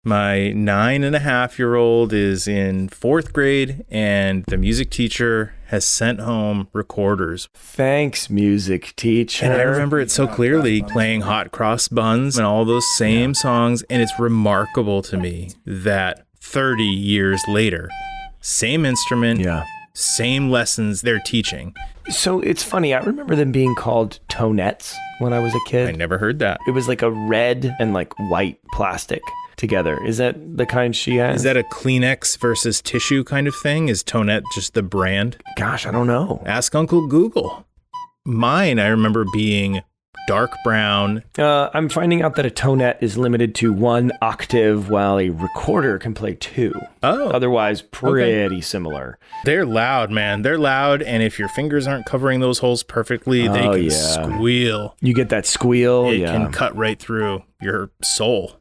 My 9.5-year-old is in 4th grade, and the music teacher has sent home recorders. Thanks, music teacher. And I remember it so clearly, playing Hot Cross Buns and all those same songs. And it's remarkable to me that 30 years later, same instrument, same lessons they're teaching. So it's funny, I remember them being called tonettes when I was a kid. I never heard that. It was like a red and like white plastic together. Is that the kind she has? Is that a Kleenex versus tissue kind of thing? Is Tonette just the brand? Gosh, I don't know. Ask Uncle Google. Mine, I remember being dark brown. I'm finding out that a tonette is limited to 1 octave while a recorder can play 2. Oh. Otherwise, pretty similar. They're loud, man. They're loud, and if your fingers aren't covering those holes perfectly, they can squeal. You get that squeal? It can cut right through your soul.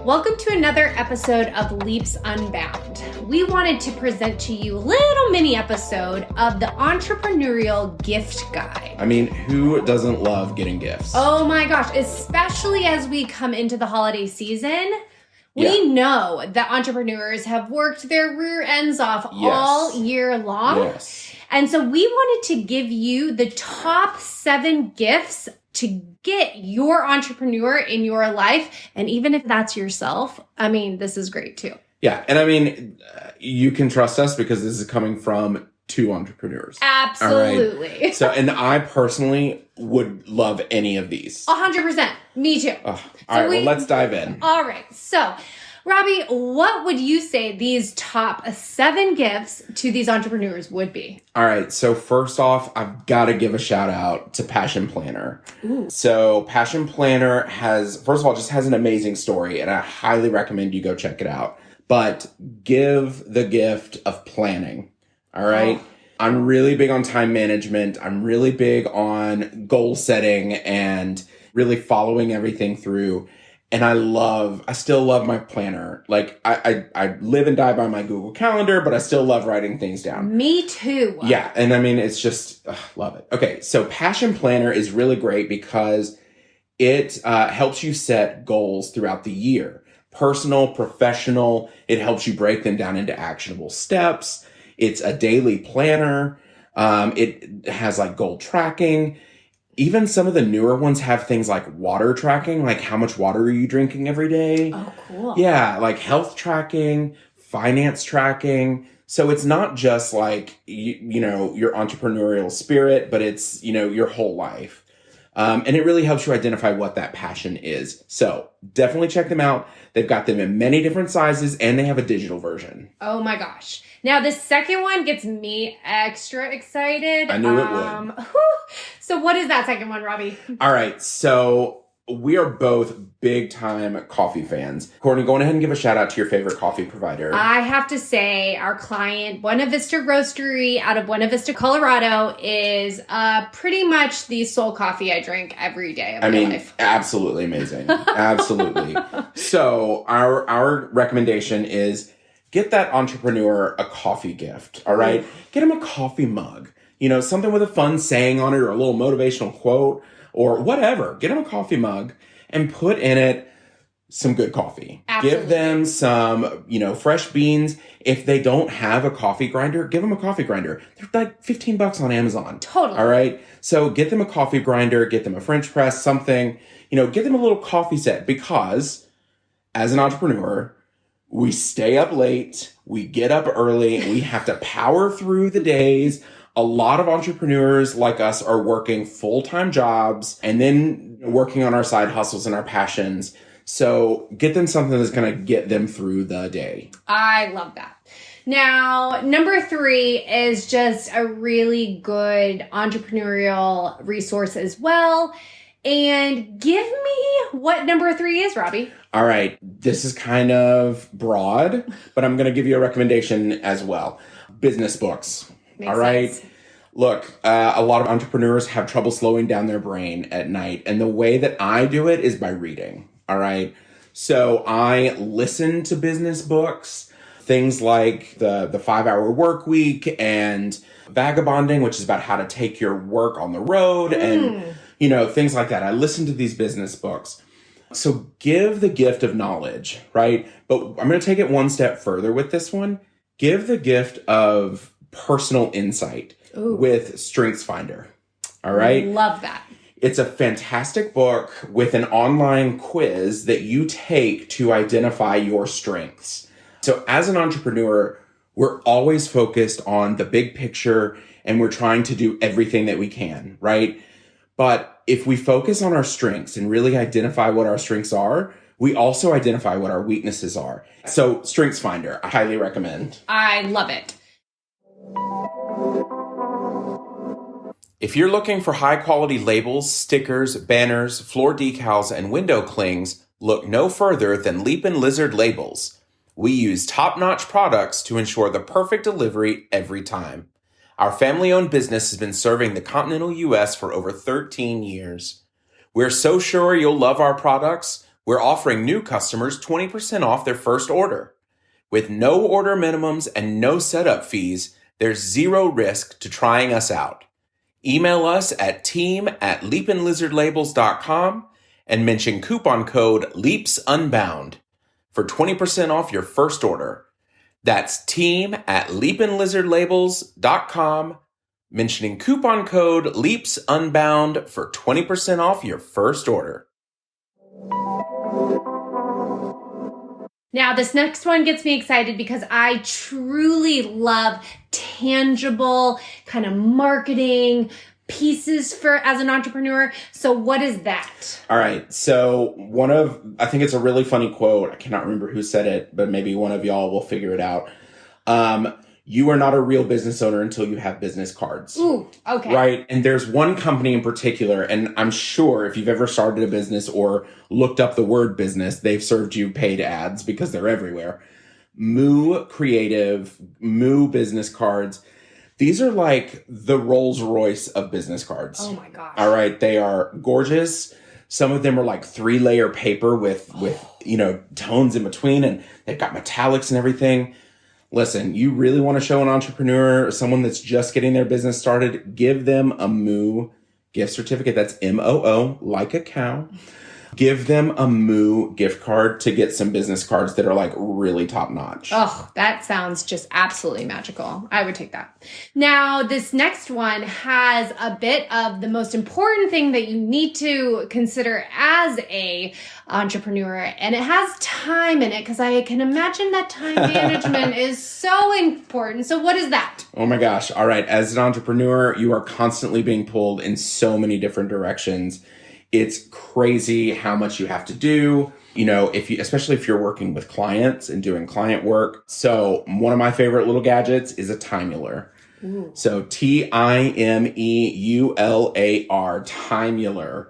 Welcome to another episode of Leaps Unbound. We wanted to present to you a little mini episode of the Entrepreneurial Gift Guide. I mean, who doesn't love getting gifts? Oh my gosh, especially as we come into the holiday season. We know that entrepreneurs have worked their rear ends off all year long. Yes. And so we wanted to give you the top 7 gifts to get your entrepreneur in your life. And even if that's yourself, I mean, this is great too. Yeah. And I mean, you can trust us because this is coming from 2 entrepreneurs. Absolutely. Right? So, and I personally would love any of these. 100%. Me too. All right. Well, let's dive in. All right. So, Robbie, what would you say these top 7 gifts to these entrepreneurs would be? All right. So first off, I've got to give a shout out to Passion Planner. Ooh. So Passion Planner first of all, just has an amazing story, and I highly recommend you go check it out. But give the gift of planning. All right. Oh. I'm really big on time management. I'm really big on goal setting and really following everything through. And I still love my planner. Like I live and die by my Google Calendar, but I still love writing things down. Me too. Yeah. And I mean, it's just, love it. Okay. So Passion Planner is really great because it helps you set goals throughout the year. Personal, professional. It helps you break them down into actionable steps. It's a daily planner. It has like goal tracking. Even some of the newer ones have things like water tracking, like how much water are you drinking every day? Oh, cool. Yeah, like health tracking, finance tracking. So it's not just like, you know, your entrepreneurial spirit, but it's, you know, your whole life. And it really helps you identify what that passion is. So definitely check them out. They've got them in many different sizes, and they have a digital version. Oh my gosh. Now, the second one gets me extra excited. I knew it would. So what is that second one, Robbie? All right. So we are both big time coffee fans. Courtney, go ahead and give a shout out to your favorite coffee provider. I have to say our client, Buena Vista Roastery out of Buena Vista, Colorado, is pretty much the sole coffee I drink every day of my life. Absolutely amazing. Absolutely. So our recommendation is get that entrepreneur a coffee gift. All right. Get him a coffee mug, you know, something with a fun saying on it or a little motivational quote or whatever. Get him a coffee mug and put in it some good coffee. Absolutely. Give them some, you know, fresh beans. If they don't have a coffee grinder, give them a coffee grinder. They're like $15 on Amazon. Totally. All right. So get them a coffee grinder, get them a French press, something, you know, get them a little coffee set because as an entrepreneur, we stay up late, we get up early, we have to power through the days. A lot of entrepreneurs like us are working full-time jobs and then working on our side hustles and our passions. So get them something that's going to get them through the day. I love that. Now, number 3 is just a really good entrepreneurial resource as well. And give me what number 3 is, Robbie. All right. This is kind of broad, but I'm going to give you a recommendation as well. Business books. Makes all right. sense. Look, a lot of entrepreneurs have trouble slowing down their brain at night. And the way that I do it is by reading. All right. So I listen to business books, things like the 5-Hour Work Week and Vagabonding, which is about how to take your work on the road and, things like that. I listen to these business books. So give the gift of knowledge, right? But I'm going to take it one step further with this one. Give the gift of personal insight with StrengthsFinder. All right. Love that. It's a fantastic book with an online quiz that you take to identify your strengths. So as an entrepreneur, we're always focused on the big picture and we're trying to do everything that we can, right? But if we focus on our strengths and really identify what our strengths are, we also identify what our weaknesses are. So StrengthsFinder, I highly recommend. I love it. If you're looking for high quality labels, stickers, banners, floor decals, and window clings, look no further than Leapin' Lizard Labels. We use top-notch products to ensure the perfect delivery every time. Our family-owned business has been serving the continental U.S. for over 13 years. We're so sure you'll love our products, we're offering new customers 20% off their first order. With no order minimums and no setup fees, there's zero risk to trying us out. Email us at team@leapinlizardlabels.com and mention coupon code LEAPSUNBOUND for 20% off your first order. That's team@leapinlizardlabels.com, mentioning coupon code LEAPSUNBOUND for 20% off your first order. Now, this next one gets me excited because I truly love tangible kind of marketing pieces as an entrepreneur. So what is that? All right. So I think it's a really funny quote. I cannot remember who said it, but maybe one of y'all will figure it out. You are not a real business owner until you have business cards. Ooh, okay. Right. And there's one company in particular, and I'm sure if you've ever started a business or looked up the word business, they've served you paid ads because they're everywhere. Moo Creative, Moo business cards. These are like the Rolls Royce of business cards. Oh my gosh. All right. They are gorgeous. Some of them are like 3-layer paper with tones in between, and they've got metallics and everything. Listen, you really want to show an entrepreneur or someone that's just getting their business started, give them a Moo gift certificate. That's MOO, like a cow. Give them a Moo gift card to get some business cards that are like really top notch. Oh, that sounds just absolutely magical. I would take that. Now, this next one has a bit of the most important thing that you need to consider as a entrepreneur, and it has time in it because I can imagine that time management is so important. So what is that? Oh my gosh. All right. As an entrepreneur, you are constantly being pulled in so many different directions. It's crazy how much you have to do, especially if you're working with clients and doing client work. So one of my favorite little gadgets is a Timeler. Ooh. So Timeeular, Timeler.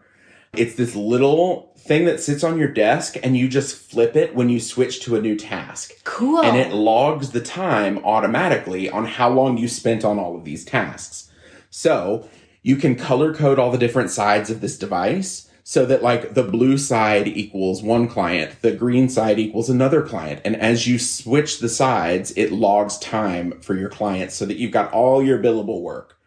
It's this little thing that sits on your desk and you just flip it when you switch to a new task. Cool. And it logs the time automatically on how long you spent on all of these tasks. So you can color code all the different sides of this device so that like the blue side equals one client, the green side equals another client. And as you switch the sides, it logs time for your clients so that you've got all your billable work.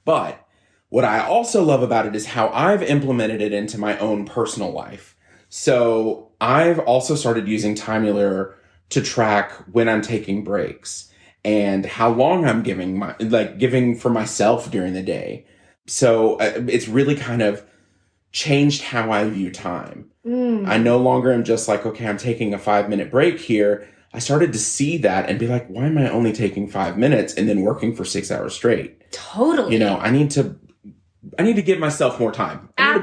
But what I also love about it is how I've implemented it into my own personal life. So I've also started using Timeler to track when I'm taking breaks and how long I'm giving for myself during the day. So it's really kind of changed how I view time. I no longer am just like, okay, I'm taking a 5-minute break here. I started to see that and be like, why am I only taking 5 minutes and then working for 6 hours straight? Totally. I need to give myself more time. I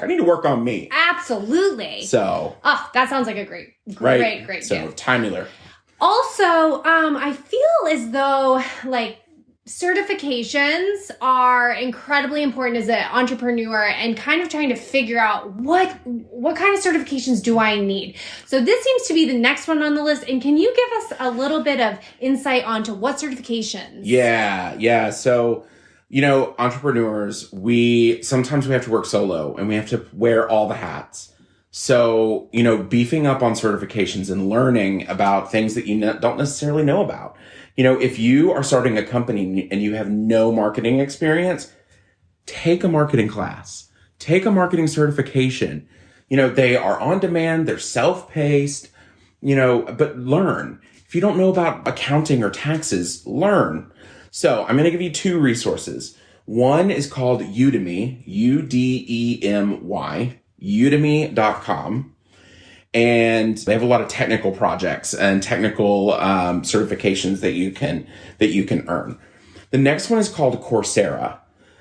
need to work on me. Absolutely. So. Oh, that sounds like a great So gift. Timeler. Also, I feel as though like certifications are incredibly important as an entrepreneur and kind of trying to figure out what kind of certifications do I need. So this seems to be the next one on the list. And can you give us a little bit of insight onto what certifications? Yeah. So, entrepreneurs, sometimes we have to work solo and we have to wear all the hats. So, beefing up on certifications and learning about things that you don't necessarily know about. If you are starting a company and you have no marketing experience, take a marketing class, take a marketing certification. They are on demand, they're self-paced, but learn. If you don't know about accounting or taxes, learn. So I'm going to give you 2 resources. One is called Udemy, Udemy, udemy.com. And they have a lot of technical projects and technical certifications that you can earn. The next one is called Coursera.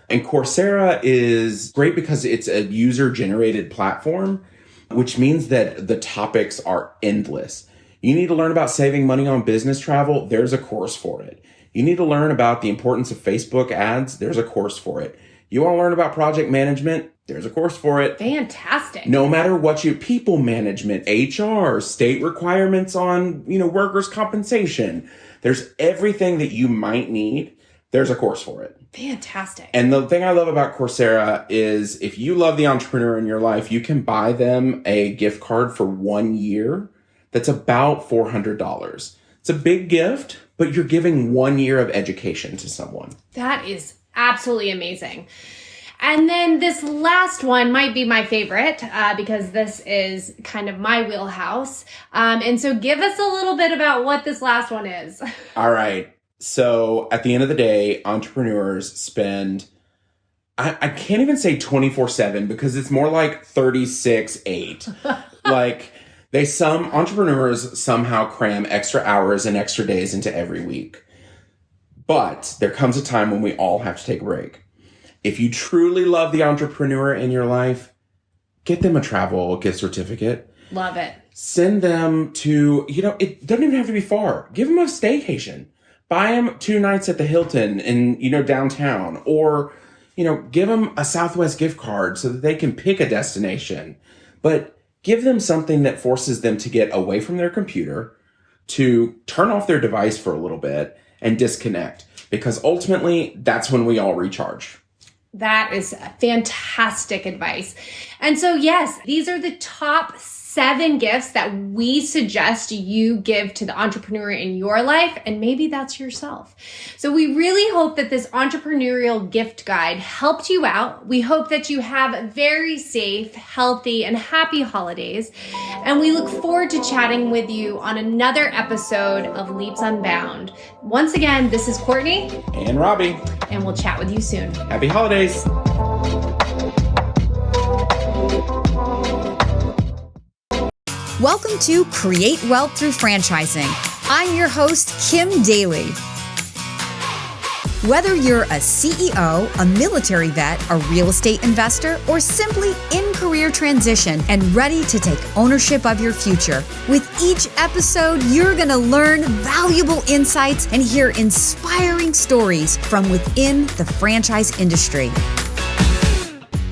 And Coursera is great because it's a user-generated platform, which means that the topics are endless. You need to learn about saving money on business travel, there's a course for it. You need to learn about the importance of Facebook ads, there's a course for it. You want to learn about project management, there's a course for it. Fantastic. No matter what people management, HR, state requirements on, workers' compensation, there's everything that you might need, there's a course for it. Fantastic. And the thing I love about Coursera is if you love the entrepreneur in your life, you can buy them a gift card for 1 year that's about $400. It's a big gift, but you're giving 1 year of education to someone. That is absolutely amazing. And then this last one might be my favorite because this is kind of my wheelhouse. And so give us a little bit about what this last one is. All right. So at the end of the day, entrepreneurs spend, I can't even say 24/7 because it's more like 36/8. Like some entrepreneurs somehow cram extra hours and extra days into every week. But there comes a time when we all have to take a break. If you truly love the entrepreneur in your life, get them a travel gift certificate. Love it. Send them to, it doesn't even have to be far. Give them a staycation. Buy them 2 nights at the Hilton in, downtown. Or, give them a Southwest gift card so that they can pick a destination. But give them something that forces them to get away from their computer, to turn off their device for a little bit and disconnect. Because ultimately, that's when we all recharge. That is fantastic advice. And so, yes, these are the top 7 gifts that we suggest you give to the entrepreneur in your life, and maybe that's yourself. So we really hope that this entrepreneurial gift guide helped you out. We hope that you have very safe, healthy, and happy holidays. And we look forward to chatting with you on another episode of Leaps Unbound. Once again, this is Courtney. And Robbie. And we'll chat with you soon. Happy holidays. Welcome to Create Wealth Through Franchising. I'm your host, Kim Daly. Whether you're a CEO, a military vet, a real estate investor, or simply in career transition and ready to take ownership of your future, with each episode, you're going to learn valuable insights and hear inspiring stories from within the franchise industry.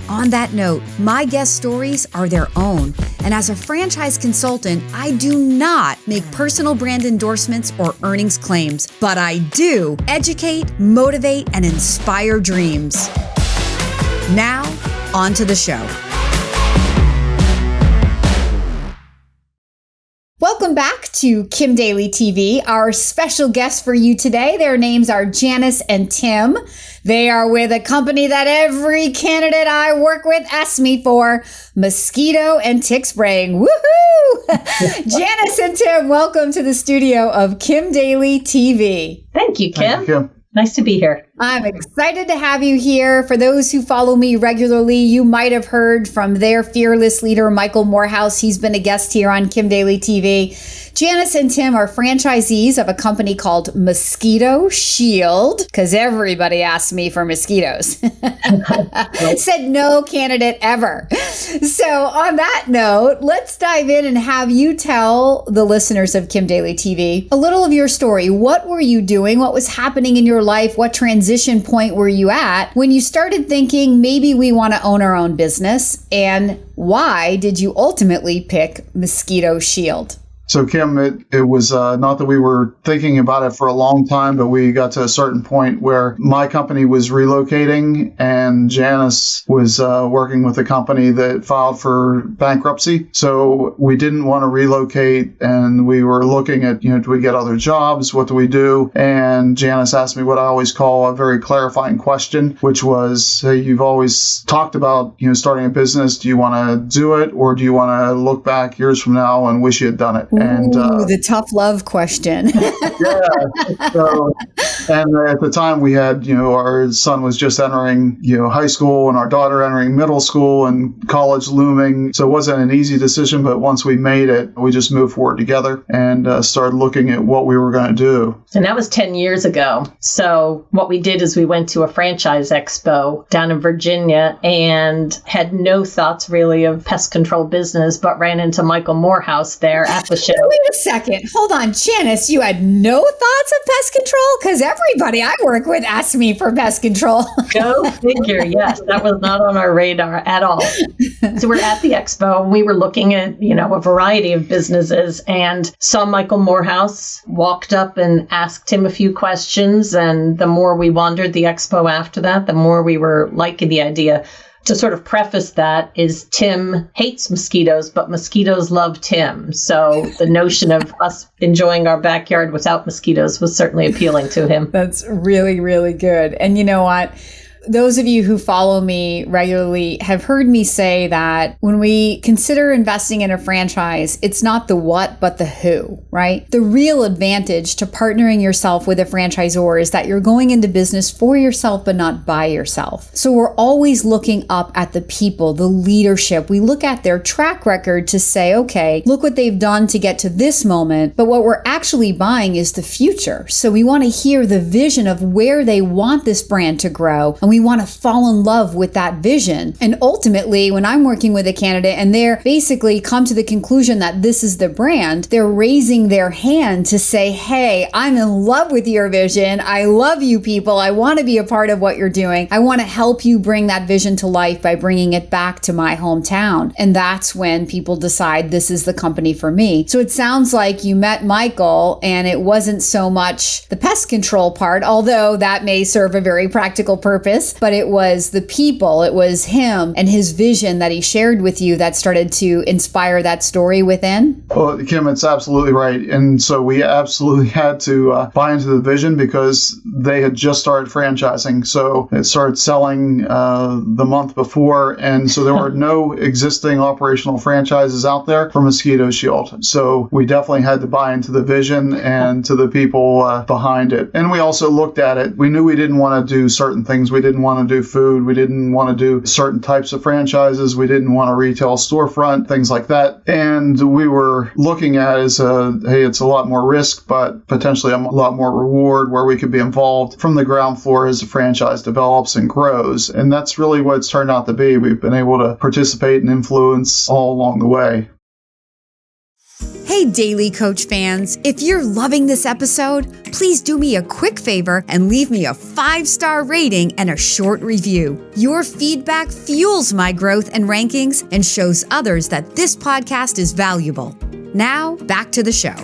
On that note, my guest stories are their own. And as a franchise consultant, I do not make personal brand endorsements or earnings claims, but I do educate, motivate, and inspire dreams. Now, on to the show. Welcome back to Kim Daly TV. Our special guests for you today, their names are Janice and Tim. They are with a company that every candidate I work with asks me for, mosquito and tick spraying. Woohoo! Janice and Tim, welcome to the studio of Kim Daly TV. Thank you, Kim. Thank you, Kim. Nice to be here. I'm excited to have you here. For those who follow me regularly, you might have heard from their fearless leader, Michael Morehouse. He's been a guest here on Kim Daly TV. Janice and Tim are franchisees of a company called Mosquito Shield, because everybody asked me for mosquitoes. Said no candidate ever. So on that note, let's dive in and have you tell the listeners of Kim Daly TV a little of your story. What were you doing? What was happening in your life? What transition point were you at when you started thinking maybe we want to own our own business? And why did you ultimately pick Mosquito Shield? So Kim, it was not that we were thinking about it for a long time, but we got to a certain point where my company was relocating and Janice was working with a company that filed for bankruptcy. So we didn't want to relocate, and we were looking at, do we get other jobs? What do we do? And Janice asked me what I always call a very clarifying question, which was, hey, you've always talked about, starting a business. Do you want to do it, or do you want to look back years from now and wish you had done it? And the tough love question. Yeah. So, and at the time we had, our son was just entering, high school, and our daughter entering middle school, and college looming. So it wasn't an easy decision, but once we made it, we just moved forward together and started looking at what we were going to do. And that was 10 years ago. So what we did is we went to a franchise expo down in Virginia and had no thoughts really of pest control business, but ran into Michael Morehouse there at the show. Wait a second. Hold on, Janice. You had no thoughts of pest control? Because everybody I work with asks me for pest control. Go figure. Yes, that was not on our radar at all. So we're at the expo and we were looking at, a variety of businesses and saw Michael Morehouse, walked up and asked him a few questions. And the more we wandered the expo after that, the more we were liking the idea. To sort of preface that is Tim hates mosquitoes, but mosquitoes love Tim. So the notion of us enjoying our backyard without mosquitoes was certainly appealing to him. That's really, really good. And you know what? Those of you who follow me regularly have heard me say that when we consider investing in a franchise, it's not the what, but the who, right? The real advantage to partnering yourself with a franchisor is that you're going into business for yourself, but not by yourself. So we're always looking up at the people, the leadership. We look at their track record to say, okay, look what they've done to get to this moment. But what we're actually buying is the future. So we want to hear the vision of where they want this brand to grow. And we want to fall in love with that vision. And ultimately, when I'm working with a candidate and they're basically come to the conclusion that this is the brand, they're raising their hand to say, hey, I'm in love with your vision. I love you people. I want to be a part of what you're doing. I want to help you bring that vision to life by bringing it back to my hometown. And that's when people decide this is the company for me. So it sounds like you met Michael and it wasn't so much the pest control part, although that may serve a very practical purpose. But it was the people, it was him and his vision that he shared with you that started to inspire that story within? Well, Kim, it's absolutely right. And so we absolutely had to buy into the vision because they had just started franchising. So it started selling the month before. And so there were no existing operational franchises out there for Mosquito Shield. So we definitely had to buy into the vision and to the people behind it. And we also looked at it. We knew we didn't want to do certain things. We didn't want to do food. We didn't want to do certain types of franchises. We didn't want a retail storefront, things like that. And we were looking at it as hey, it's a lot more risk, but potentially a lot more reward where we could be involved from the ground floor as the franchise develops and grows. And that's really what it's turned out to be. We've been able to participate and influence all along the way. Hey, Daily Coach fans, if you're loving this episode, please do me a quick favor and leave me a 5-star rating and a short review. Your feedback fuels my growth and rankings and shows others that this podcast is valuable. Now, back to the show.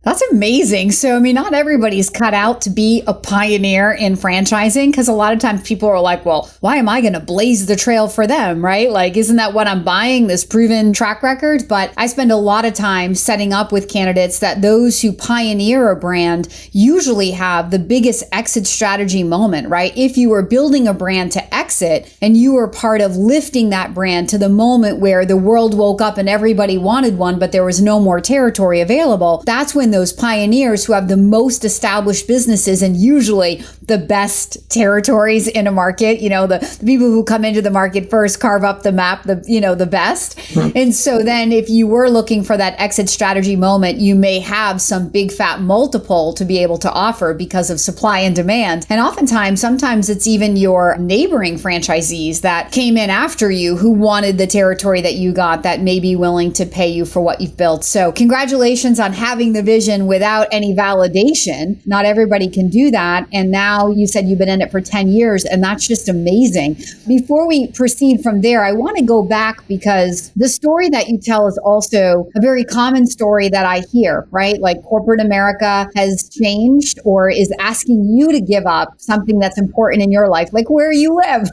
That's amazing. So, not everybody's cut out to be a pioneer in franchising because a lot of times people are like, well, why am I going to blaze the trail for them, right? Like, isn't that what I'm buying, this proven track record? But I spend a lot of time setting up with candidates that those who pioneer a brand usually have the biggest exit strategy moment, right? If you were building a brand to exit and you were part of lifting that brand to the moment where the world woke up and everybody wanted one, but there was no more territory available, that's when those pioneers who have the most established businesses and usually the best territories in a market, the people who come into the market first carve up the map, the best. And so then if you were looking for that exit strategy moment, you may have some big fat multiple to be able to offer because of supply and demand. And oftentimes, sometimes it's even your neighboring franchisees that came in after you who wanted the territory that you got that may be willing to pay you for what you've built. So congratulations on having the vision without any validation. Not everybody can do that. And now you said you've been in it for 10 years, and that's just amazing. Before we proceed from there, I want to go back because the story that you tell is also a very common story that I hear, right? Like corporate America has changed or is asking you to give up something that's important in your life, like where you live,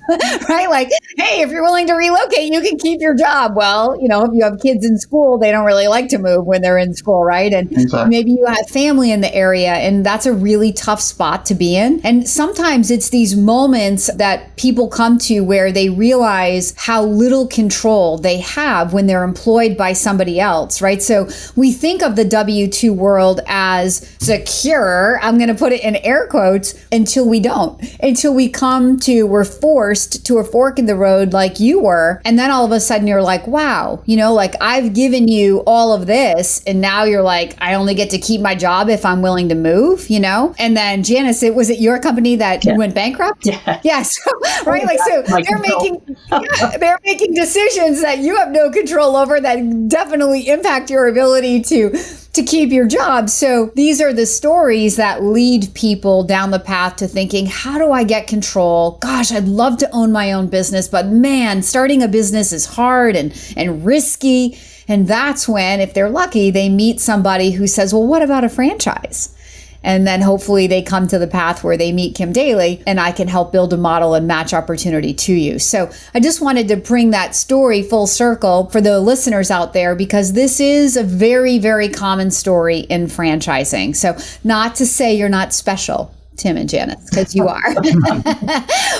right? Like, hey, if you're willing to relocate, you can keep your job. Well, you know, if you have kids in school, they don't really like to move when they're in school, right? And maybe you have family in the area, and that's a really tough spot to be in. And sometimes it's these moments that people come to where they realize how little control they have when they're employed by somebody else, right? So we think of the W-2 world as secure, I'm going to put it in air quotes, until we don't, until we're forced to a fork in the road like you were. And then all of a sudden you're like, wow, you know, like I've given you all of this. And now you're like, I only get to keep my job if I'm willing to move, you know? And then Janice, was it your company that went bankrupt? Yeah. Yes. Right. Like, so they're making decisions that you have no control over that definitely impact your ability to keep your job. So these are the stories that lead people down the path to thinking, how do I get control? Gosh, I'd love to own my own business, but man, starting a business is hard and risky. And that's when, if they're lucky, they meet somebody who says, well, what about a franchise? And then hopefully they come to the path where they meet Kim Daly, and I can help build a model and match opportunity to you. So I just wanted to bring that story full circle for the listeners out there, because this is a very, very common story in franchising. So not to say you're not special, Tim and Janice, because you are.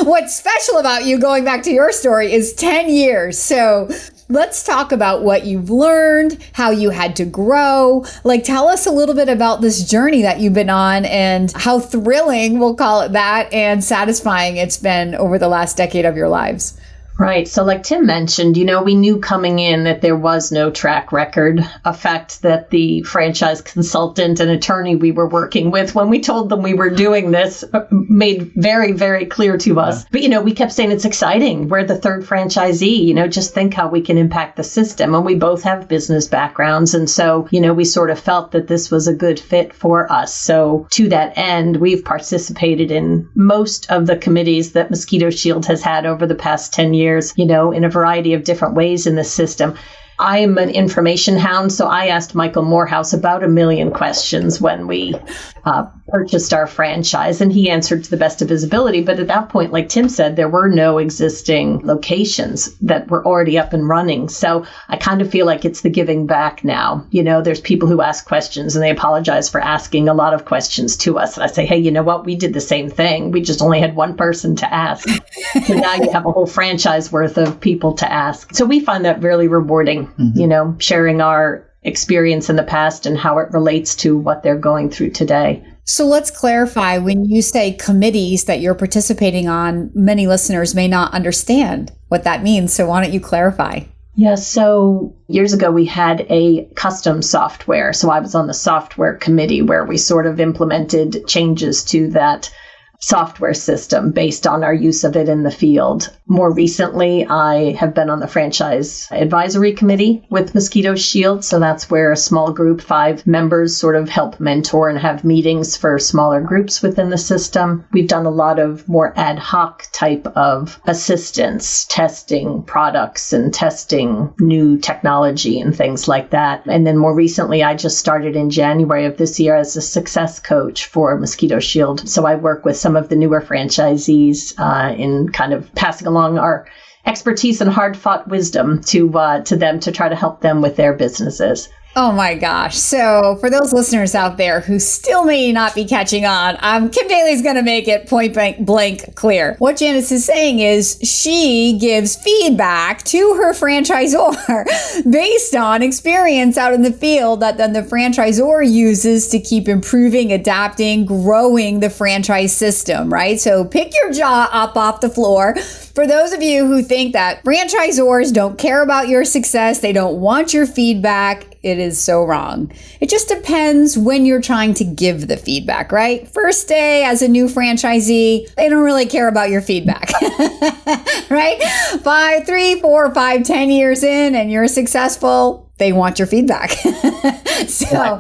What's special about you, going back to your story, is 10 years. So let's talk about what you've learned, how you had to grow. Like, tell us a little bit about this journey that you've been on and how thrilling, we'll call it that, and satisfying it's been over the last decade of your lives. Right. So like Tim mentioned, you know, we knew coming in that there was no track record, a fact that the franchise consultant and attorney we were working with, when we told them we were doing this, made very, very clear to us. But, you know, we kept saying it's exciting. We're the third franchisee, you know, just think how we can impact the system. And we both have business backgrounds. And so, you know, we sort of felt that this was a good fit for us. So to that end, we've participated in most of the committees that Mosquito Shield has had over the past 10 years. You know, in a variety of different ways in the system. I'm an information hound, so I asked Michael Morehouse about 1 million questions when we purchased our franchise, and he answered to the best of his ability. But at that point, like Tim said, there were no existing locations that were already up and running. So I kind of feel like it's the giving back now. You know, there's people who ask questions and they apologize for asking a lot of questions to us. And I say, hey, you know what? We did the same thing. We just only had one person to ask. So now you have a whole franchise worth of people to ask. So we find that really rewarding, you know, sharing our experience in the past and how it relates to what they're going through today. So let's clarify, when you say committees that you're participating on, many listeners may not understand what that means. So why don't you clarify? Yeah, so years ago we had a custom software. So I was on the software committee where we sort of implemented changes to that software system based on our use of it in the field. More recently, I have been on the franchise advisory committee with Mosquito Shield. So that's where a small group, 5 members, sort of help mentor and have meetings for smaller groups within the system. We've done a lot of more ad hoc type of assistance, testing products and testing new technology and things like that. And then more recently, I just started in January of this year as a success coach for Mosquito Shield. So I work with some of the newer franchisees in kind of passing along our expertise and hard-fought wisdom to them to try to help them with their businesses. Oh my gosh. So for those listeners out there who still may not be catching on, Kim Daly's going to make it point blank clear. What Janice is saying is she gives feedback to her franchisor based on experience out in the field that then the franchisor uses to keep improving, adapting, growing the franchise system, right? So pick your jaw up off the floor. For those of you who think that franchisors don't care about your success, they don't want your feedback, it is so wrong. It just depends when you're trying to give the feedback, right? First day as a new franchisee, they don't really care about your feedback, right? 5, 3, 4, 5, 10 years in and you're successful, they want your feedback. So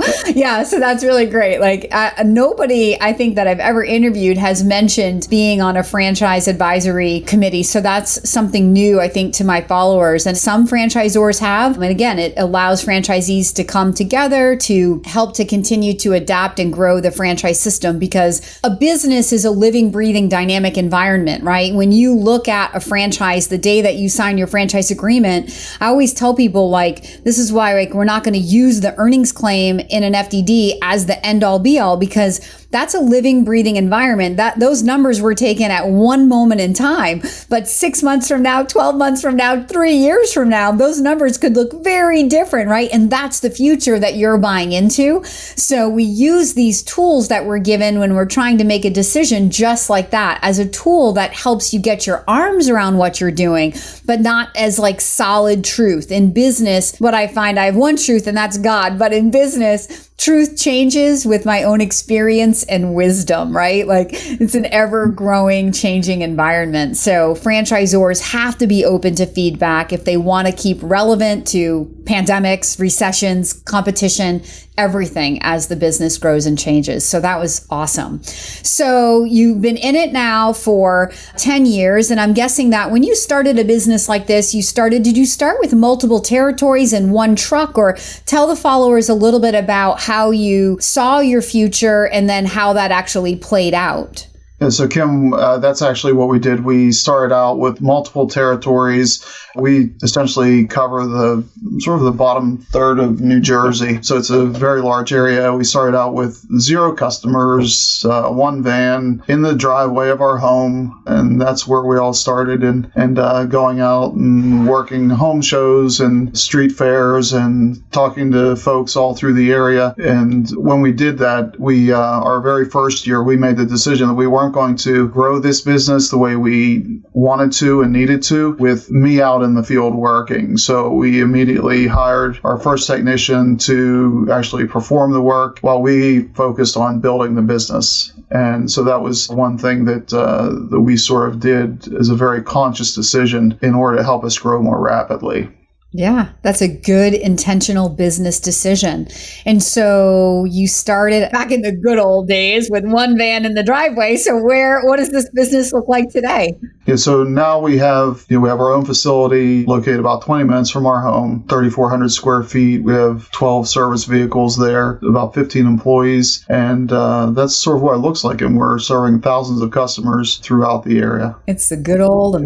that's really great. Like nobody I think that I've ever interviewed has mentioned being on a franchise advisory committee. So that's something new, I think, to my followers. And some franchisors have. And again, it allows franchisees to come together to help to continue to adapt and grow the franchise system, because a business is a living, breathing, dynamic environment, right? When you look at a franchise, the day that you sign your franchise agreement, I always tell people, like, this is why, like, we're not going to use the earnings claim in an FDD as the end all be all, because that's a living, breathing environment. That those numbers were taken at one moment in time, but 6 months from now, 12 months from now, 3 years from now, those numbers could look very different, right? And that's the future that you're buying into. So we use these tools that we're given when we're trying to make a decision, just like that, as a tool that helps you get your arms around what you're doing, but not as like solid truth. In business, what I find, I have one truth, and that's God. But in business, truth changes with my own experience and wisdom, right? Like, it's an ever growing, changing environment. So franchisors have to be open to feedback if they want to keep relevant to pandemics, recessions, competition, everything as the business grows and changes. So that was awesome. So you've been in it now for 10 years. And I'm guessing that when you started a business like this, did you start with multiple territories and one truck? Or tell the followers a little bit about how you saw your future and then how that actually played out. And so, Kim, that's actually what we did. We started out with multiple territories. We essentially cover the sort of the bottom third of New Jersey. So it's a very large area. We started out with 0 customers, one van in the driveway of our home. And that's where we all started, and going out and working home shows and street fairs and talking to folks all through the area. And when we did that, our very first year, we made the decision that we weren't going to grow this business the way we wanted to and needed to with me out in the field working. So we immediately hired our first technician to actually perform the work while we focused on building the business. And so that was one thing that we sort of did as a very conscious decision in order to help us grow more rapidly. Yeah, that's a good intentional business decision. And so you started back in the good old days with one van in the driveway. So what does this business look like today? Yeah, so now we have our own facility located about 20 minutes from our home, 3,400 square feet. We have 12 service vehicles there, about 15 employees, and that's sort of what it looks like. And we're serving thousands of customers throughout the area. It's the good old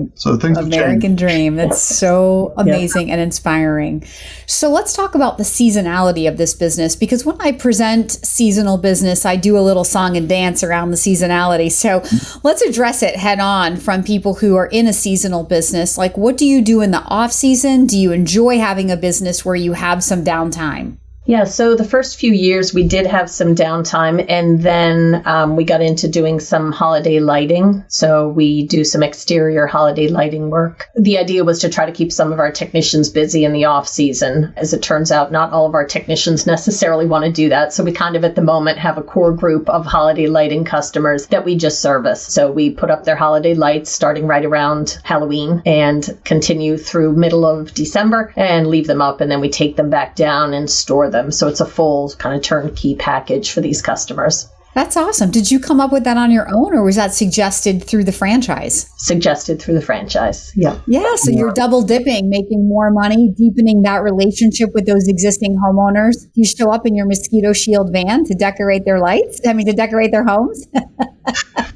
American dream. That's so amazing and inspiring. So let's talk about the seasonality of this business, because when I present seasonal business, I do a little song and dance around the seasonality. So let's address it head on from people who are in a seasonal business. Like, what do you do in the off season? Do you enjoy having a business where you have some downtime? Yeah, so the first few years we did have some downtime, and then we got into doing some holiday lighting. So we do some exterior holiday lighting work. The idea was to try to keep some of our technicians busy in the off season. As it turns out, not all of our technicians necessarily want to do that. So we kind of at the moment have a core group of holiday lighting customers that we just service. So we put up their holiday lights starting right around Halloween and continue through middle of December and leave them up, and then we take them back down and store them. So it's a full kind of turnkey package for these customers. That's awesome. Did you come up with that on your own, or was that suggested through the franchise? Suggested through the franchise. Yeah. Yeah. So you're double dipping, making more money, deepening that relationship with those existing homeowners. You show up in your mosquito shield van to decorate their lights. To decorate their homes.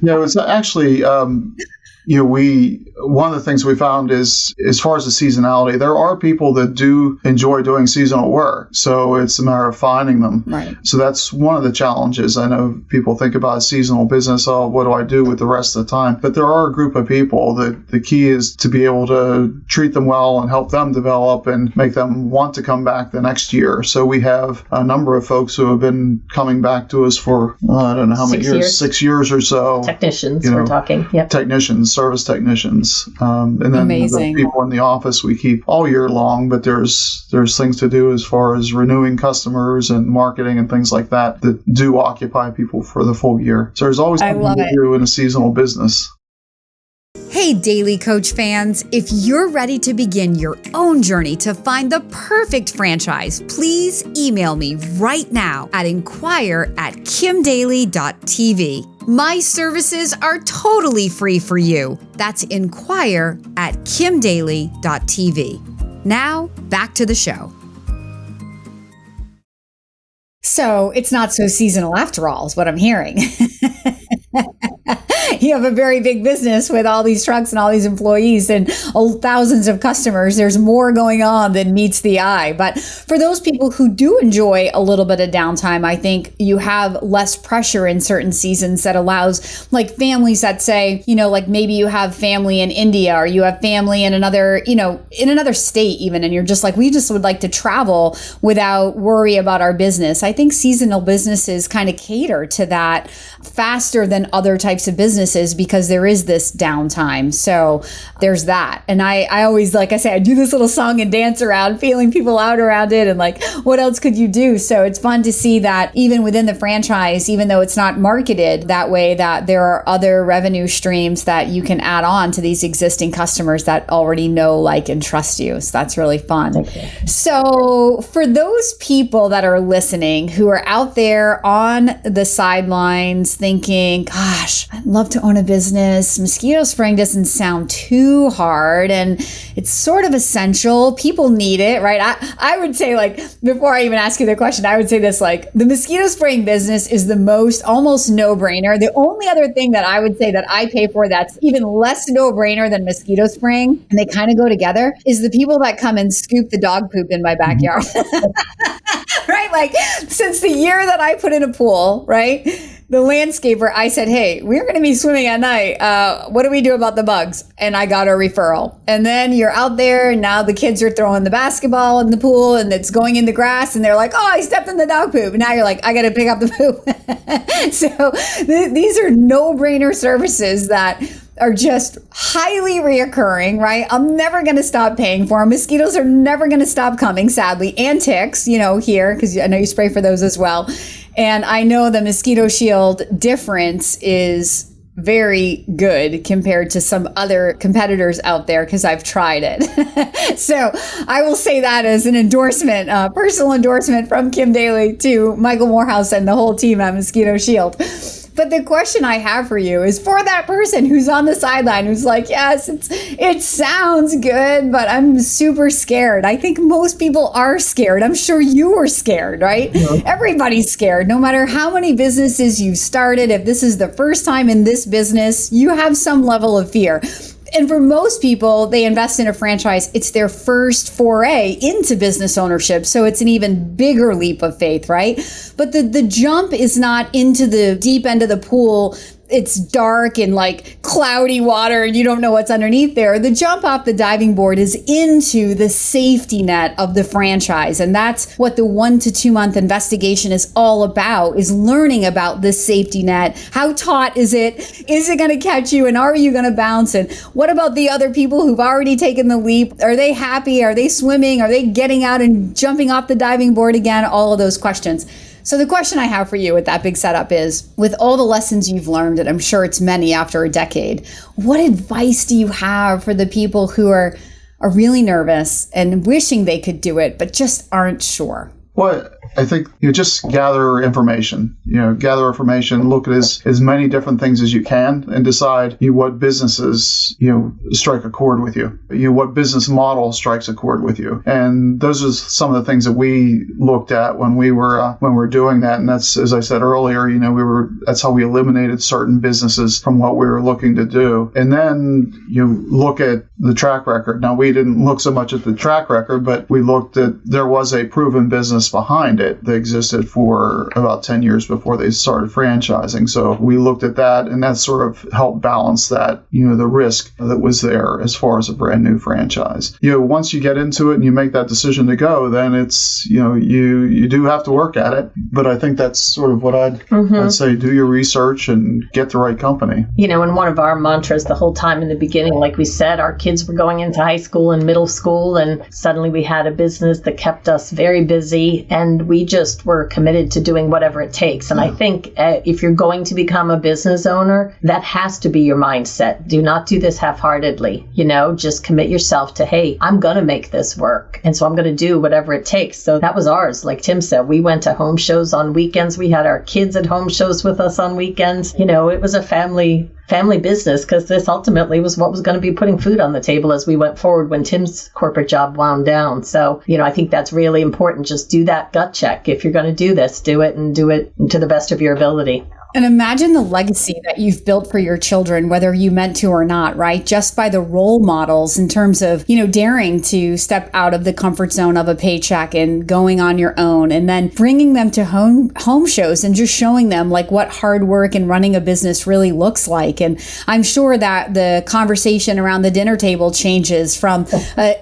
No, it's actually, one of the things we found is, as far as the seasonality, there are people that do enjoy doing seasonal work. So it's a matter of finding them. Right. So that's one of the challenges. I know people think about a seasonal business. Oh, what do I do with the rest of the time? But there are a group of people that the key is to be able to treat them well and help them develop and make them want to come back the next year. So we have a number of folks who have been coming back to us for, I don't know how many years, 6 years or so. Technicians, we're talking. Yep. Technicians, service technicians. And then Amazing. The people in the office we keep all year long, but there's things to do as far as renewing customers and marketing and things like that do occupy people for the full year. So there's always something to do in a seasonal business. Hey, Daily Coach fans, if you're ready to begin your own journey to find the perfect franchise, please email me right now at inquire@kimdaly.tv. My services are totally free for you. That's inquire@kimdaly.tv. Now, back to the show. So it's not so seasonal after all, is what I'm hearing. You have a very big business with all these trucks and all these employees and thousands of customers. There's more going on than meets the eye. But for those people who do enjoy a little bit of downtime, I think you have less pressure in certain seasons that allows, like, families that say, like maybe you have family in India or you have family in another, in another state even, and you're just like, we just would like to travel without worry about our business. I think seasonal businesses kind of cater to that faster than other types of businesses because there is this downtime. So there's that. And I always, like I say, I do this little song and dance around, feeling people out around it and like, what else could you do? So it's fun to see that even within the franchise, even though it's not marketed that way, that there are other revenue streams that you can add on to these existing customers that already know, like, and trust you. So that's really fun. Okay. So for those people that are listening who are out there on the sidelines thinking, gosh, I'd love to own a business. Mosquito spraying doesn't sound too hard and it's sort of essential. People need it, right? I would say, like, before I even ask you the question, I would say this, like, the mosquito spraying business is the most almost no-brainer. The only other thing that I would say that I pay for that's even less no-brainer than mosquito spraying, and they kind of go together, is the people that come and scoop the dog poop in my backyard. Right? Like, since the year that I put in a pool, right? The landscaper, I said, hey, we're going to be swimming at night. What do we do about the bugs? And I got a referral. And then you're out there and now the kids are throwing the basketball in the pool and it's going in the grass and they're like, oh, I stepped in the dog poop. And now you're like, I got to pick up the poop. So these are no-brainer services that are just highly reoccurring, right? I'm never going to stop paying for them. Mosquitoes are never going to stop coming, sadly, and ticks, here, because I know you spray for those as well. And I know the Mosquito Shield difference is very good compared to some other competitors out there because I've tried it. So I will say that as an endorsement, personal endorsement from Kim Daly to Michael Morehouse and the whole team at Mosquito Shield. But the question I have for you is for that person who's on the sideline, who's like, yes, it sounds good, but I'm super scared. I think most people are scared. I'm sure you were scared, right? Yeah. Everybody's scared. No matter how many businesses you've started, if this is the first time in this business, you have some level of fear. And for most people, they invest in a franchise. It's their first foray into business ownership. So it's an even bigger leap of faith, right? But the jump is not into the deep end of the pool. It's dark and like cloudy water and you don't know what's underneath there. The jump off the diving board is into the safety net of the franchise. And that's what the 1 to 2 month investigation is all about, is learning about this safety net. How taut is it? Is it going to catch you? And are you going to bounce? And what about the other people who've already taken the leap? Are they happy? Are they swimming? Are they getting out and jumping off the diving board again? All of those questions. So the question I have for you with that big setup is, with all the lessons you've learned, and I'm sure it's many after a decade, what advice do you have for the people who are really nervous and wishing they could do it, but just aren't sure? Well, I think you just gather information, look at as many different things as you can and decide what businesses, strike a chord with you, what business model strikes a chord with you. And those are some of the things that we looked at when we were doing that. And that's, as I said earlier, that's how we eliminated certain businesses from what we were looking to do. And then you look at the track record. Now, we didn't look so much at the track record, but we looked at, there was a proven business behind it. They existed for about 10 years before they started franchising. So we looked at that, and that sort of helped balance that, the risk that was there as far as a brand new franchise. Once you get into it and you make that decision to go, then it's, you do have to work at it. But I think that's sort of what I'd say, do your research and get the right company. And one of our mantras the whole time in the beginning, like we said, our kids were going into high school and middle school, and suddenly we had a business that kept us very busy. family, and we just were committed to doing whatever it takes. And I think if you're going to become a business owner, that has to be your mindset. Do not do this half-heartedly. Just commit yourself to, hey, I'm going to make this work. And so I'm going to do whatever it takes. So that was ours. Like Tim said, we went to home shows on weekends. We had our kids at home shows with us on weekends. It was a family business, because this ultimately was what was going to be putting food on the table as we went forward when Tim's corporate job wound down. So, I think that's really important. Just do that gut check. If you're going to do this, do it, and do it to the best of your ability. And imagine the legacy that you've built for your children, whether you meant to or not, right? Just by the role models in terms of, daring to step out of the comfort zone of a paycheck and going on your own, and then bringing them to home shows and just showing them like what hard work and running a business really looks like. And I'm sure that the conversation around the dinner table changes from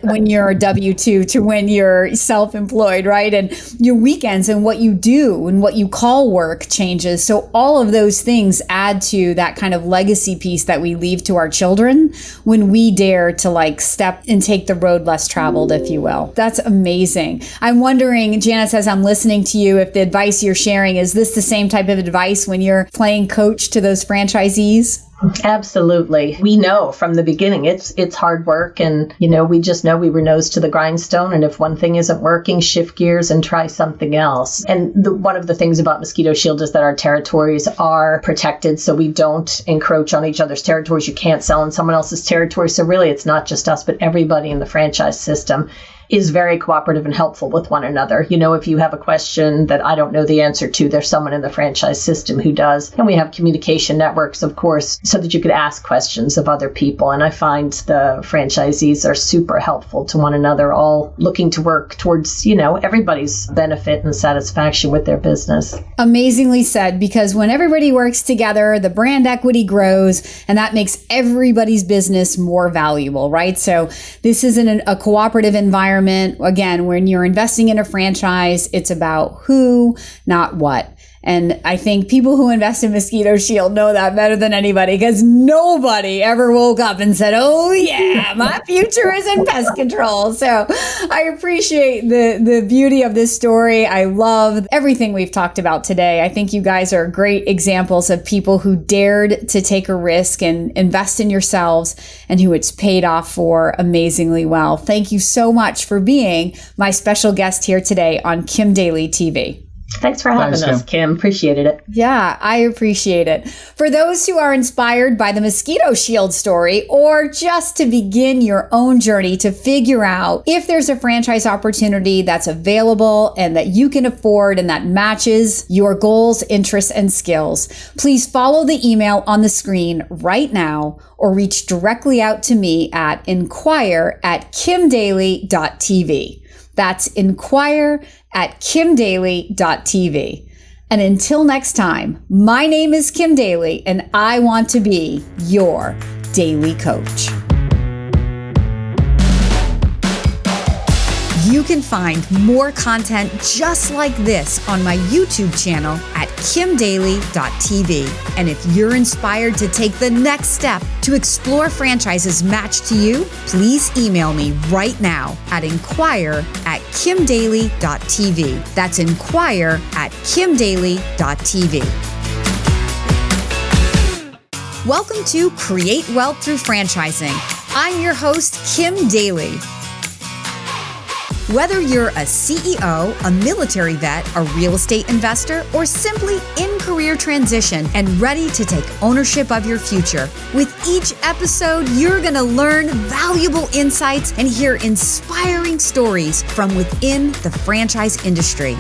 when you're a W-2 to when you're self-employed, right? And your weekends and what you do and what you call work changes. So all of those things add to that kind of legacy piece that we leave to our children when we dare to step and take the road less traveled, if you will. That's amazing. I'm wondering, Janice, as I'm listening to you, if the advice you're sharing, is this the same type of advice when you're playing coach to those franchisees? Absolutely. We know from the beginning it's hard work, and we just know we were nose to the grindstone, and if one thing isn't working, shift gears and try something else. And one of the things about Mosquito Shield is that our territories are protected, so we don't encroach on each other's territories. You can't sell in someone else's territory. So really it's not just us, but everybody in the franchise system is very cooperative and helpful with one another. If you have a question that I don't know the answer to, there's someone in the franchise system who does. And we have communication networks, of course, so that you could ask questions of other people. And I find the franchisees are super helpful to one another, all looking to work towards, everybody's benefit and satisfaction with their business. Amazingly said, because when everybody works together, the brand equity grows, and that makes everybody's business more valuable, right? So this isn't a cooperative environment. Again, when you're investing in a franchise, it's about who, not what. And I think people who invest in Mosquito Shield know that better than anybody, because nobody ever woke up and said, oh yeah, my future is in pest control. So I appreciate the beauty of this story. I love everything we've talked about today. I think you guys are great examples of people who dared to take a risk and invest in yourselves, and who it's paid off for amazingly well. Thank you so much for being my special guest here today on Kim Daly TV. Thanks for having us, Kim. Appreciated it. Yeah, I appreciate it. For those who are inspired by the Mosquito Shield story, or just to begin your own journey to figure out if there's a franchise opportunity that's available and that you can afford and that matches your goals, interests, and skills, please follow the email on the screen right now, or reach directly out to me at inquire@kimdaly.tv. That's inquire@kimdaly.tv. And until next time, my name is Kim Daly, and I want to be your daily coach. You can find more content just like this on my YouTube channel at kimdaly.tv. And if you're inspired to take the next step to explore franchises matched to you, please email me right now at inquire@kimdaly.tv. That's inquire@kimdaly.tv. Welcome to Create Wealth Through Franchising. I'm your host, Kim Daly. Whether you're a CEO, a military vet, a real estate investor, or simply in career transition and ready to take ownership of your future, with each episode, you're going to learn valuable insights and hear inspiring stories from within the franchise industry.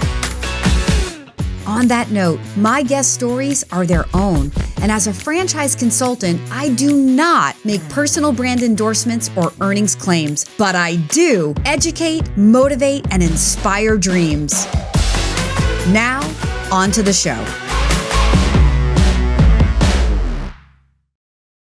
On that note, my guest stories are their own. And as a franchise consultant, I do not make personal brand endorsements or earnings claims, but I do educate, motivate, and inspire dreams. Now, on to the show.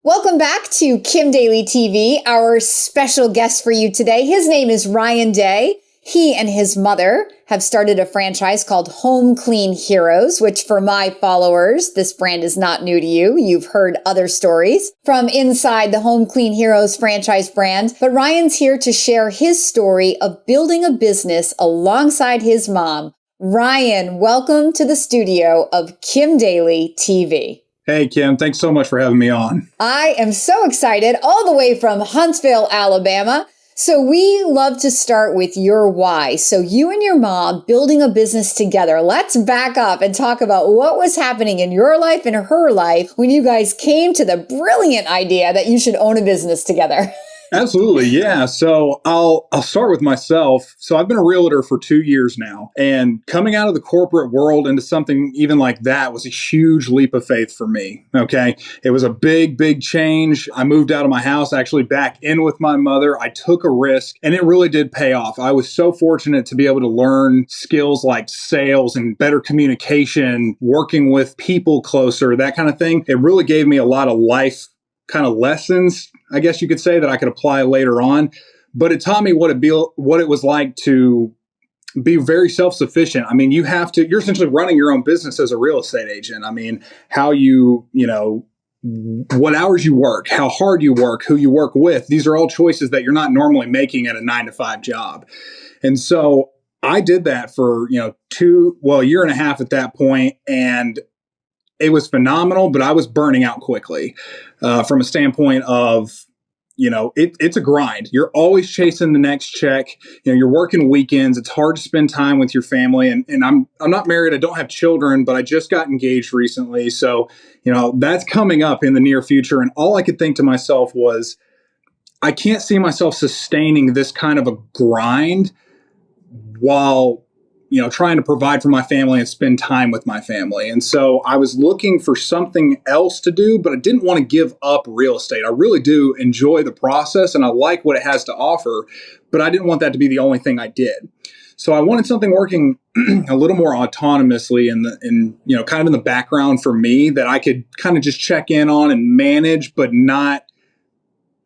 Welcome back to Kim Daly TV. Our special guest for you today, his name is Ryan Day. He and his mother have started a franchise called Home Clean Heroes, which for my followers, this brand is not new to you. You've heard other stories from inside the Home Clean Heroes franchise brand. But Ryan's here to share his story of building a business alongside his mom. Ryan, welcome to the studio of Kim Daly TV. Hey, Kim, thanks so much for having me on. I am so excited, all the way from Huntsville, Alabama. So we love to start with your why. So you and your mom building a business together. Let's back up and talk about what was happening in your life and her life when you guys came to the brilliant idea that you should own a business together. Absolutely. Yeah. So I'll start with myself. So I've been a realtor for 2 years now, and coming out of the corporate world into something even like that was a huge leap of faith for me. Okay. It was a big, big change. I moved out of my house, actually back in with my mother. I took a risk and it really did pay off. I was so fortunate to be able to learn skills like sales and better communication, working with people closer, that kind of thing. It really gave me a lot of life kind of lessons, I guess you could say, that I could apply later on. But it taught me what it was like to be very self-sufficient. I mean, you're essentially running your own business as a real estate agent. I mean, how what hours you work, how hard you work, who you work with. These are all choices that you're not normally making at a 9-to-5 job. And so I did that for, a year and a half at that point, and it was phenomenal, but I was burning out quickly from a standpoint of, it's a grind. You're always chasing the next check. You're working weekends. It's hard to spend time with your family. And I'm not married. I don't have children, but I just got engaged recently. So, that's coming up in the near future. And all I could think to myself was, I can't see myself sustaining this kind of a grind while trying to provide for my family and spend time with my family. And so I was looking for something else to do, but I didn't want to give up real estate. I really do enjoy the process and I like what it has to offer, but I didn't want that to be the only thing I did. So I wanted something working a little more autonomously kind of in the background for me that I could kind of just check in on and manage, but not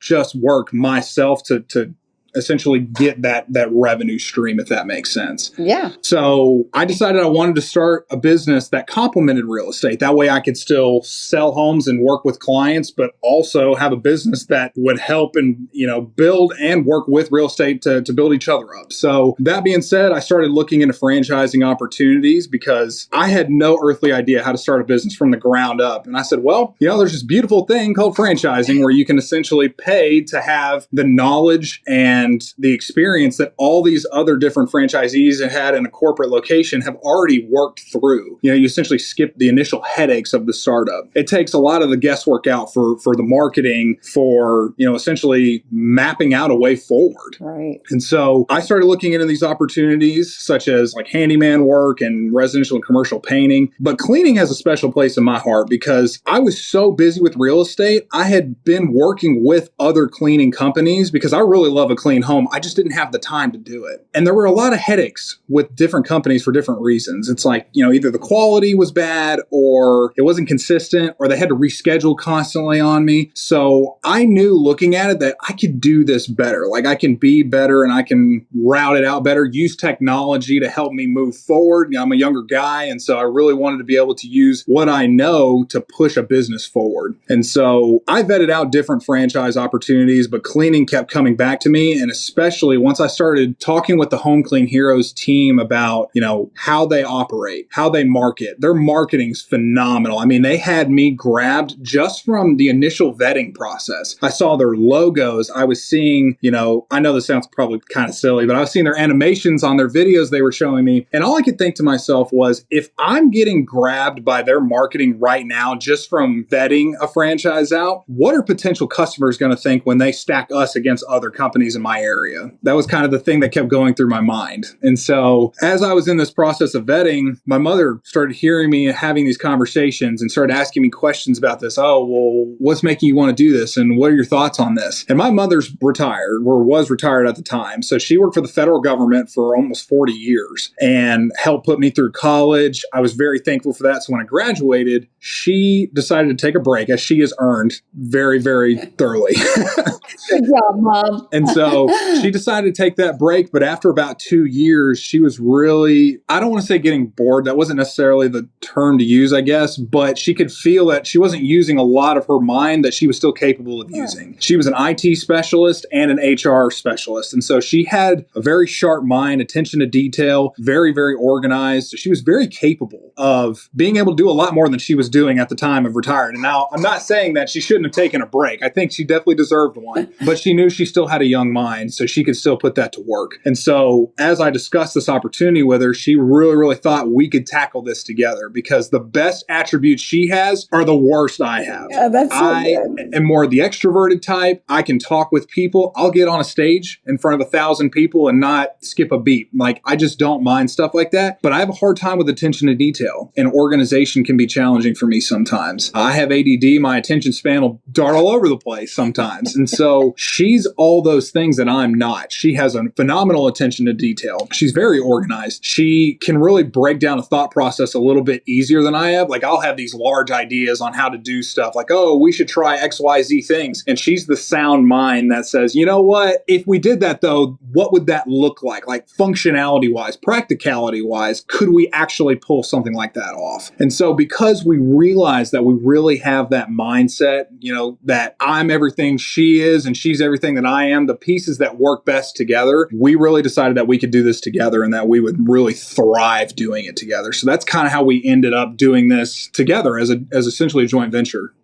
just work myself to essentially get that revenue stream, if that makes sense. Yeah. So I decided I wanted to start a business that complemented real estate. That way I could still sell homes and work with clients, but also have a business that would help and, build and work with real estate to build each other up. So that being said, I started looking into franchising opportunities because I had no earthly idea how to start a business from the ground up. And I said, well, there's this beautiful thing called franchising where you can essentially pay to have the knowledge and the experience that all these other different franchisees have had in a corporate location have already worked through. You essentially skip the initial headaches of the startup. It takes a lot of the guesswork out for the marketing, for, essentially mapping out a way forward. Right. And so I started looking into these opportunities such as like handyman work and residential and commercial painting. But cleaning has a special place in my heart because I was so busy with real estate. I had been working with other cleaning companies because I really love a clean home. I just didn't have the time to do it. And there were a lot of headaches with different companies for different reasons. It's like, either the quality was bad or it wasn't consistent or they had to reschedule constantly on me. So I knew looking at it that I could do this better. Like I can be better and I can route it out better, use technology to help me move forward. I'm a younger guy. And so I really wanted to be able to use what I know to push a business forward. And so I vetted out different franchise opportunities, but cleaning kept coming back to me. And especially once I started talking with the Home Clean Heroes team about, how they operate, how they market, their marketing's phenomenal. I mean, they had me grabbed just from the initial vetting process. I saw their logos. I was seeing, I know this sounds probably kind of silly, but I was seeing their animations on their videos they were showing me. And all I could think to myself was, if I'm getting grabbed by their marketing right now, just from vetting a franchise out, what are potential customers going to think when they stack us against other companies in my area? That was kind of the thing that kept going through my mind. And so as I was in this process of vetting, my mother started hearing me having these conversations and started asking me questions about this. Oh, well, what's making you want to do this? And what are your thoughts on this? And my mother's retired or was retired at the time. So she worked for the federal government for almost 40 years and helped put me through college. I was very thankful for that. So when I graduated, she decided to take a break, as she has earned very, very thoroughly. Good job, Mom. And so So she decided to take that break. But after about 2 years, she was really, I don't want to say getting bored. That wasn't necessarily the term to use, I guess. But she could feel that she wasn't using a lot of her mind that she was still capable of using. She was an IT specialist and an HR specialist. And so she had a very sharp mind, attention to detail, very, very organized. So she was very capable of being able to do a lot more than she was doing at the time of retiring. And now I'm not saying that she shouldn't have taken a break. I think she definitely deserved one, but she knew she still had a young mind, so she could still put that to work. And so as I discussed this opportunity with her, she really, really thought we could tackle this together, because the best attributes she has are the worst I have. Yeah, that's so I am more the extroverted type. I can talk with people. I'll get on a stage in front of 1,000 people and not skip a beat. Like, I just don't mind stuff like that. But I have a hard time with attention to detail, and organization can be challenging for me sometimes. I have ADD. My attention span will dart all over the place sometimes. And so she's all those things that I'm not. She has a phenomenal attention to detail. She's very organized. She can really break down a thought process a little bit easier than I have. Like, I'll have these large ideas on how to do stuff, like, oh, we should try XYZ things. And she's the sound mind that says, you know what, if we did that though, what would that look like? Like, functionality wise, practicality wise, could we actually pull something like that off? And so because we realize that we really have that mindset, you know, that I'm everything she is and she's everything that I am, the pieces that work best together, we really decided that we could do this together and that we would really thrive doing it together. So that's kind of how we ended up doing this together as essentially a joint venture.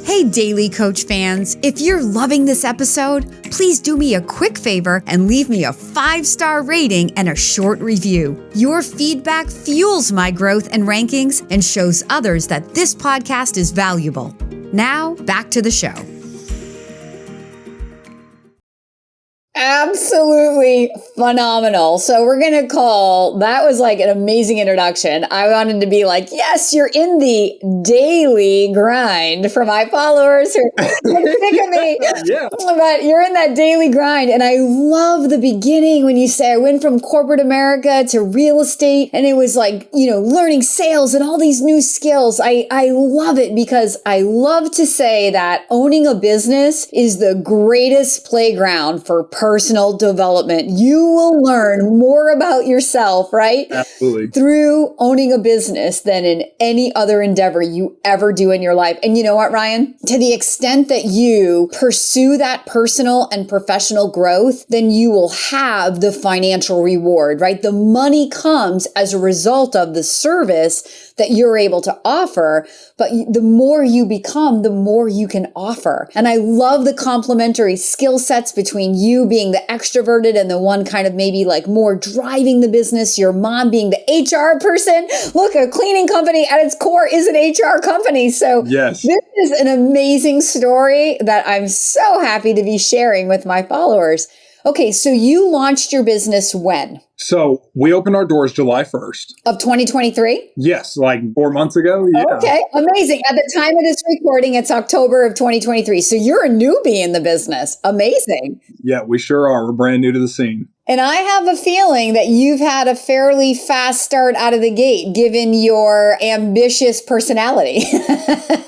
Hey, Daily Coach fans, if you're loving this episode, please do me a quick favor and leave me a 5-star rating and a short review. Your feedback fuels my growth and rankings and shows others that this podcast is valuable. Now, back to the show. Absolutely phenomenal. So we're going to call, that was like an amazing introduction. I wanted to be like, yes, you're in the daily grind for my followers who are sick of me. Yeah. But you're in that daily grind. And I love the beginning when you say I went from corporate America to real estate, and it was like, you know, learning sales and all these new skills. I love it, because I love to say that owning a business is the greatest playground for personal development. You will learn more about yourself, right? Absolutely. Through owning a business than in any other endeavor you ever do in your life. And you know what, Ryan? To the extent that you pursue that personal and professional growth, then you will have the financial reward, right? The money comes as a result of the service that you're able to offer, but the more you become, the more you can offer. And I love the complementary skill sets between you being the extroverted and the one kind of maybe like more driving the business, your mom being the HR person. Look, a cleaning company at its core is an HR company. So yes, this is an amazing story that I'm so happy to be sharing with my followers. Okay, so you launched your business when? So we opened our doors July 1st. Of 2023? Yes, like 4 months ago. Yeah. Okay, amazing. At the time of this recording, it's October of 2023. So you're a newbie in the business. Amazing. Yeah, we sure are. We're brand new to the scene. And I have a feeling that you've had a fairly fast start out of the gate, given your ambitious personality.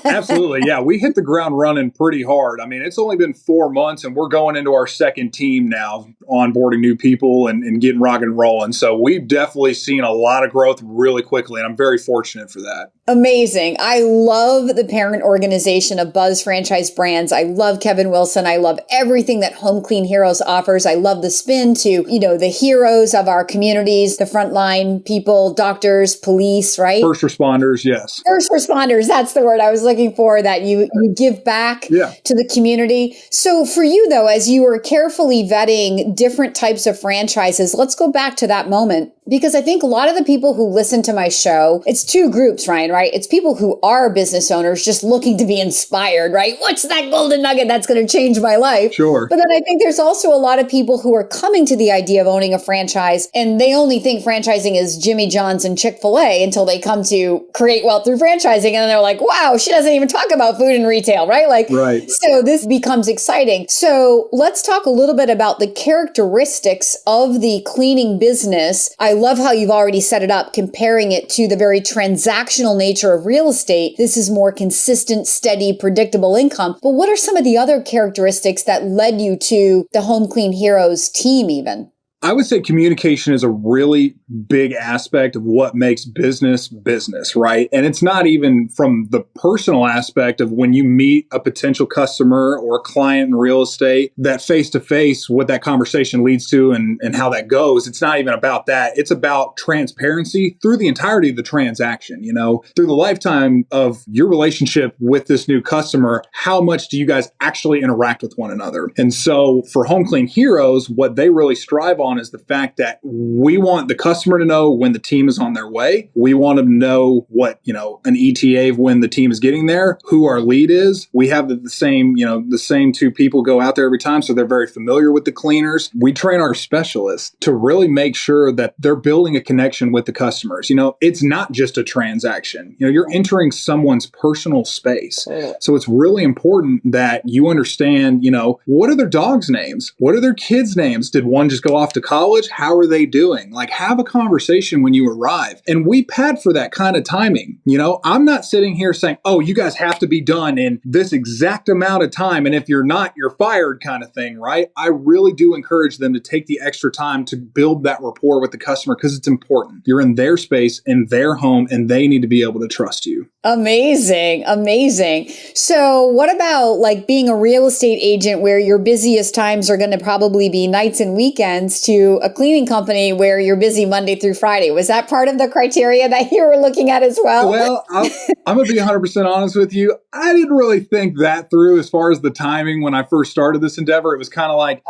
Absolutely. Yeah, we hit the ground running pretty hard. I mean, it's only been 4 months and we're going into our second team now, onboarding new people and getting rock and rolling. So we've definitely seen a lot of growth really quickly, and I'm very fortunate for that. Amazing. I love the parent organization of Buzz Franchise Brands. I love Kevin Wilson. I love everything that Home Clean Heroes offers. I love the spin to, you know, the heroes of our communities, the frontline people, doctors, police, right? First responders, yes. First responders, that's the word I was looking for, that you give back to the community. So for you, though, as you were carefully vetting different types of franchises, let's go back to that moment. Because I think a lot of the people who listen to my show, it's two groups, Ryan, right? It's people who are business owners just looking to be inspired, right? What's that golden nugget that's going to change my life? Sure. But then I think there's also a lot of people who are coming to the idea of owning a franchise, and they only think franchising is Jimmy John's and Chick-fil-A until they come to create wealth through franchising. And then they're like, wow, she doesn't even talk about food and retail, right? Right. So this becomes exciting. So let's talk a little bit about the characteristics of the cleaning business. I love how you've already set it up, comparing it to the very transactional nature of real estate. This is more consistent, steady, predictable income. But what are some of the other characteristics that led you to the Home Clean Heroes team even? I would say communication is a really big aspect of what makes business, right? And it's not even from the personal aspect of when you meet a potential customer or a client in real estate, that face-to-face, what that conversation leads to and how that goes. It's not even about that. It's about transparency through the entirety of the transaction, through the lifetime of your relationship with this new customer. How much do you guys actually interact with one another? And so for Home Clean Heroes, what they really strive on is the fact that we want the customer to know when the team is on their way. We want them to know what, an ETA of when the team is getting there, who our lead is. We have the same two people go out there every time, so they're very familiar with the cleaners. We train our specialists to really make sure that they're building a connection with the customers. It's not just a transaction. You're entering someone's personal space. So it's really important that you understand, what are their dogs' names? What are their kids' names? Did one just go off to college? How are they doing? Have a conversation when you arrive. And we pad for that kind of timing. I'm not sitting here saying, oh, you guys have to be done in this exact amount of time. And if you're not, you're fired kind of thing, right? I really do encourage them to take the extra time to build that rapport with the customer because it's important. You're in their space, in their home, and they need to be able to trust you. Amazing. So what about being a real estate agent where your busiest times are going to probably be nights and weekends to a cleaning company where you're busy Monday through Friday? Was that part of the criteria that you were looking at as well? Well, I'm going to be 100% honest with you. I didn't really think that through as far as the timing when I first started this endeavor. It was kind of like,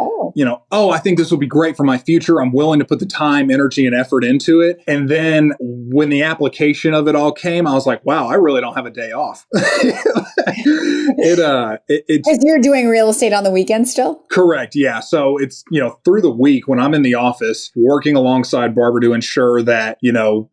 I think this will be great for my future. I'm willing to put the time, energy, and effort into it. And then when the application of it all came, I was like, wow, I really don't have a day off. Because you're doing real estate on the weekend still? Correct. Yeah. So it's, through the week when I'm in the office working alongside Barbara to ensure that,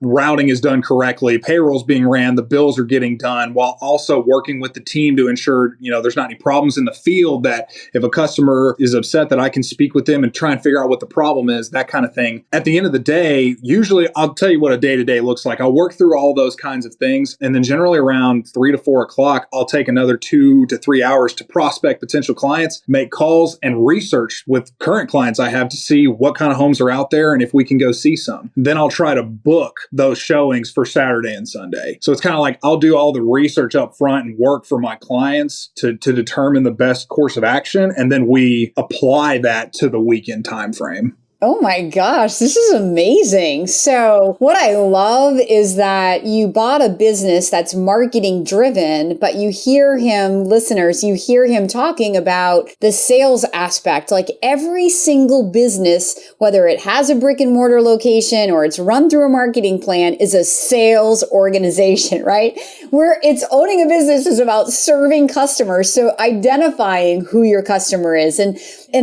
routing is done correctly, payroll's being ran, the bills are getting done, while also working with the team to ensure, there's not any problems in the field, that if a customer is upset that I can speak with them and try and figure out what the problem is, that kind of thing. At the end of the day, usually I'll tell you what a day-to-day looks like. I'll work through all those kinds of things. And then generally around 3 to 4 o'clock, I'll take another 2 to 3 hours to prospect potential clients, make calls, and research with current clients I have to see what kind of homes are out there and if we can go see some. Then I'll try to book those showings for Saturday and Sunday. So it's kind of like I'll do all the research up front and work for my clients to determine the best course of action. And then we apply that to the weekend time frame. Oh my gosh, this is amazing. So what I love is that you bought a business that's marketing driven, but you hear him, listeners, you hear him talking about the sales aspect. Every single business, whether it has a brick and mortar location or it's run through a marketing plan, is a sales organization, right? Where it's owning a business is about serving customers. So identifying who your customer is and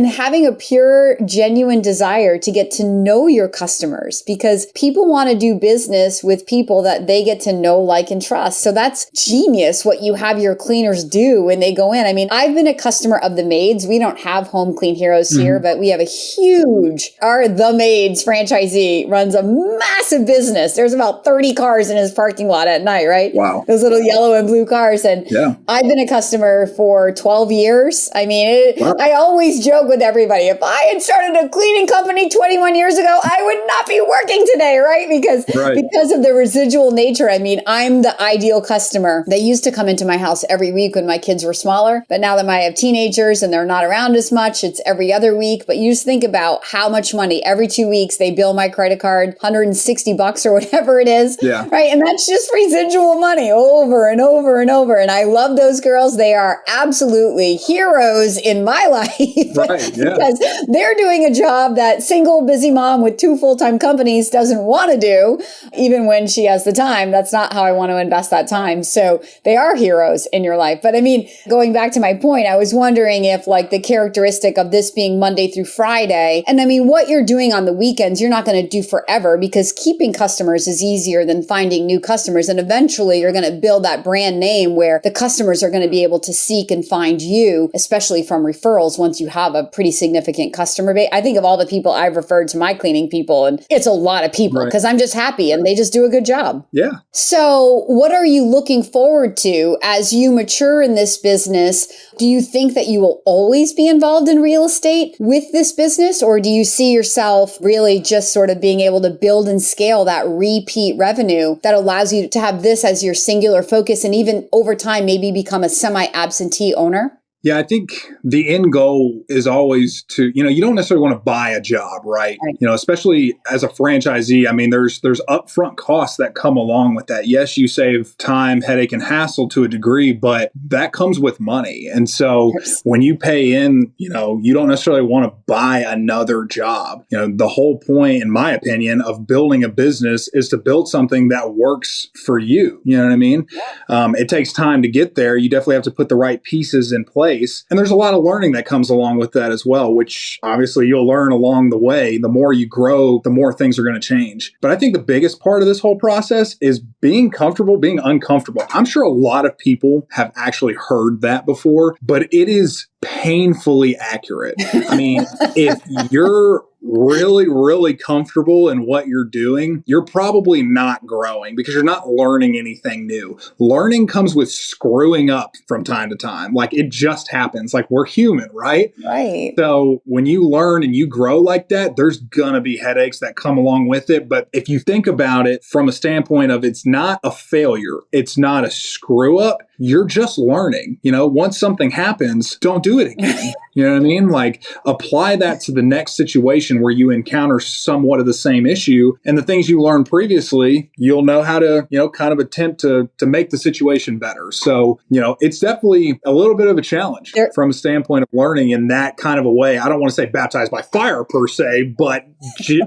having a pure, genuine desire to get to know your customers, because people want to do business with people that they get to know, like, and trust. So that's genius what you have your cleaners do when they go in. I mean, I've been a customer of the Maids. We don't have Home Clean Heroes here, but we have a huge, The Maids franchisee runs a massive business. There's about 30 cars in his parking lot at night, right? Wow. Those little yellow and blue cars. And I've been a customer for 12 years. I mean, I always joke with everybody, if I had started a cleaning company 21 years ago, I would not be working today, right? Because of the residual nature. I mean, I'm the ideal customer. They used to come into my house every week when my kids were smaller, but now that I have teenagers and they're not around as much, it's every other week. But you just think about how much money every 2 weeks they bill my credit card, $160 or whatever it is, right? And that's just residual money over and over and over. And I love those girls. They are absolutely heroes in my life because they're doing a job that single busy mom with 2 full-time companies doesn't want to do, even when she has the time. That's not how I want to invest that time. So they are heroes in your life. But I mean, going back to my point, I was wondering if the characteristic of this being Monday through Friday, and I mean, what you're doing on the weekends, you're not going to do forever, because keeping customers is easier than finding new customers. And eventually you're going to build that brand name where the customers are going to be able to seek and find you, especially from referrals once you have a pretty significant customer base. I think of all the people I've referred to my cleaning people, and it's a lot of people because I'm just happy and they just do a good job. Yeah. So what are you looking forward to as you mature in this business? Do you think that you will always be involved in real estate with this business, or do you see yourself really just sort of being able to build and scale that repeat revenue that allows you to have this as your singular focus and even over time maybe become a semi-absentee owner? Yeah, I think the end goal is always to, you don't necessarily want to buy a job, right? Especially as a franchisee. I mean, there's upfront costs that come along with that. Yes, you save time, headache, and hassle to a degree, but that comes with money. And so when you pay in, you don't necessarily want to buy another job. The whole point, in my opinion, of building a business is to build something that works for you. You know what I mean? It takes time to get there. You definitely have to put the right pieces in place. And there's a lot of learning that comes along with that as well, which obviously you'll learn along the way. The more you grow, the more things are going to change. But I think the biggest part of this whole process is being comfortable, being uncomfortable. I'm sure a lot of people have actually heard that before, but it is painfully accurate. I mean, if you're really, really comfortable in what you're doing, you're probably not growing because you're not learning anything new. Learning comes with screwing up from time to time. Like, it just happens. Like, we're human, right? Right. So when you learn and you grow like that, there's gonna be headaches that come along with it. But if you think about it from a standpoint of it's not a failure, it's not a screw up, you're just learning. Once something happens, don't do it again. You know what I mean? Like, apply that to the next situation where you encounter somewhat of the same issue, and the things you learned previously, you'll know how to, kind of attempt to make the situation better. So, it's definitely a little bit of a challenge from a standpoint of learning in that kind of a way. I don't want to say baptized by fire per se, but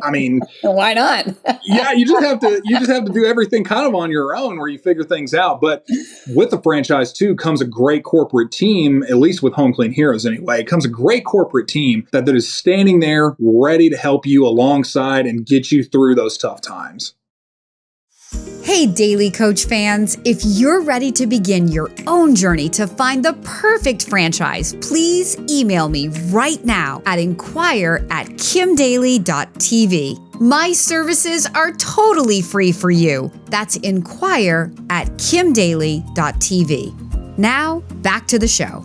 I mean, why not? Yeah, you just have to do everything kind of on your own where you figure things out. But with the franchise too comes a great corporate team, at least with Home Clean Heroes anyway. It comes a great corporate team that is standing there ready to help you alongside and get you through those tough times. Hey, Daily Coach fans, if you're ready to begin your own journey to find the perfect franchise, please email me right now at inquire@kimdaly.tv. My services are totally free for you. That's inquire@kimdaly.tv. Now, back to the show.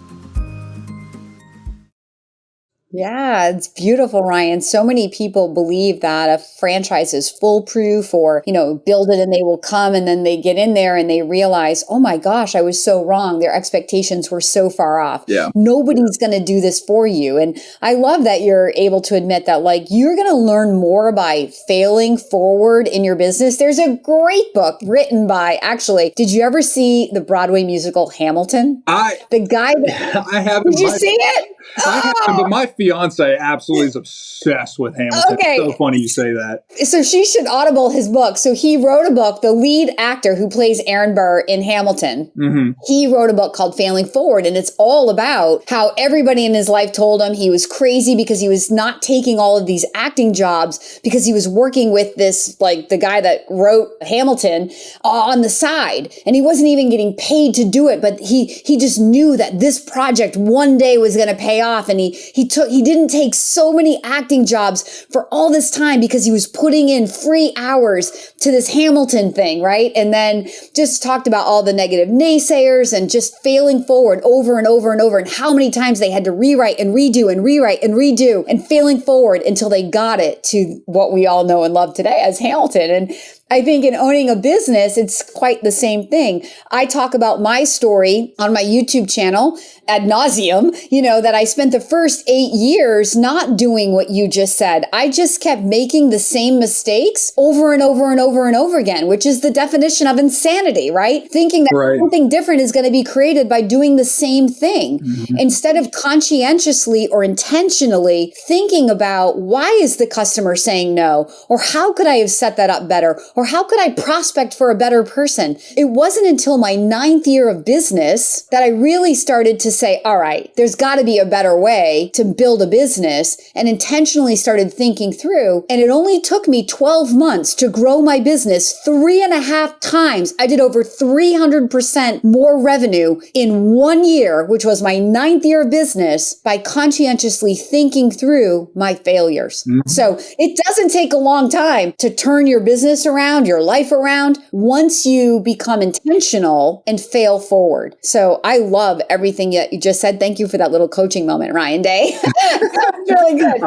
Yeah, it's beautiful, Ryan. So many people believe that a franchise is foolproof or, build it and they will come, and then they get in there and they realize, oh my gosh, I was so wrong. Their expectations were so far off. Yeah. Nobody's going to do this for you. And I love that you're able to admit that, like, you're going to learn more by failing forward in your business. There's a great book written by, actually, did you ever see the Broadway musical Hamilton? I haven't. Did you see it? I haven't, but my fiance absolutely is obsessed with Hamilton. Okay. It's so funny you say that. So she should audible his book. So he wrote a book, the lead actor who plays Aaron Burr in Hamilton. Mm-hmm. He wrote a book called Failing Forward, and it's all about how everybody in his life told him he was crazy because he was not taking all of these acting jobs because he was working with this, like, the guy that wrote Hamilton on the side, and he wasn't even getting paid to do it, but he just knew that this project one day was going to pay off, and he didn't take so many acting jobs for all this time because he was putting in free hours to this Hamilton thing, right? And then just talked about all the negative naysayers and just failing forward over and over and over, and how many times they had to rewrite and redo and rewrite and redo, and failing forward until they got it to what we all know and love today as Hamilton. And I think in owning a business, it's quite the same thing. I talk about my story on my YouTube channel ad nauseum, that I spent the first 8 years not doing what you just said. I just kept making the same mistakes over and over and over and over again, which is the definition of insanity, right? Thinking that something different is going to be created by doing the same thing. Mm-hmm. Instead of conscientiously or intentionally thinking about, why is the customer saying no? Or how could I have set that up better? Or Or how could I prospect for a better person? It wasn't until my 9th year of business that I really started to say, all right, there's got to be a better way to build a business, and intentionally started thinking through. And it only took me 12 months to grow my business 3.5 times. I did over 300% more revenue in 1 year, which was my 9th year of business, by conscientiously thinking through my failures. Mm-hmm. So it doesn't take a long time to turn your business around, your life around, once you become intentional and fail forward. So I love everything that you just said. Thank you for that little coaching moment, Ryan Day. That's really good.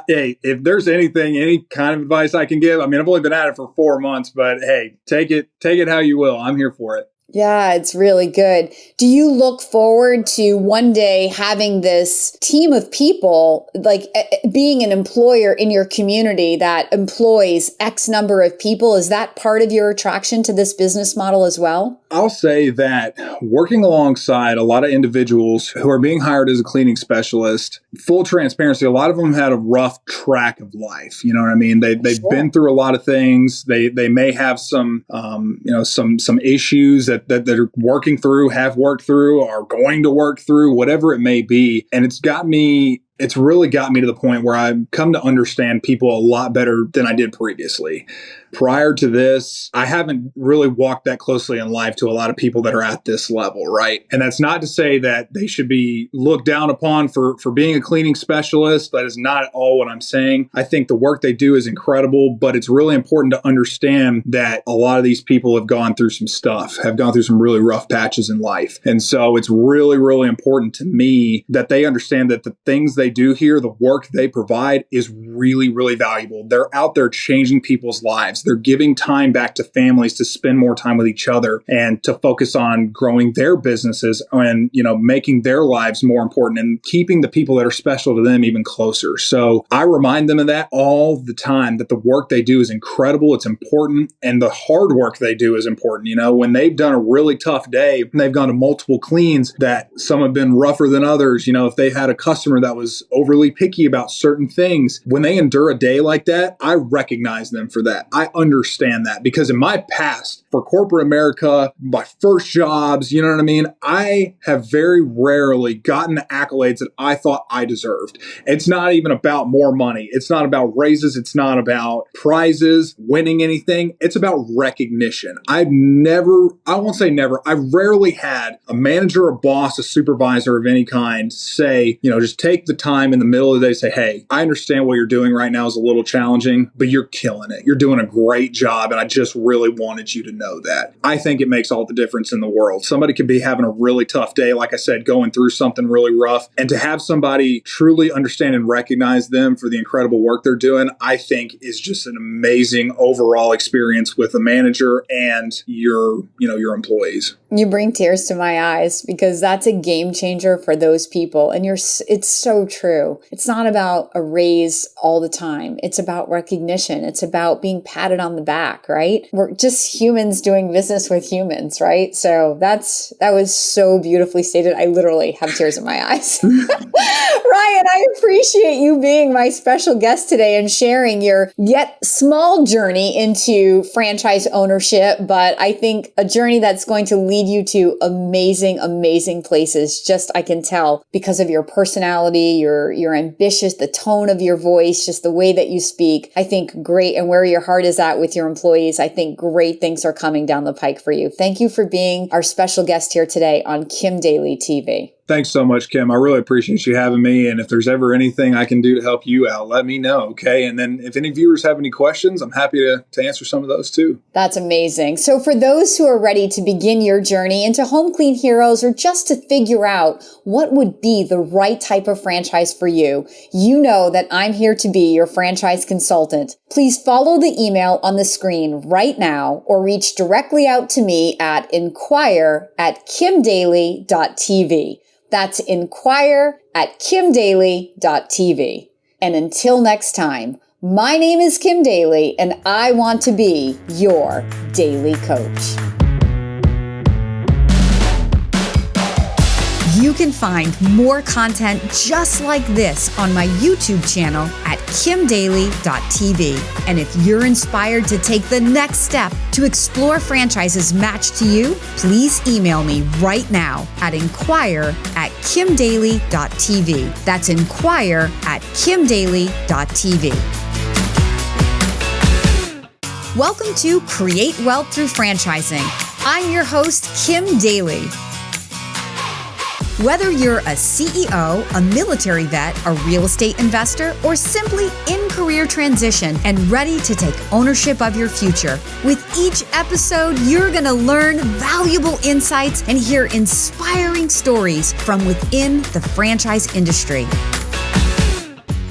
Hey, if there's anything, any kind of advice I can give, I mean, I've only been at it for 4 months, but hey, take it how you will. I'm here for it. Yeah, it's really good. Do you look forward to one day having this team of people, like being an employer in your community that employs X number of people? Is that part of your attraction to this business model as well? I'll say that working alongside a lot of individuals who are being hired as a cleaning specialist, full transparency, a lot of them had a rough track of life. You know what I mean? They've been through a lot of things. They may have some issues that they're working through, have worked through, are going to work through, whatever it may be. And it's really got me to the point where I've come to understand people a lot better than I did previously. Prior to this, I haven't really walked that closely in life to a lot of people that are at this level, right? And that's not to say that they should be looked down upon for being a cleaning specialist. That is not at all what I'm saying. I think the work they do is incredible, but it's really important to understand that a lot of these people have gone through some stuff, have gone through some really rough patches in life. And so it's really, really important to me that they understand that the things they do here, the work they provide, is really, really valuable. They're out there changing people's lives. They're giving time back to families to spend more time with each other and to focus on growing their businesses and, making their lives more important and keeping the people that are special to them even closer. So I remind them of that all the time, that the work they do is incredible. It's important. And the hard work they do is important. When they've done a really tough day and they've gone to multiple cleans that some have been rougher than others, if they had a customer that was overly picky about certain things, when they endure a day like that, I recognize them for that. I understand that, because in my past, for corporate America, my first jobs, you know what I mean? I have very rarely gotten the accolades that I thought I deserved. It's not even about more money. It's not about raises. It's not about prizes, winning anything. It's about recognition. I've rarely had a manager, a boss, a supervisor of any kind say, just take the time in the middle of the day, say, hey, I understand what you're doing right now is a little challenging, but you're killing it. You're doing a great job. And I just really wanted you to know that. I think it makes all the difference in the world. Somebody could be having a really tough day, like I said, going through something really rough. And to have somebody truly understand and recognize them for the incredible work they're doing, I think is just an amazing overall experience with a manager and your employees. You bring tears to my eyes, because that's a game changer for those people. And it's so true. It's not about a raise all the time. It's about recognition. It's about being patted on the back, right? We're just humans doing business with humans, right? So that was so beautifully stated. I literally have tears in my eyes. Ryan, I appreciate you being my special guest today and sharing your yet small journey into franchise ownership, but I think a journey that's going to lead you to amazing, amazing places. Just, I can tell, because of your personality, you're ambitious, the tone of your voice, just the way that you speak. I think great, and where your heart is at with your employees, I think great things are coming down the pike for you. Thank you for being our special guest here today on Kim Daly TV. Thanks so much, Kim. I really appreciate you having me. And if there's ever anything I can do to help you out, let me know. Okay. And then if any viewers have any questions, I'm happy to answer some of those too. That's amazing. So for those who are ready to begin your journey into Home Clean Heroes, or just to figure out what would be the right type of franchise for you, you know that I'm here to be your franchise consultant. Please follow the email on the screen right now, or reach directly out to me at inquire@kimdaly.tv. That's inquire@kimdaly.tv. And until next time, my name is Kim Daly, and I want to be your daily coach. You can find more content just like this on my YouTube channel at kimdaly.tv. And if you're inspired to take the next step to explore franchises matched to you, please email me right now at inquire@kimdaly.tv. That's inquire@kimdaly.tv. Welcome to Create Wealth Through Franchising. I'm your host, Kim Daly. Whether you're a CEO, a military vet, a real estate investor, or simply in career transition and ready to take ownership of your future, with each episode, you're going to learn valuable insights and hear inspiring stories from within the franchise industry.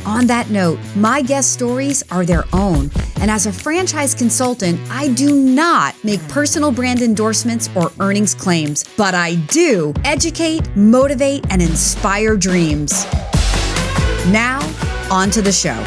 On that note, my guest stories are their own. And as a franchise consultant, I do not make personal brand endorsements or earnings claims, but I do educate, motivate, and inspire dreams. Now, on to the show.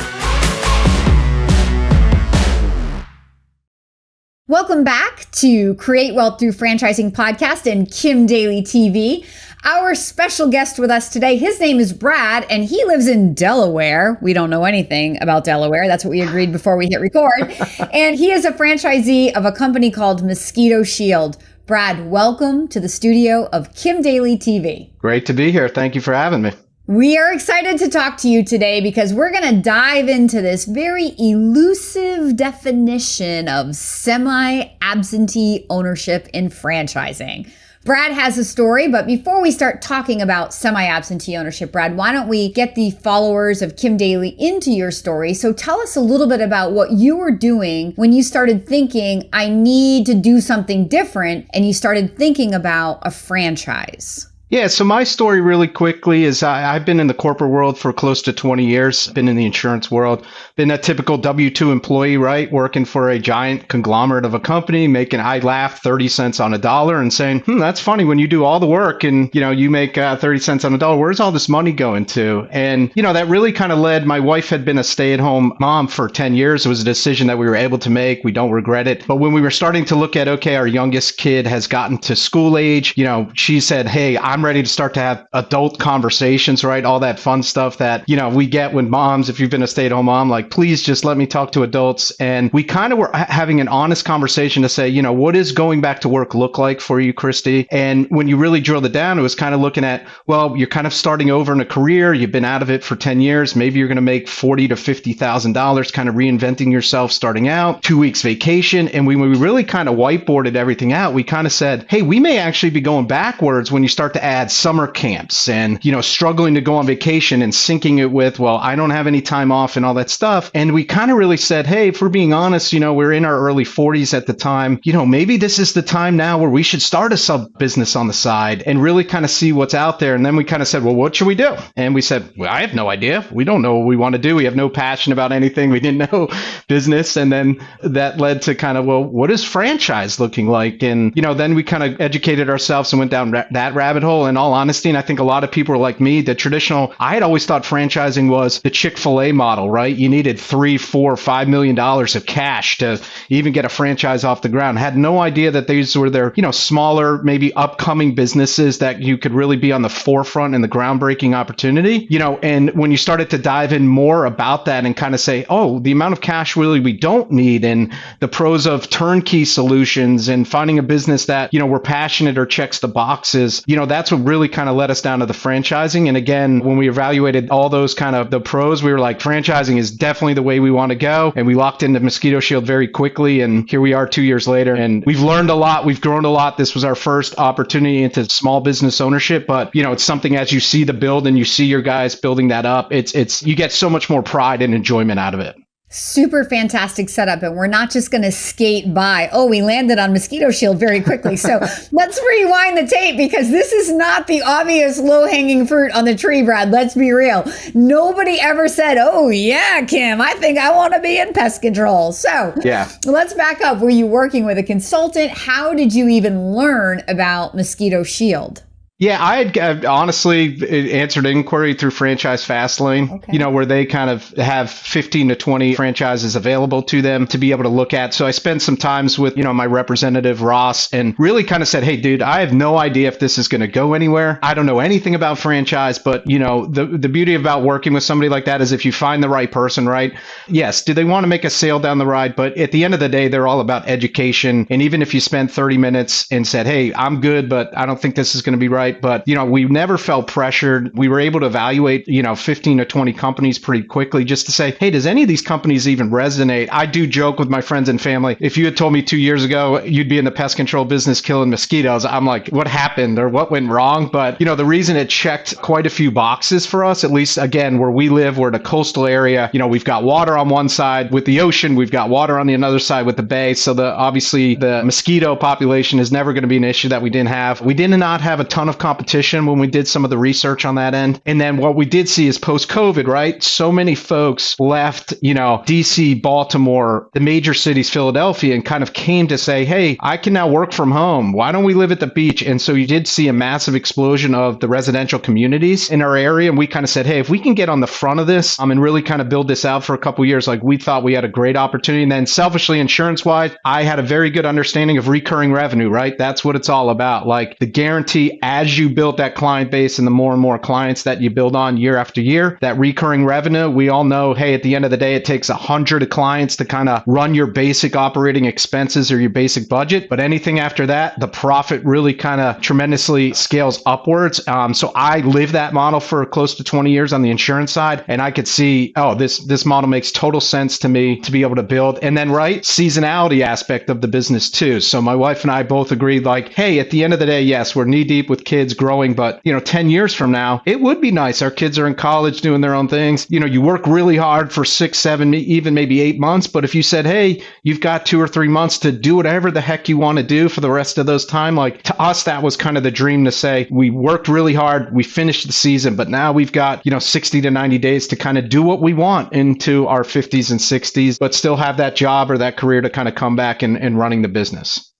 Welcome back to Create Wealth Through Franchising podcast and Kim Daly TV. Our special guest with us today, his name is Brad, and he lives in Delaware. We don't know anything about Delaware. That's what we agreed before we hit record. And he is a franchisee of a company called Mosquito Shield. Brad, welcome to the studio of Kim Daly TV. Great to be here. Thank you for having me. We are excited to talk to you today because we're going to dive into this very elusive definition of semi-absentee ownership in franchising. Brad has a story, but before we start talking about semi-absentee ownership, Brad, why don't we get the followers of Kim Daly into your story? So tell us a little bit about what you were doing when you started thinking, I need to do something different, and you started thinking about a franchise. Yeah, so my story really quickly is I've been in the corporate world for close to 20 years, been in the insurance world, been a typical W-2 employee, right? Working for a giant conglomerate of a company, making, I laugh, 30 cents on a dollar and saying, that's funny when you do all the work and, you make 30 cents on a dollar. Where's all this money going to? And, that really kind of led, my wife had been a stay-at-home mom for 10 years. It was a decision that we were able to make. We don't regret it. But when we were starting to look at, okay, our youngest kid has gotten to school age, she said, hey, I'm ready to start to have adult conversations, right? All that fun stuff that, we get when moms, if you've been a stay-at-home mom, like, please just let me talk to adults. And we kind of were having an honest conversation to say, what does going back to work look like for you, Christy? And when you really drilled it down, it was kind of looking at, well, you're kind of starting over in a career. You've been out of it for 10 years. Maybe you're going to make $40,000 to $50,000, kind of reinventing yourself starting out, 2 weeks vacation. And when we really kind of whiteboarded everything out, we kind of said, hey, we may actually be going backwards when you start to add summer camps and, struggling to go on vacation and syncing it with, well, I don't have any time off and all that stuff. And we kind of really said, hey, if we're being honest, we're in our early 40s at the time, maybe this is the time now where we should start a sub business on the side and really kind of see what's out there. And then we kind of said, well, what should we do? And we said, well, I have no idea. We don't know what we want to do. We have no passion about anything. We didn't know business. And then that led to kind of, well, what is franchise looking like? And, then we kind of educated ourselves and went down that rabbit hole. In all honesty, and I think a lot of people are like me, I had always thought franchising was the Chick-fil-A model, right? You needed $3, $4, $5 million of cash to even get a franchise off the ground. I had no idea that these were their, smaller, maybe upcoming businesses that you could really be on the forefront in the groundbreaking opportunity, and when you started to dive in more about that and kind of say, oh, the amount of cash really we don't need and the pros of turnkey solutions and finding a business that, we're passionate or checks the boxes, that's what really kind of led us down to the franchising. And again, when we evaluated all those kind of the pros, we were like, franchising is definitely the way we want to go. And we locked into Mosquito Shield very quickly. And here we are 2 years later. And we've learned a lot. We've grown a lot. This was our first opportunity into small business ownership. But, it's something as you see the build and you see your guys building that up, you get so much more pride and enjoyment out of it. Super fantastic setup. And we're not just going to skate by, oh, we landed on Mosquito Shield very quickly. So let's rewind the tape because this is not the obvious low-hanging fruit on the tree, Brad. Let's be real. Nobody ever said, oh, yeah, Kim, I think I want to be in pest control. So yeah, let's back up. Were you working with a consultant? How did you even learn about Mosquito Shield? Yeah, I had honestly answered inquiry through Franchise Fastlane, where they kind of have 15 to 20 franchises available to them to be able to look at. So I spent some times with, my representative, Ross, and really kind of said, hey, dude, I have no idea if this is going to go anywhere. I don't know anything about franchise, but, the beauty about working with somebody like that is if you find the right person, right? Yes, do they want to make a sale down the ride? But at the end of the day, they're all about education. And even if you spend 30 minutes and said, hey, I'm good, but I don't think this is going to be right. But, we never felt pressured. We were able to evaluate, 15 to 20 companies pretty quickly just to say, hey, does any of these companies even resonate? I do joke with my friends and family. If you had told me 2 years ago you'd be in the pest control business killing mosquitoes, I'm like, what happened or what went wrong? But, the reason it checked quite a few boxes for us, at least, again, where we live, we're in a coastal area. We've got water on one side with the ocean. We've got water on the other side with the bay. So obviously the mosquito population is never going to be an issue that we didn't have. We did not have a ton of competition when we did some of the research on that end. And then what we did see is post-COVID, right? So many folks left, DC, Baltimore, the major cities, Philadelphia, and kind of came to say, hey, I can now work from home. Why don't we live at the beach? And so you did see a massive explosion of the residential communities in our area. And we kind of said, hey, if we can get on the front of this and really kind of build this out for a couple of years, like we thought we had a great opportunity. And then selfishly, insurance-wise, I had a very good understanding of recurring revenue, right? That's what it's all about. Like the guarantee as you build that client base and the more and more clients that you build on year after year, that recurring revenue, we all know, hey, at the end of the day, it takes 100 clients to kind of run your basic operating expenses or your basic budget. But anything after that, the profit really kind of tremendously scales upwards. So I lived that model for close to 20 years on the insurance side. And I could see, this model makes total sense to me to be able to build. And then, right, seasonality aspect of the business too. So my wife and I both agreed like, hey, at the end of the day, yes, we're knee deep with kids growing, but 10 years from now, it would be nice. Our kids are in college doing their own things. You work really hard for 6, 7, even maybe 8 months. But if you said, hey, you've got 2 or 3 months to do whatever the heck you want to do for the rest of those time, like to us, that was kind of the dream to say, we worked really hard. We finished the season, but now we've got, 60 to 90 days to kind of do what we want into our 50s and 60s, but still have that job or that career to kind of come back and running the business.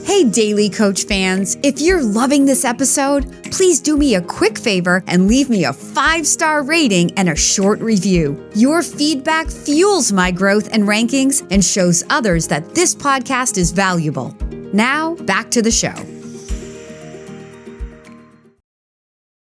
Hey, Daily Coach fans, if you're loving this episode, please do me a quick favor and leave me a 5-star rating and a short review. Your feedback fuels my growth and rankings and shows others that this podcast is valuable. Now, back to the show.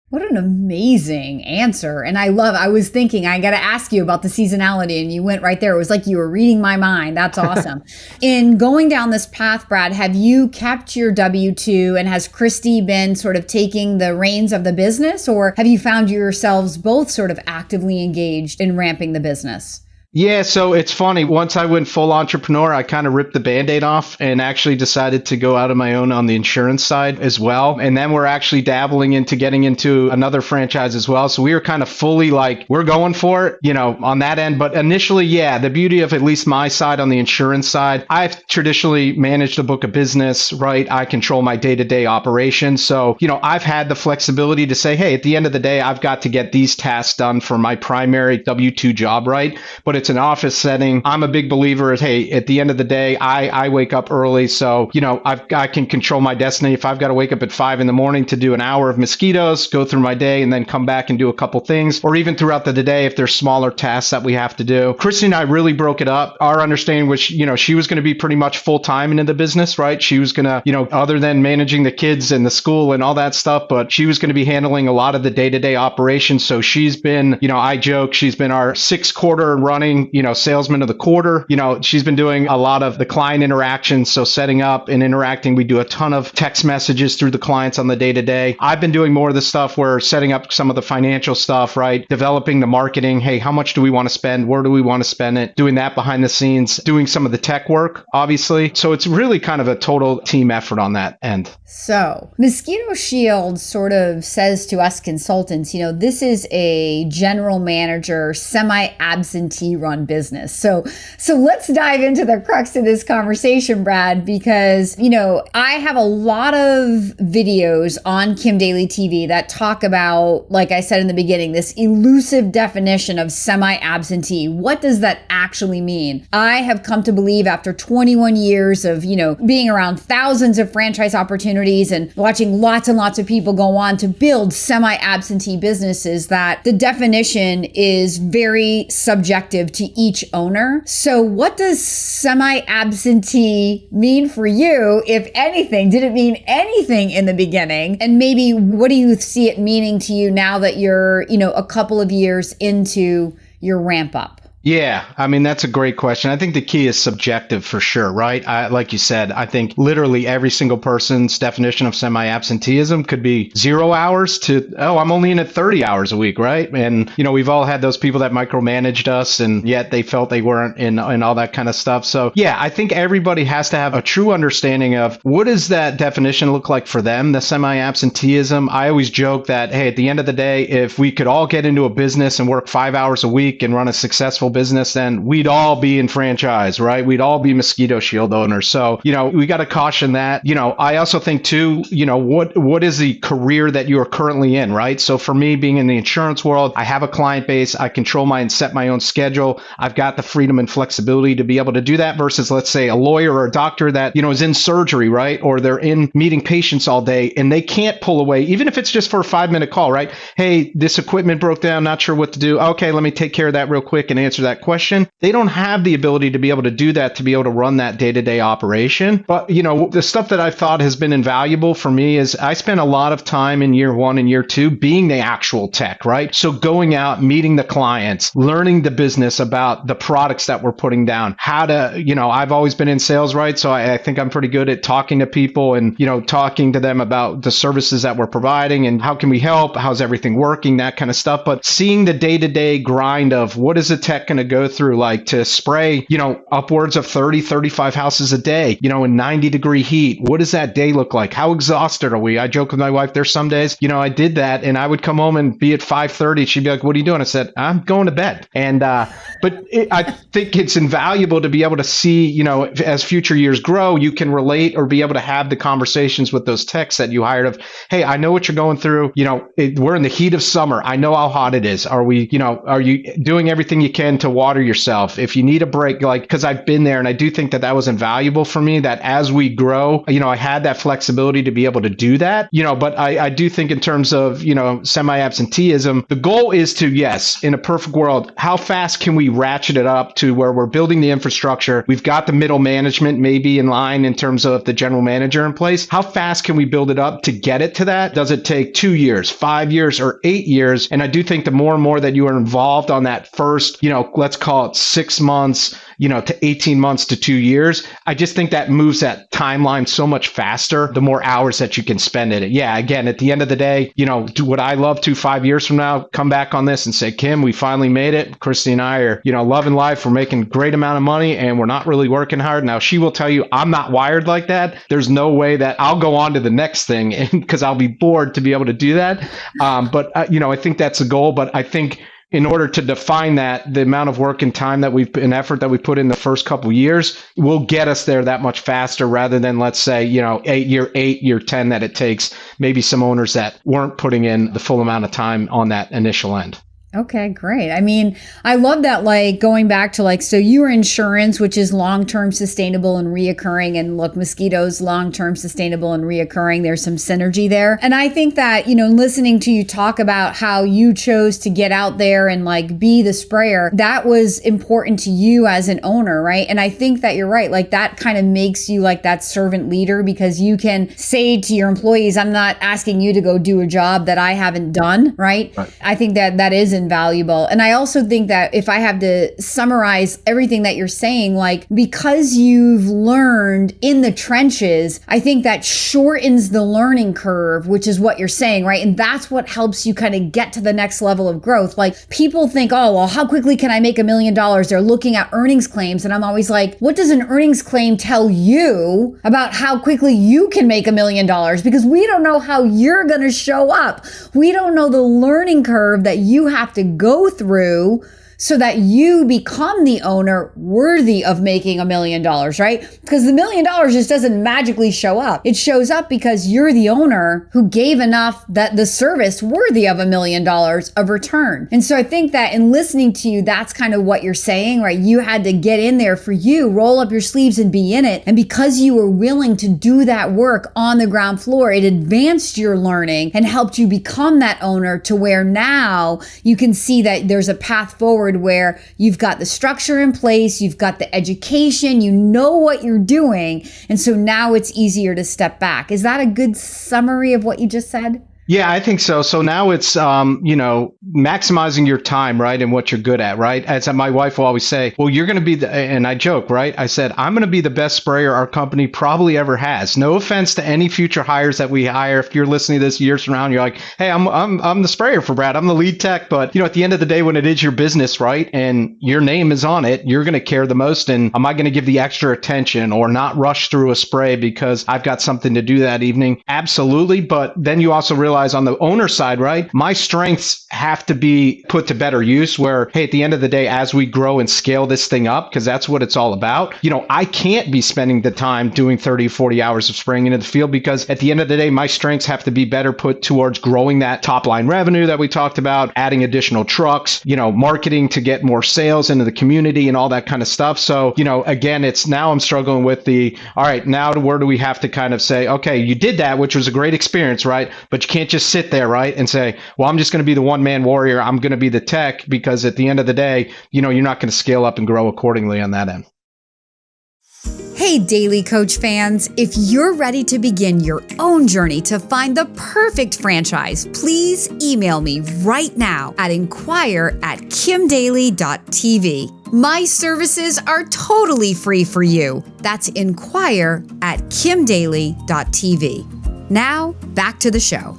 What an amazing answer. And I was thinking, I got to ask you about the seasonality, and you went right there. It was like you were reading my mind. That's awesome. In going down this path, Brad, have you kept your W-2, and has Christy been sort of taking the reins of the business, or have you found yourselves both sort of actively engaged in ramping the business? Yeah, so it's funny. Once I went full entrepreneur, I kind of ripped the Band-Aid off and actually decided to go out on my own on the insurance side as well. And then we're actually dabbling into getting into another franchise as well. So we were kind of fully like, we're going for it, on that end. But initially, yeah, the beauty of at least my side on the insurance side, I've traditionally managed a book of business, right? I control my day-to-day operations. So, I've had the flexibility to say, hey, at the end of the day, I've got to get these tasks done for my primary W-2 job, right? But it's an office setting. I'm a big believer is, hey, at the end of the day, I wake up early. So, I can control my destiny. If I've got to wake up at 5 a.m. to do an hour of mosquitoes, go through my day and then come back and do a couple things, or even throughout the day, if there's smaller tasks that we have to do. Christy and I really broke it up. Our understanding was, she was going to be pretty much full time into the business, right? She was going to, other than managing the kids and the school and all that stuff, but she was going to be handling a lot of the day-to-day operations. So she's been, I joke, she's been our 6th quarter running, salesman of the quarter. She's been doing a lot of the client interactions. So setting up and interacting, we do a ton of text messages through the clients on the day to day. I've been doing more of the stuff where setting up some of the financial stuff, right? Developing the marketing. Hey, how much do we want to spend? Where do we want to spend it? Doing that behind the scenes, doing some of the tech work, obviously. So it's really kind of a total team effort on that end. So Mosquito Shield sort of says to us consultants, this is a general manager, semi-absentee run business. So let's dive into the crux of this conversation, Brad, because, I have a lot of videos on Kim Daly TV that talk about, like I said in the beginning, this elusive definition of semi-absentee. What does that actually mean? I have come to believe after 21 years of, being around thousands of franchise opportunities and watching lots and lots of people go on to build semi-absentee businesses that the definition is very subjective to each owner. So what does semi-absentee mean for you, if anything? Did it mean anything in the beginning? And maybe what do you see it meaning to you now that you're, a couple of years into your ramp up? Yeah, I mean, that's a great question. I think the key is subjective for sure, right? Like you said, I think literally every single person's definition of semi-absenteeism could be 0 hours to, I'm only in it 30 hours a week, right? And, we've all had those people that micromanaged us and yet they felt they weren't in all that kind of stuff. So yeah, I think everybody has to have a true understanding of what does that definition look like for them, the semi-absenteeism. I always joke that, hey, at the end of the day, if we could all get into a business and work 5 hours a week and run a successful business, then we'd all be in franchise, right? We'd all be Mosquito Shield owners. So, we got to caution that. I also think too, what is the career that you are currently in, right? So for me, being in the insurance world, I have a client base, I control and set my own schedule. I've got the freedom and flexibility to be able to do that versus, let's say, a lawyer or a doctor that, is in surgery, right? Or they're in meeting patients all day and they can't pull away, even if it's just for a 5-minute call, right? Hey, this equipment broke down, not sure what to do. Okay, let me take care of that real quick and answer that question. They don't have the ability to be able to do that, to be able to run that day-to-day operation. But, the stuff that I've thought has been invaluable for me is I spent a lot of time in year 1 and year 2 being the actual tech, right? So going out, meeting the clients, learning the business about the products that we're putting down, how to, I've always been in sales, right? So I think I'm pretty good at talking to people and, talking to them about the services that we're providing and how can we help? How's everything working? That kind of stuff. But seeing the day-to-day grind of what is a tech going to go through, like to spray, upwards of 30, 35 houses a day, in 90-degree heat. What does that day look like? How exhausted are we? I joke with my wife, there's some days, I did that and I would come home and be at 5:30. She'd be like, what are you doing? I said, I'm going to bed. And, I think it's invaluable to be able to see, as future years grow, you can relate or be able to have the conversations with those techs that you hired of, hey, I know what you're going through. We're in the heat of summer. I know how hot it is. Are you doing everything you can to water yourself? If you need a break, because I've been there and I do think that was invaluable for me, that as we grow, I had that flexibility to be able to do that, but I do think in terms of, semi-absenteeism, the goal is to, yes, in a perfect world, how fast can we ratchet it up to where we're building the infrastructure? We've got the middle management maybe in line in terms of the general manager in place. How fast can we build it up to get it to that? Does it take 2 years, 5 years, or 8 years? And I do think the more and more that you are involved on that first, let's call it 6 months, to 18 months to 2 years, I just think that moves that timeline so much faster, the more hours that you can spend in it. Yeah, again, at the end of the day, do what I love to 5 years from now, come back on this and say, Kim, we finally made it. Christy and I are, loving life. We're making a great amount of money and we're not really working hard. Now, she will tell you, I'm not wired like that. There's no way that I'll go on to the next thing because I'll be bored to be able to do that. But I think that's a goal. But I think in order to define that, the amount of work and time that effort that we put in the first couple of years will get us there that much faster rather than, let's say, year 10 that it takes maybe some owners that weren't putting in the full amount of time on that initial end. Okay, great. I mean, I love that, going back to so you are insurance, which is long-term sustainable and reoccurring, and look, Mosquito's long-term sustainable and reoccurring. There's some synergy there. And I think that, listening to you talk about how you chose to get out there and be the sprayer, that was important to you as an owner, right? And I think that you're right. That kind of makes you that servant leader because you can say to your employees, I'm not asking you to go do a job that I haven't done, right? I think that is invaluable. And I also think that if I have to summarize everything that you're saying, because you've learned in the trenches, I think that shortens the learning curve, which is what you're saying, right? And that's what helps you kind of get to the next level of growth. People think, oh, well, how quickly can I make $1 million? They're looking at earnings claims. And I'm always like, what does an earnings claim tell you about how quickly you can make $1 million? Because we don't know how you're going to show up. We don't know the learning curve that you have to go through so that you become the owner worthy of making $1 million, right? Because the $1 million just doesn't magically show up. It shows up because you're the owner who gave enough that the service worthy of $1 million of return. And so I think that in listening to you, that's kind of what you're saying, right? You had to get in there for you, roll up your sleeves and be in it. And because you were willing to do that work on the ground floor, it advanced your learning and helped you become that owner to where now you can see that there's a path forward where you've got the structure in place, you've got the education, you know what you're doing. And so now it's easier to step back. Is that a good summary of what you just said? Yeah, I think so. So now it's, maximizing your time, right? And what you're good at, right? As my wife will always say, well, you're going to be and I joke, right? I said, I'm going to be the best sprayer our company probably ever has. No offense to any future hires that we hire. If you're listening to this years from now, and you're like, hey, I'm the sprayer for Brad. I'm the lead tech. But, at the end of the day, when it is your business, right? And your name is on it, you're going to care the most. And am I going to give the extra attention or not rush through a spray because I've got something to do that evening? Absolutely. But then you also realize on the owner side, right? My strengths have to be put to better use where, hey, at the end of the day, as we grow and scale this thing up, because that's what it's all about, I can't be spending the time doing 30, 40 hours of spraying into the field because at the end of the day, my strengths have to be better put towards growing that top line revenue that we talked about, adding additional trucks, marketing to get more sales into the community and all that kind of stuff. So, again, it's now I'm struggling with all right, now where do we have to kind of say, okay, you did that, which was a great experience, right? But you can't just sit there, right? And say, well, I'm just going to be the one-man warrior. I'm going to be the tech because at the end of the day, you're not going to scale up and grow accordingly on that end. Hey, Daily Coach fans, if you're ready to begin your own journey to find the perfect franchise, please email me right now at inquire@kimdaly.tv. My services are totally free for you. That's inquire@kimdaly.tv. Now, back to the show.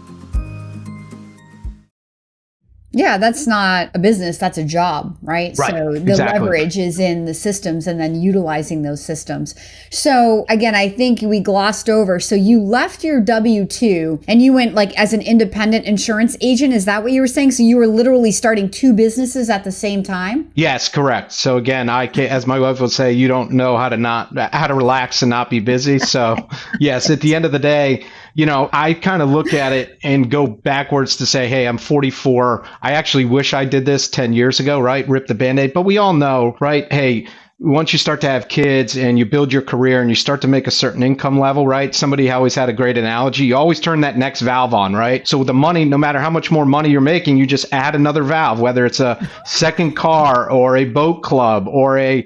Yeah, that's not a business, that's a job, right? Right, So the exactly. leverage is in the systems and then utilizing those systems. So again, I think we glossed over. So you left your W-2 and you went like as an independent insurance agent. Is that what you were saying? So you were literally starting two businesses at the same time? Yes, correct. So again, as my wife would say, you don't know how to relax and not be busy. So yes, at the end of the day, I kind of look at it and go backwards to say, hey, I'm 44. I actually wish I did this 10 years ago, right? Rip the Band-Aid. But we all know, right? Hey, once you start to have kids and you build your career and you start to make a certain income level, right? Somebody always had a great analogy. You always turn that next valve on, right? So with the money, no matter how much more money you're making, you just add another valve, whether it's a second car or a boat club or a,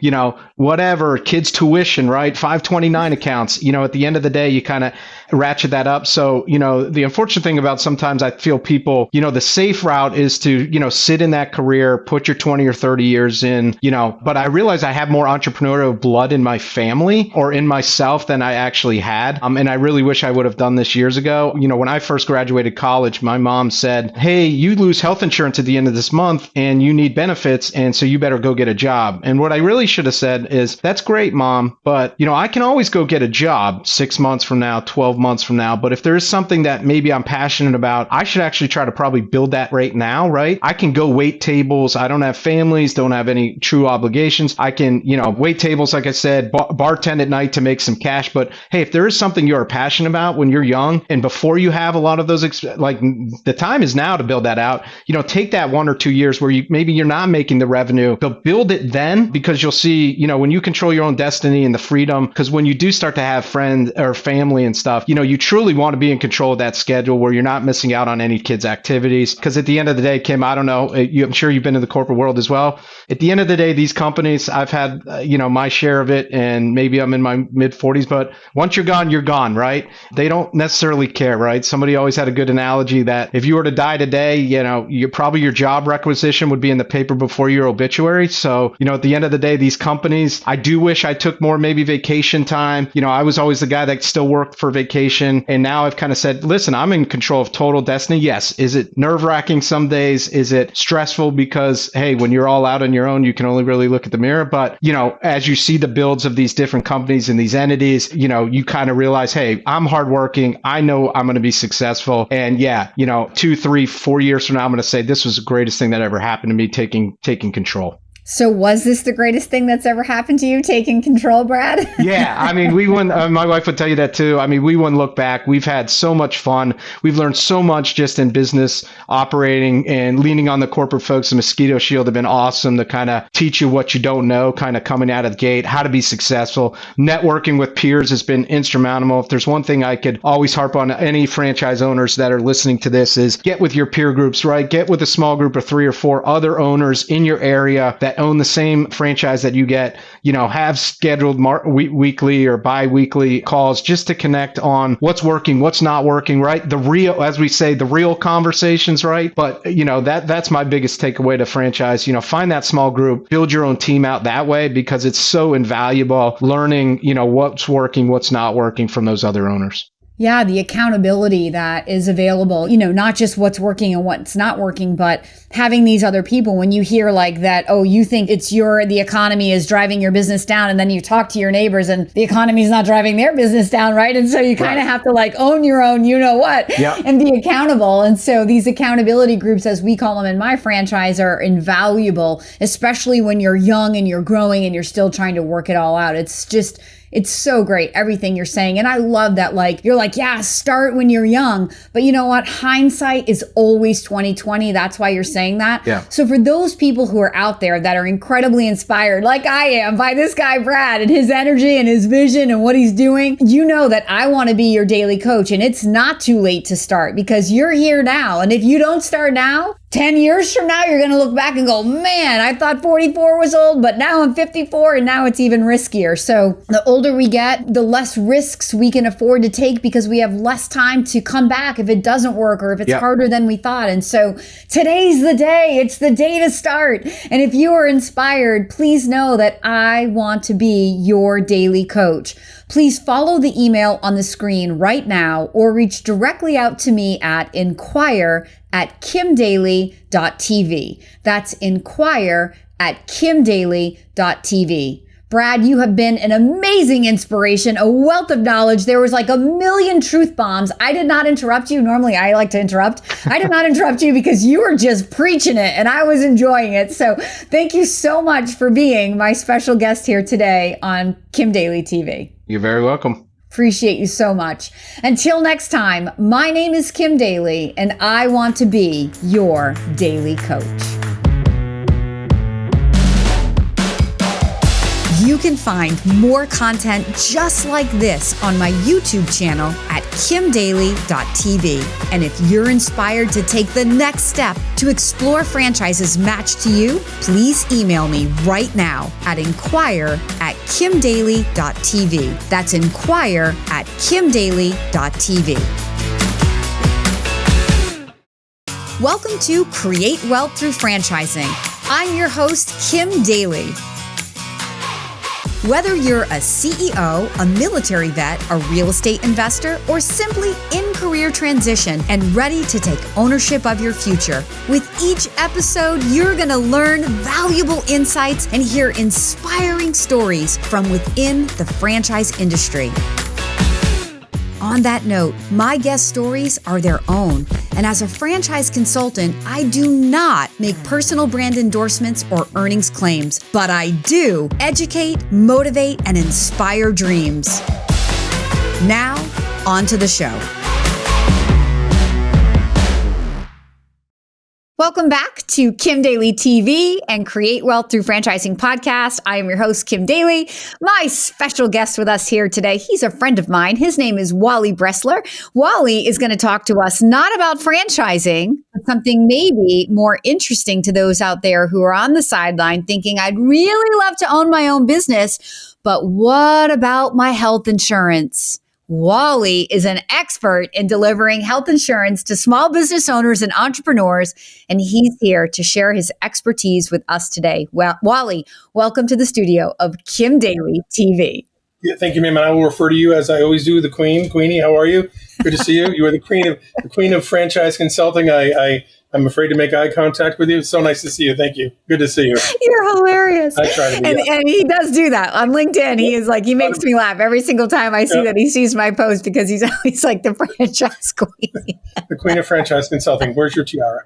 whatever, kids tuition, right? 529 accounts. At the end of the day, you kind of ratchet that up. So, the unfortunate thing about sometimes I feel people, the safe route is to, sit in that career, put your 20 or 30 years in, but I realize I have more entrepreneurial blood in my family or in myself than I actually had. And I really wish I would have done this years ago. When I first graduated college, my mom said, hey, you lose health insurance at the end of this month and you need benefits. And so you better go get a job. And what I really should have said is, that's great, Mom, but I can always go get a job 6 months from now, 12 months from now. But if there is something that maybe I'm passionate about, I should actually try to probably build that right now, right? I can go wait tables. I don't have families, don't have any true obligations. I can, wait tables, like I said, bartend at night to make some cash. But hey, if there is something you're passionate about when you're young and before you have a lot of those, the time is now to build that out. Take that 1 or 2 years where maybe you're not making the revenue, but build it then, because you'll see, when you control your own destiny and the freedom, because when you do start to have friends or family and stuff, you truly want to be in control of that schedule where you're not missing out on any kids' activities. Because at the end of the day, Kim, I don't know, I'm sure you've been in the corporate world as well. At the end of the day, these companies, I've had, my share of it, and maybe I'm in my mid 40s, but once you're gone, right? They don't necessarily care, right? Somebody always had a good analogy that if you were to die today, your job requisition would be in the paper before your obituary. So, at the end of the day, these companies, I do wish I took more maybe vacation time. I was always the guy that still worked for vacation. And now I've kind of said, listen, I'm in control of total destiny. Yes. Is it nerve-wracking some days? Is it stressful because, hey, when you're all out on your own, you can only really look at the mirror. But, as you see the builds of these different companies and these entities, you kind of realize, hey, I'm hardworking. I know I'm going to be successful. And 2, 3, 4 years from now, I'm going to say this was the greatest thing that ever happened to me, taking control. So was this the greatest thing that's ever happened to you, taking control, Brad? Yeah, I mean, we wouldn't, my wife would tell you that too. I mean, we wouldn't look back. We've had so much fun. We've learned so much just in business operating, and leaning on the corporate folks. The Mosquito Shield have been awesome to kind of teach you what you don't know, kind of coming out of the gate, how to be successful. Networking with peers has been instrumental. If there's one thing I could always harp on any franchise owners that are listening to this is get with your peer groups, right? Get with a small group of 3 or 4 other owners in your area that own the same franchise that you get, have scheduled weekly or bi-weekly calls just to connect on what's working, what's not working, right? The real, as we say, the real conversations, right? But, that's my biggest takeaway to franchise. Find that small group, build your own team out that way, because it's so invaluable learning, what's working, what's not working from those other owners. Yeah, the accountability that is available, not just what's working and what's not working, but having these other people. When you hear like that, oh, you think the economy is driving your business down, and then you talk to your neighbors and the economy is not driving their business down, right? And so you kind of have to like own your own, and be accountable. And so these accountability groups, as we call them in my franchise, are invaluable, especially when you're young and you're growing and you're still trying to work it all out. It's so great, everything you're saying. And I love that, you're like, yeah, start when you're young. But you know what? Hindsight is always 20/20. That's why you're saying that. Yeah. So for those people who are out there that are incredibly inspired, like I am, by this guy, Brad, and his energy and his vision and what he's doing, that I want to be your daily coach. And it's not too late to start, because you're here now. And if you don't start now, 10 years from now, you're going to look back and go, man, I thought 44 was old, but now I'm 54, and now it's even riskier. So the older we get, the less risks we can afford to take, because we have less time to come back if it doesn't work or if it's harder than we thought. And so today's the day. It's the day to start. And if you are inspired, please know that I want to be your daily coach. Please follow the email on the screen right now, or reach directly out to me at inquire@kimdaly.tv. That's inquire@kimdaly.tv. Brad, you have been an amazing inspiration, a wealth of knowledge. There was like a million truth bombs. I did not interrupt you. Normally I like to interrupt. I did not interrupt you because you were just preaching it and I was enjoying it. So thank you so much for being my special guest here today on Kim Daly TV. You're very welcome. Appreciate you so much. Until next time, my name is Kim Daly, and I want to be your daily coach. You can find more content just like this on my YouTube channel at kimdaly.tv. And if you're inspired to take the next step to explore franchises matched to you, please email me right now at inquire@kimdaly.tv. That's inquire@kimdaly.tv. Welcome to Create Wealth Through Franchising. I'm your host, Kim Daly. Whether you're a CEO, a military vet, a real estate investor, or simply in career transition and ready to take ownership of your future, with each episode, you're going to learn valuable insights and hear inspiring stories from within the franchise industry. On that note, my guest stories are their own. And as a franchise consultant, I do not make personal brand endorsements or earnings claims, but I do educate, motivate, and inspire dreams. Now, on to the show. Welcome back to Kim Daly TV and Create Wealth Through Franchising podcast. I am your host, Kim Daly. My special guest with us here today, he's a friend of mine. His name is Wally Bressler. Wally is going to talk to us not about franchising, but something maybe more interesting to those out there who are on the sideline thinking, I'd really love to own my own business, but what about my health insurance? Wally is an expert in delivering health insurance to small business owners and entrepreneurs, and he's here to share his expertise with us today. Well, Wally, welcome to the studio of Kim Daly TV. Yeah, thank you, ma'am. And I will refer to you as I always do, the Queen. Queenie, how are you? Good to see you. You are the queen of franchise consulting. I I'm afraid to make eye contact with you. It's so nice to see you. Thank you. Good to see you. You're hilarious. I try to be. And he does do that on LinkedIn. He is like, he makes me laugh every single time I see that he sees my post because he's always like the franchise queen. The queen of franchise consulting. Where's your tiara?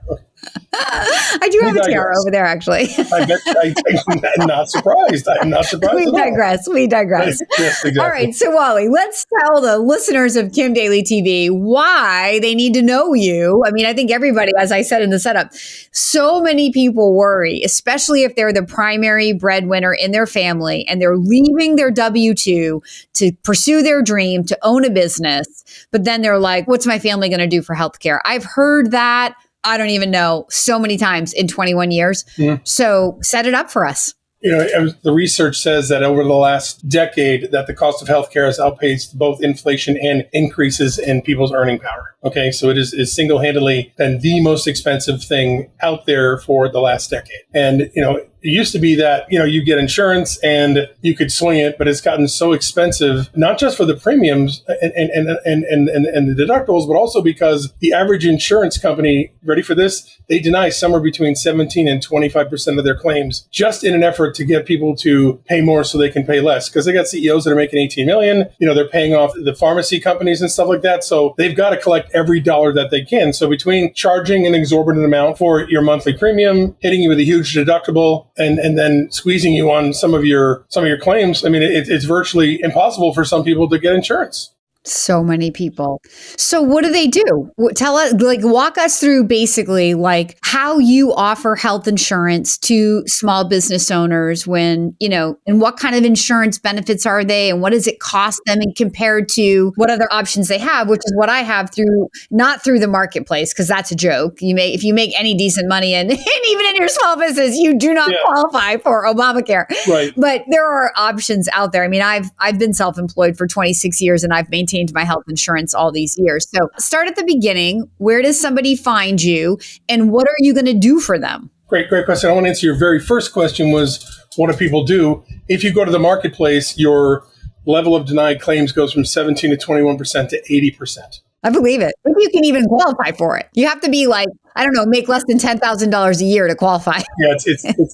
I do have a tiara over there, actually. I'm not surprised. I'm not surprised. We digress. We digress. Yes, exactly. All right. So, Wally, let's tell the listeners of Kim Daly TV why they need to know you. I mean, I think everybody, as I said in the setup, so many people worry, especially if they're the primary breadwinner in their family and they're leaving their W-2 to pursue their dream to own a business. But then they're like, what's my family going to do for healthcare? I've heard that. I don't even know, so many times in 21 years. Mm-hmm. So set it up for us. You know, the research says that over the last decade that the cost of healthcare has outpaced both inflation and increases in people's earning power. Okay, so it is single-handedly been the most expensive thing out there for the last decade. And, you know, it used to be that, you know, you get insurance and you could swing it, but it's gotten so expensive, not just for the premiums and the deductibles, but also because the average insurance company, ready for this, they deny somewhere between 17 and 25% of their claims just in an effort to get people to pay more so they can pay less. Because they got CEOs that are making 18 million, you know, they're paying off the pharmacy companies and stuff like that. So they've got to collect every dollar that they can. So between charging an exorbitant amount for your monthly premium, hitting you with a huge deductible, and then squeezing you on some of your claims, I mean, it's virtually impossible for some people to get insurance. So many people. So what do they do? Tell us, like, walk us through basically like how you offer health insurance to small business owners when, you know, and what kind of insurance benefits are they and what does it cost them and compared to what other options they have, which is what I have not through the marketplace, because that's a joke. If you make any decent money and even in your small business, you do not qualify for Obamacare. Right. But there are options out there. I mean, I've been self-employed for 26 years and I've maintained my health insurance all these years. So start at the beginning. Where does somebody find you and what are you going to do for them? Great question. I want to answer your very first question was, what do people do? If you go to the marketplace, your level of denied claims goes from 17 to 21% to 80%. I believe it. If you can even qualify for it. You have to be like, I don't know, make less than $10,000 a year to qualify. Yeah,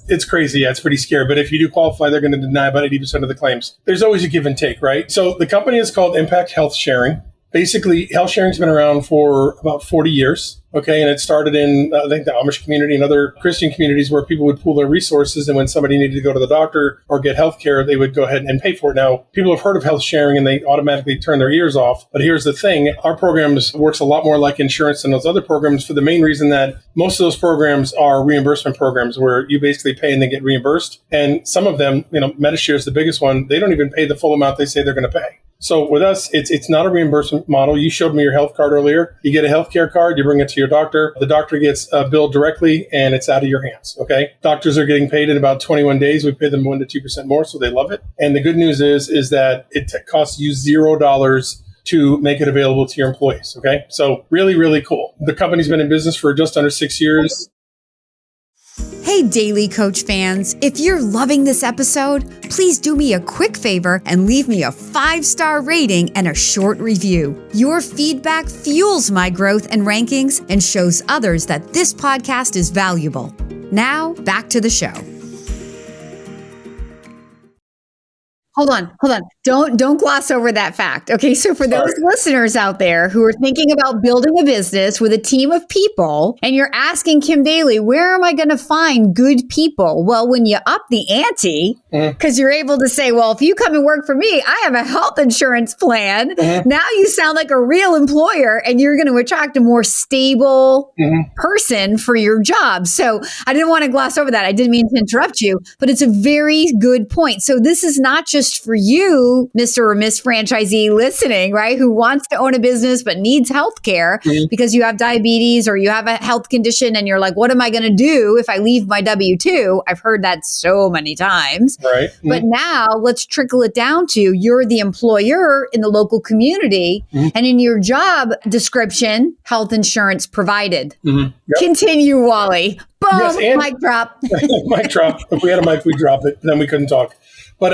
it's crazy. Yeah, it's pretty scary. But if you do qualify, they're going to deny about 80% of the claims. There's always a give and take, right? So the company is called Impact Health Sharing. Basically, health sharing's been around for about 40 years. Okay. And it started in, I think, the Amish community and other Christian communities where people would pool their resources. And when somebody needed to go to the doctor or get health care, they would go ahead and pay for it. Now, people have heard of health sharing and they automatically turn their ears off. But here's the thing. Our programs works a lot more like insurance than those other programs for the main reason that most of those programs are reimbursement programs where you basically pay and then get reimbursed. And some of them, you know, Medishare is the biggest one. They don't even pay the full amount they say they're going to pay. So with us, it's not a reimbursement model. You showed me your health card earlier. You get a healthcare card, you bring it to your doctor. The doctor gets billed directly and it's out of your hands. Okay. Doctors are getting paid in about 21 days. We pay them 1% to 2% more. So they love it. And the good news is that it costs you $0 to make it available to your employees. Okay. So really, really cool. The company's been in business for just under 6 years. Hey, Daily Coach fans, if you're loving this episode, please do me a quick favor and leave me a 5-star rating and a short review. Your feedback fuels my growth and rankings and shows others that this podcast is valuable. Now, back to the show. Hold on. Don't gloss over that fact. Okay. So for those listeners out there who are thinking about building a business with a team of people and you're asking Kim Daly, where am I going to find good people? Well, when you up the ante, because you're able to say, well, if you come and work for me, I have a health insurance plan. Now you sound like a real employer and you're going to attract a more stable person for your job. So I didn't want to gloss over that. I didn't mean to interrupt you, but it's a very good point. So this is not just for you, Mr. or Miss franchisee listening, right? Who wants to own a business but needs healthcare because you have diabetes or you have a health condition and you're like, what am I going to do if I leave my W-2? I've heard that so many times. Right. But now let's trickle it down to you're the employer in the local community and in your job description, health insurance provided. Yep. Continue, Wally. Boom, yes, mic drop. Mic drop. If we had a mic, we'd drop it. Then we couldn't talk. But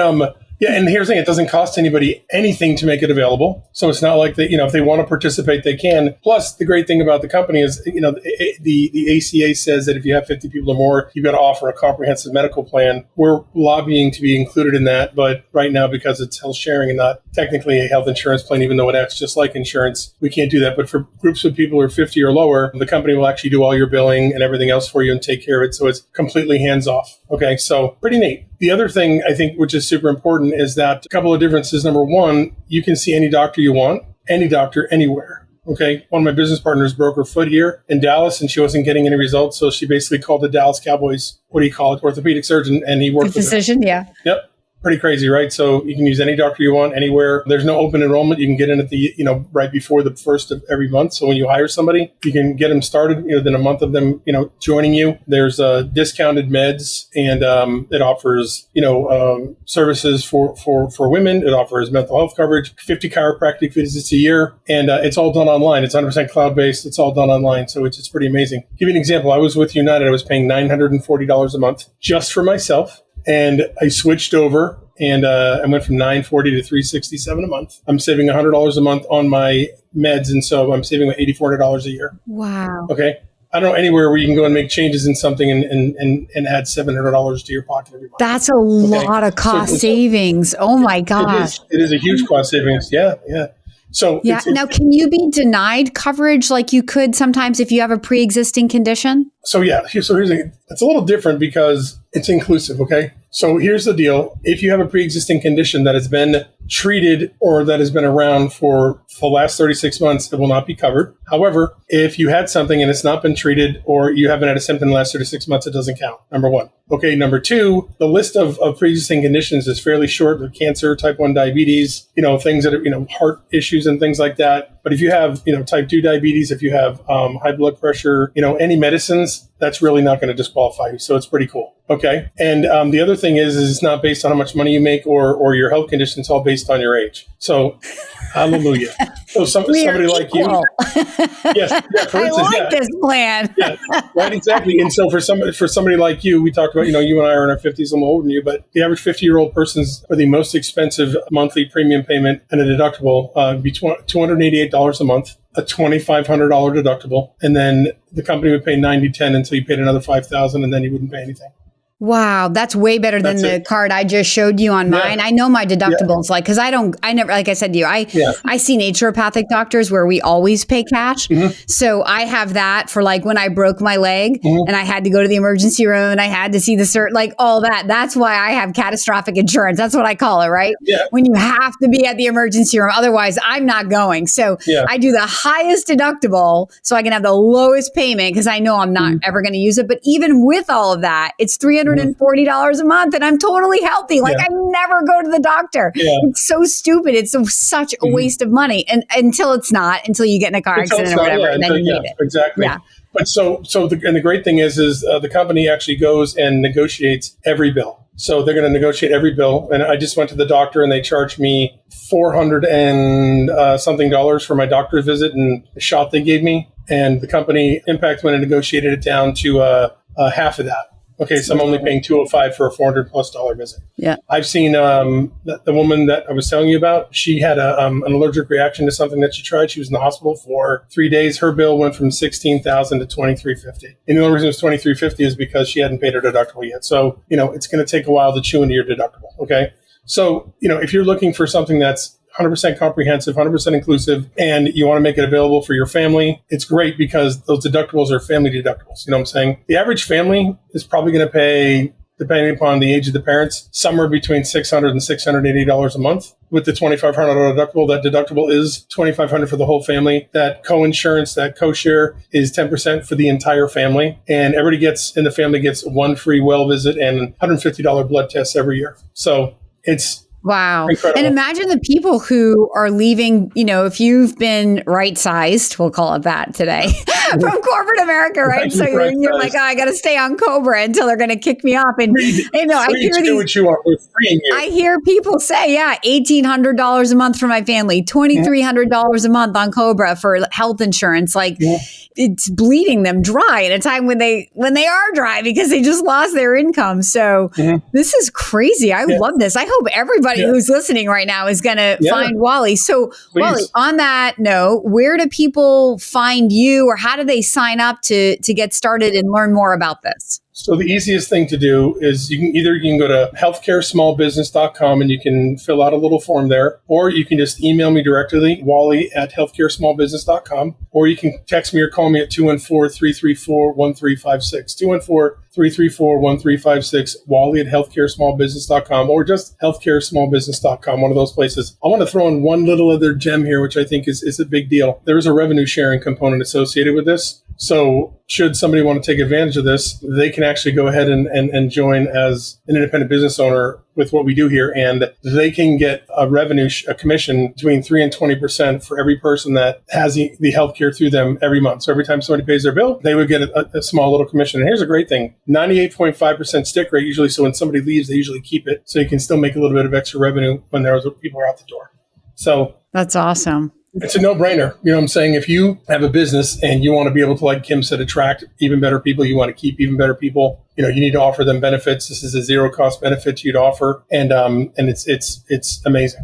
Yeah, and here's the thing, it doesn't cost anybody anything to make it available. So it's not like that, if they want to participate, they can. Plus, the great thing about the company is, the ACA says that if you have 50 people or more, you've got to offer a comprehensive medical plan. We're lobbying to be included in that, but right now, because it's health sharing and not technically a health insurance plan, even though it acts just like insurance, we can't do that. But for groups of people who are 50 or lower, the company will actually do all your billing and everything else for you and take care of it. So it's completely hands off. Okay, so pretty neat. The other thing I think, which is super important, is that a couple of differences. Number one, you can see any doctor you want, any doctor, anywhere. Okay. One of my business partners broke her foot here in Dallas and she wasn't getting any results. So she basically called the Dallas Cowboys, orthopedic surgeon, and he worked with her. Physician, yeah. Yep. Pretty crazy, right? So you can use any doctor you want anywhere. There's no open enrollment. You can get in at the, right before the first of every month. So when you hire somebody, you can get them started, within a month of them, joining you. There's discounted meds, and it offers, services for women. It offers mental health coverage, 50 chiropractic visits a year, and it's all done online. It's 100% cloud-based. It's all done online. So it's pretty amazing. Give you an example. I was with United. I was paying $940 a month just for myself. And I switched over and I went from $940 to $367 a month. I'm saving $100 a month on my meds. And so I'm saving $8,400 a year. Wow. Okay. I don't know anywhere where you can go and make changes in something and add $700 to your pocket every month. That's a lot of cost savings. Oh my gosh. It is a huge cost savings. Yeah. Yeah. So now, can you be denied coverage like you could sometimes if you have a pre-existing condition? So here's the thing. It's a little different because it's inclusive. Okay. So here's the deal. If you have a pre-existing condition that has been treated or that has been around for the last 36 months, it will not be covered. However, if you had something and it's not been treated or you haven't had a symptom in the last 36 months, it doesn't count. Number one. Okay. Number two, the list of pre-existing conditions is fairly short. Cancer, type 1 diabetes, things that are, heart issues and things like that. But if you have, type 2 diabetes, if you have high blood pressure, any medicines, that's really not going to disqualify you. So it's pretty cool. Okay. And the other thing is it's not based on how much money you make or your health condition. It's all based on your age. So hallelujah. So somebody like you. Yes. Yeah, for instance, I like this plan. Yeah, right. Exactly. And so for somebody like you, we talked about, you and I are in our 50s. I'm older than you, but the average 50-year-old person's for the most expensive monthly premium payment and a deductible be $288 a month. A $2,500 deductible, and then the company would pay $90.10 until you paid another $5,000, and then you wouldn't pay anything. Wow, that's way better than the card I just showed you on mine. I know my deductibles, because I never, like I said to you, I see naturopathic doctors where we always pay cash. Mm-hmm. So I have that for like when I broke my leg and I had to go to the emergency room and I had to see the like all that. That's why I have catastrophic insurance. That's what I call it, right? Yeah. When you have to be at the emergency room, otherwise I'm not going. So I do the highest deductible so I can have the lowest payment because I know I'm not ever going to use it. But even with all of that, it's $340 a month and I'm totally healthy. Like I never go to the doctor. Yeah. It's so stupid. It's such a waste of money. And until you get in a car accident or whatever, and then you need it. Exactly. Yeah. But the great thing is the company actually goes and negotiates every bill. So they're going to negotiate every bill. And I just went to the doctor and they charged me $400 and something for my doctor's visit and the shot they gave me. And the company Impact went and negotiated it down to half of that. Okay, so I'm only paying $205 for a $400+ visit. Yeah, I've seen the woman that I was telling you about. She had an allergic reaction to something that she tried. She was in the hospital for 3 days. Her bill went from $16,000 to $2,350. And the only reason it was $2,350 is because she hadn't paid her deductible yet. So it's going to take a while to chew into your deductible. Okay, so if you're looking for something that's 100% comprehensive, 100% inclusive, and you want to make it available for your family, it's great because those deductibles are family deductibles. You know what I'm saying? The average family is probably going to pay, depending upon the age of the parents, somewhere between $600 and $680 a month. With the $2,500 deductible, that deductible is $2,500 for the whole family. That co-insurance, that co-share is 10% for the entire family. And everybody in the family gets one free well visit and $150 blood tests every year. So it's wow. Incredible. And imagine the people who are leaving, if you've been right-sized, we'll call it that today, from corporate America, right? So you're like, oh, I got to stay on Cobra until they're going to kick me off. And you know, I hear people say, yeah, $1,800 a month for my family, $2,300 a month on Cobra for health insurance. Like it's bleeding them dry at a time when they are dry because they just lost their income. So this is crazy. I love this. I hope everybody who's listening right now is going to find Wally. So Wally, on that note, where do people find you, or how do they sign up to get started and learn more about this? So the easiest thing to do is you can go to healthcaresmallbusiness.com and you can fill out a little form there, or you can just email me directly, wally@healthcaresmallbusiness.com, or you can text me or call me at 214-334-1356, 214-334-1356, wally@healthcaresmallbusiness.com, or just healthcaresmallbusiness.com, one of those places. I want to throw in one little other gem here, which I think is a big deal. There is a revenue sharing component associated with this. So should somebody want to take advantage of this, they can actually go ahead and join as an independent business owner with what we do here. And they can get a commission between 3 and 20% for every person that has the healthcare through them every month. So every time somebody pays their bill, they would get a small little commission. And here's a great thing, 98.5% stick rate usually. So when somebody leaves, they usually keep it. So you can still make a little bit of extra revenue when people are out the door. So that's awesome. It's a no-brainer. You know what I'm saying? If you have a business and you want to be able to, like Kim said, attract even better people, you want to keep even better people, you need to offer them benefits. This is a zero-cost benefit to you to offer. And it's amazing.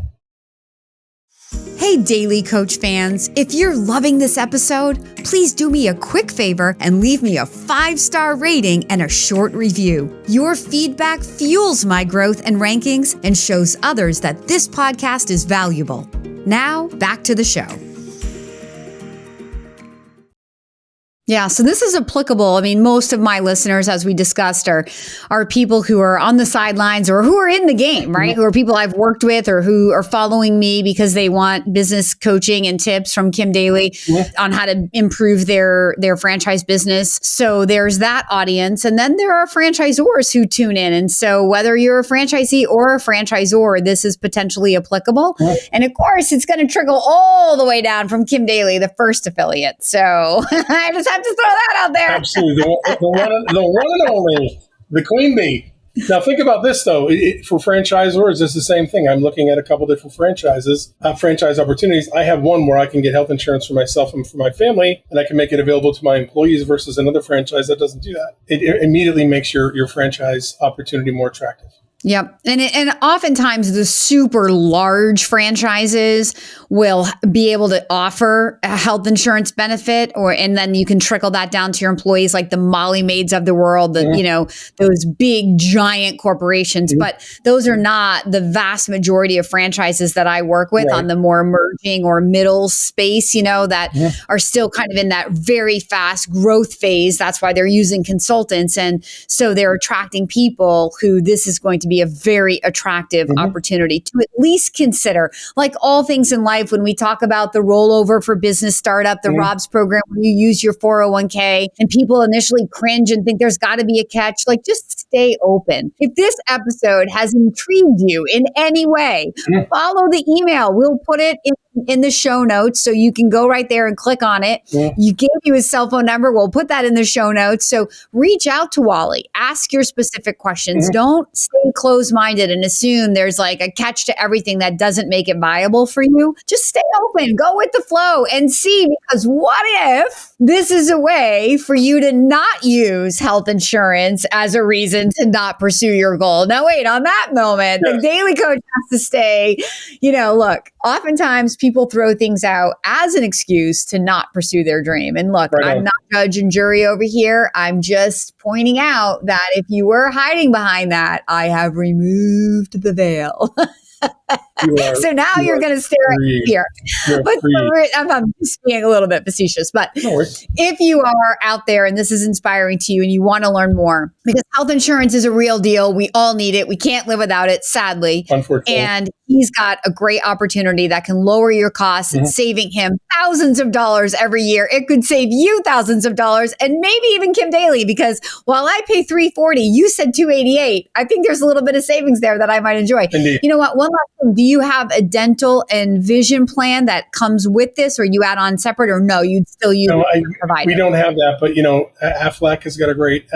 Hey, Daily Coach fans, if you're loving this episode, please do me a quick favor and leave me a 5-star rating and a short review. Your feedback fuels my growth and rankings and shows others that this podcast is valuable. Now, back to the show. Yeah, so this is applicable. I mean, most of my listeners, as we discussed, are people who are on the sidelines or who are in the game, right? Who are people I've worked with or who are following me because they want business coaching and tips from Kim Daly on how to improve their franchise business. So there's that audience. And then there are franchisors who tune in. And so whether you're a franchisee or a franchisor, this is potentially applicable. And of course, it's going to trickle all the way down from Kim Daly, the first affiliate. So I just have to throw that out there. Absolutely. The one and only, the queen bee. Now, think about this, though. For franchisors, it's the same thing. I'm looking at a couple different franchise opportunities. I have one where I can get health insurance for myself and for my family, and I can make it available to my employees versus another franchise that doesn't do that. It immediately makes your franchise opportunity more attractive. Yep. And oftentimes the super large franchises will be able to offer a health insurance benefit, and then you can trickle that down to your employees, like the Molly Maids of the world, those big giant corporations. But those are not the vast majority of franchises that I work with on the more emerging or middle space, that are still kind of in that very fast growth phase. That's why they're using consultants. And so they're attracting people who this is going to be a very attractive opportunity to at least consider. Like all things in life, when we talk about the rollover for business startup, the ROBS program, where you use your 401k and people initially cringe and think there's got to be a catch, like just stay open. If this episode has intrigued you in any way, follow the email. We'll put it in the show notes, so you can go right there and click on it. You gave you his cell phone number. We'll put that in the show notes. So reach out to Wally. Ask your specific questions. Don't stay closed-minded and assume there's like a catch to everything that doesn't make it viable for you. Just stay open. Go with the flow and see, because what if this is a way for you to not use health insurance as a reason to not pursue your goal? Now, wait, on that moment, the Daily Coach has to stay, look, oftentimes people throw things out as an excuse to not pursue their dream. And look, I'm not judge and jury over here. I'm just pointing out that if you were hiding behind that, I have removed the veil. So now you're going to stare at me here. But I'm just being a little bit facetious. But if you are out there and this is inspiring to you and you want to learn more, because health insurance is a real deal. We all need it. We can't live without it, sadly. Unfortunately. And he's got a great opportunity that can lower your costs and saving him thousands of dollars every year. It could save you thousands of dollars, and maybe even Kim Daly, because while I pay $340, you said $288. I think there's a little bit of savings there that I might enjoy. Indeed. You know what? One last thing. Do you have a dental and vision plan that comes with this, or you add on separate, or no, you'd still use provider? We don't have that, but Aflac has got a great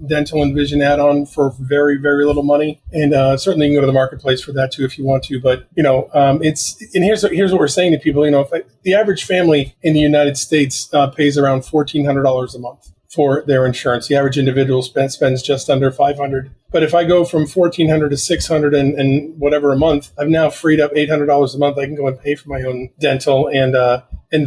dental and vision add-on for very, very little money, and certainly you can go to the marketplace for that too if you want to. But here's what we're saying to people. If the average family in the United States pays around $1,400 a month for their insurance. The average individual spends just under $500. But if I go from $1,400 to $600 and whatever a month, I've now freed up $800 a month. I can go and pay for my own dental and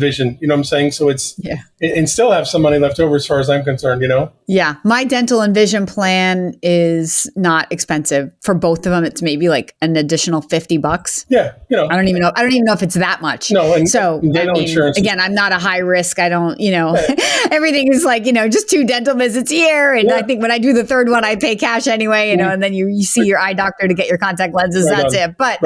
vision. You know what I'm saying? So and still have some money left over as far as I'm concerned. Yeah, my dental and vision plan is not expensive. For both of them, it's maybe like an additional $50. Yeah, I don't even know if it's that much. No, and so dental insurance. Again, I'm not a high risk. I don't, everything is like just 2 dental visits a year, and I think when I do the third one, I pay cash anyway. And then you see your eye doctor to get your contact lenses. That's it. But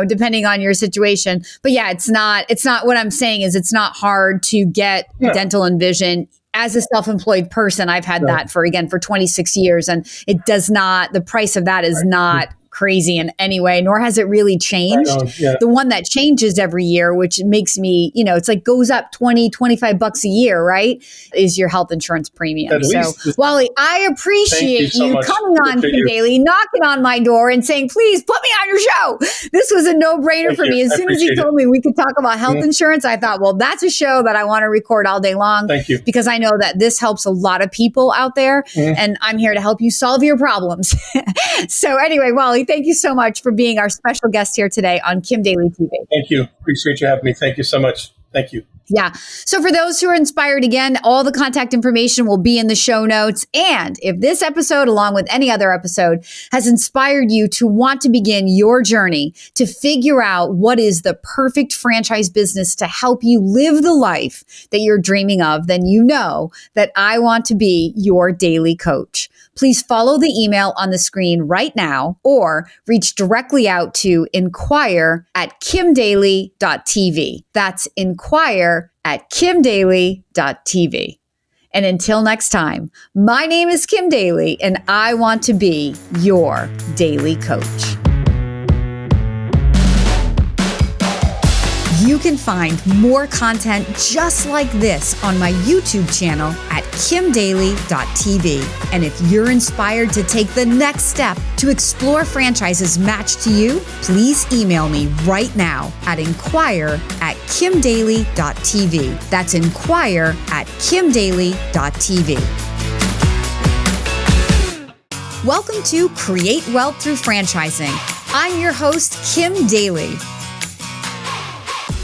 depending on your situation. But yeah, it's not. What I'm saying is it's not hard to get dental and vision. As a self-employed person, I've had that for 26 years, and it does not. The price of that is not crazy in any way, nor has it really changed. The one that changes every year, which makes me, it's like goes up $20-$25 a year, right? Is your health insurance premium. So Wally, I appreciate you coming on Kim Daly, knocking on my door and saying, please put me on your show. This was a no-brainer for me. As soon as you told me we could talk about health insurance, I thought, well, that's a show that I want to record all day long. Thank you. Because I know that this helps a lot of people out there, and I'm here to help you solve your problems. So anyway, Wally, thank you so much for being our special guest here today on Kim Daly TV. Thank you. Appreciate you having me. Thank you so much. Thank you. Yeah. So for those who are inspired, again, all the contact information will be in the show notes. And if this episode, along with any other episode, has inspired you to want to begin your journey to figure out what is the perfect franchise business to help you live the life that you're dreaming of, then you know that I want to be your daily coach. Please follow the email on the screen right now or reach directly out to inquire@kimdaly.tv. That's inquire@kimdaly.tv. And until next time, my name is Kim Daly, and I want to be your daily coach. You can find more content just like this on my YouTube channel at kimdaly.tv. And if you're inspired to take the next step to explore franchises matched to you, please email me right now at inquire@kimdaly.tv. That's inquire@kimdaly.tv. Welcome to Create Wealth Through Franchising. I'm your host, Kim Daly.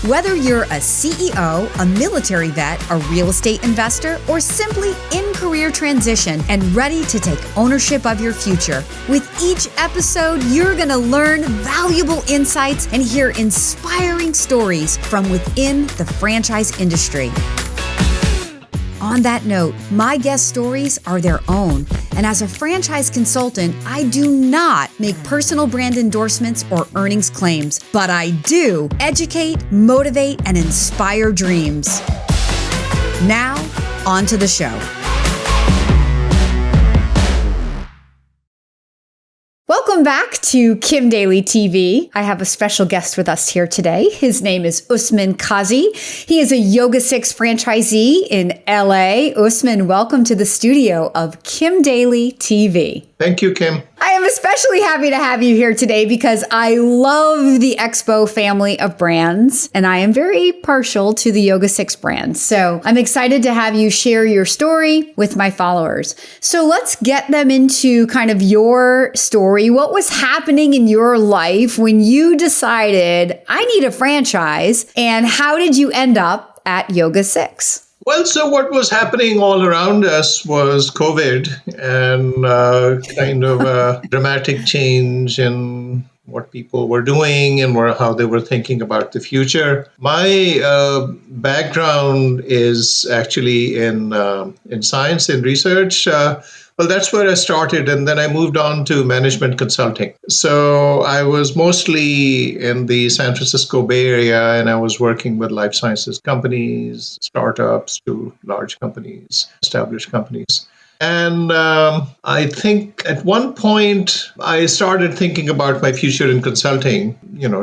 Whether you're a CEO, a military vet, a real estate investor, or simply in career transition and ready to take ownership of your future, with each episode, you're going to learn valuable insights and hear inspiring stories from within the franchise industry. On that note, my guest stories are their own. And as a franchise consultant, I do not make personal brand endorsements or earnings claims, but I do educate, motivate, and inspire dreams. Now, on to the show. Welcome back to Kim Daly TV. I have a special guest with us here today. His name is Usman Kazi. He is a YogaSix franchisee in LA. Usman, welcome to the studio of Kim Daly TV. Thank you, Kim. I am especially happy to have you here today because I love the Expo family of brands, and I am very partial to the YogaSix brand. So I'm excited to have you share your story with my followers. So let's get them into kind of your story. What was happening in your life when you decided, I need a franchise, and how did you end up at YogaSix? Well, so what was happening all around us was COVID and kind of a dramatic change in what people were doing and how they were thinking about the future. My background is actually in science and research. Well, that's where I started. And then I moved on to management consulting. So I was mostly in the San Francisco Bay Area, and I was working with life sciences companies, startups to large companies, established companies. And I think at one point I started thinking about my future in consulting,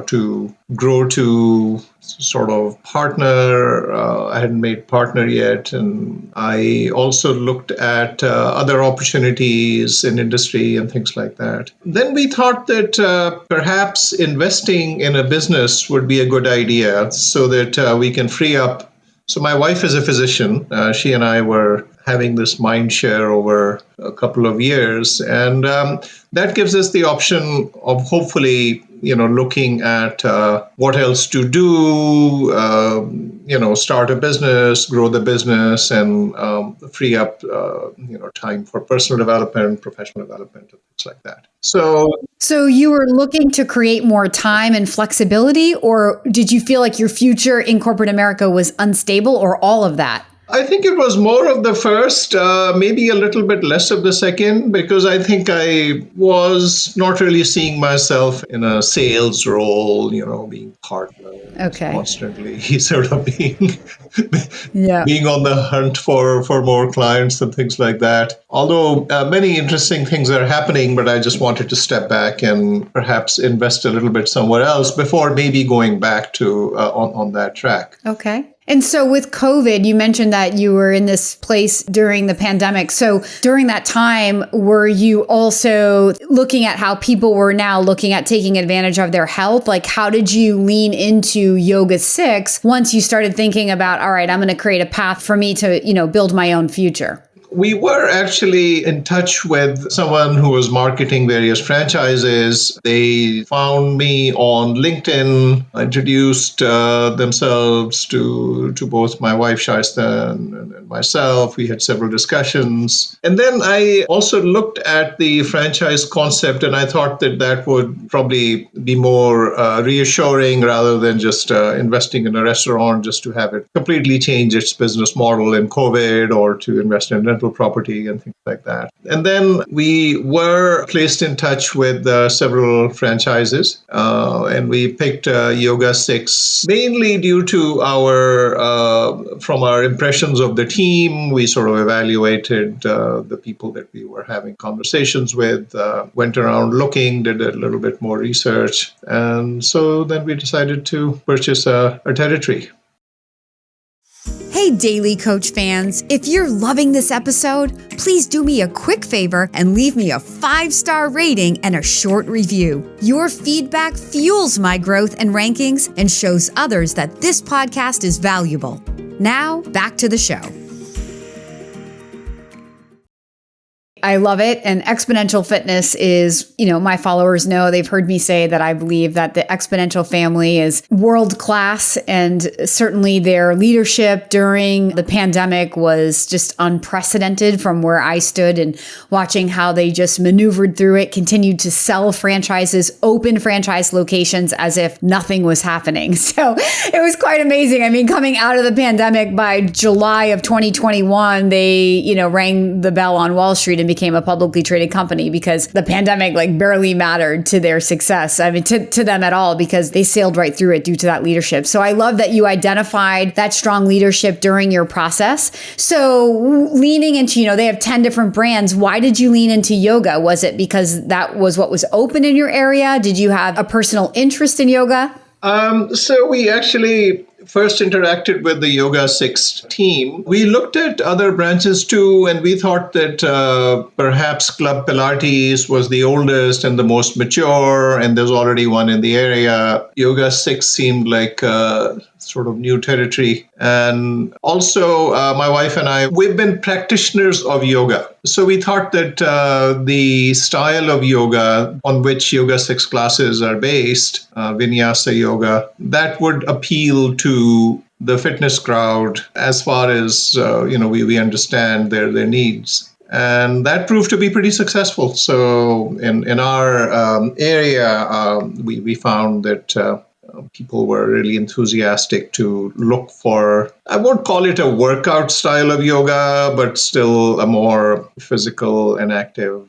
to grow to sort of partner. I hadn't made partner yet. And I also looked at other opportunities in industry and things like that. Then we thought that perhaps investing in a business would be a good idea so that we can free up. So my wife is a physician. She and I were having this mind share over a couple of years. And that gives us the option of hopefully, looking at what else to do, start a business, grow the business, and free up, time for personal development, professional development, and things like that. So you were looking to create more time and flexibility, or did you feel like your future in corporate America was unstable, or all of that? I think it was more of the first, maybe a little bit less of the second, because I think I was not really seeing myself in a sales role, being partner, constantly sort of being on the hunt for more clients and things like that. Although many interesting things are happening, but I just wanted to step back and perhaps invest a little bit somewhere else before maybe going back to on that track. Okay. And so with COVID, you mentioned that you were in this place during the pandemic. So during that time, were you also looking at how people were now looking at taking advantage of their health? Like, how did you lean into Yoga 6 once you started thinking about, all right, I'm going to create a path for me to, build my own future? We were actually in touch with someone who was marketing various franchises. They found me on LinkedIn, introduced themselves to both my wife, Shaista, and myself. We had several discussions. And then I also looked at the franchise concept, and I thought that would probably be more reassuring rather than just investing in a restaurant just to have it completely change its business model in COVID, or to invest in rental property and things like that. And then we were placed in touch with several franchises, and we picked Yoga 6 mainly due to from our impressions of the team. We sort of evaluated the people that we were having conversations with, went around looking, did a little bit more research, and so then we decided to purchase a territory. Hey, Daily Coach fans, if you're loving this episode, please do me a quick favor and leave me a 5-star rating and a short review. Your feedback fuels my growth and rankings and shows others that this podcast is valuable. Now, back to the show. I love it. And Exponential Fitness is, my followers know, they've heard me say that I believe that the Exponential family is world class. And certainly their leadership during the pandemic was just unprecedented from where I stood, and watching how they just maneuvered through it, continued to sell franchises, open franchise locations as if nothing was happening. So it was quite amazing. I mean, coming out of the pandemic, by July of 2021, they, rang the bell on Wall Street and became a publicly traded company, because the pandemic barely mattered to their success. I mean, to them at all, because they sailed right through it due to that leadership. So I love that you identified that strong leadership during your process. So leaning into, they have 10 different brands. Why did you lean into yoga? Was it because that was what was open in your area? Did you have a personal interest in yoga? So we actually first interacted with the Yoga 6 team. We looked at other branches too, and we thought that perhaps Club Pilates was the oldest and the most mature, and there's already one in the area. Yoga 6 seemed like sort of new territory. And also, my wife and I, we've been practitioners of yoga. So we thought that the style of yoga on which Yoga 6 classes are based, Vinyasa yoga, that would appeal to the fitness crowd as far as, we understand their needs. And that proved to be pretty successful. So in our area, we found that People were really enthusiastic to look for, I won't call it a workout style of yoga, but still a more physical and active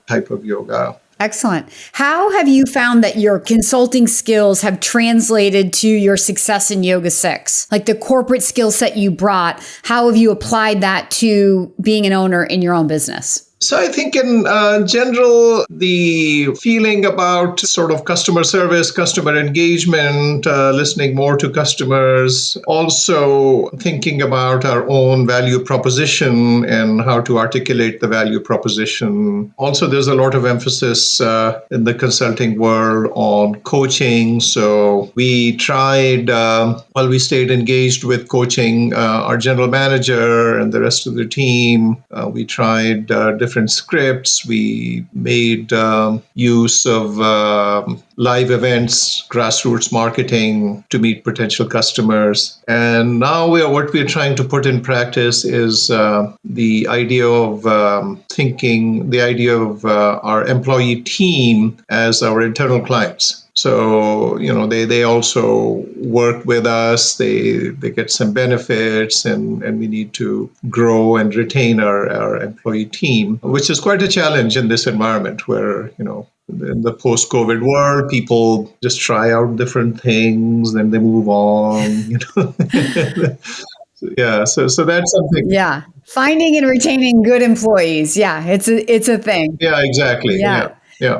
type of yoga. Excellent. How have you found that your consulting skills have translated to your success in Yoga 6? Like the corporate skill set you brought, how have you applied that to being an owner in your own business? So I think in general, the feeling about sort of customer service, customer engagement, listening more to customers, also thinking about our own value proposition and how to articulate the value proposition. Also, there's a lot of emphasis in the consulting world on coaching. So we tried, while we stayed engaged with coaching our general manager and the rest of the team, we tried different scripts. We made use of live events, grassroots marketing to meet potential customers. And now what we're trying to put in practice is the idea of our employee team as our internal clients. So, they also work with us, they get some benefits, and we need to grow and retain our employee team, which is quite a challenge in this environment where, in the post-COVID world, people just try out different things, then they move on, Yeah, so that's something. Yeah. Finding and retaining good employees. Yeah, it's a thing. Yeah, exactly. Yeah.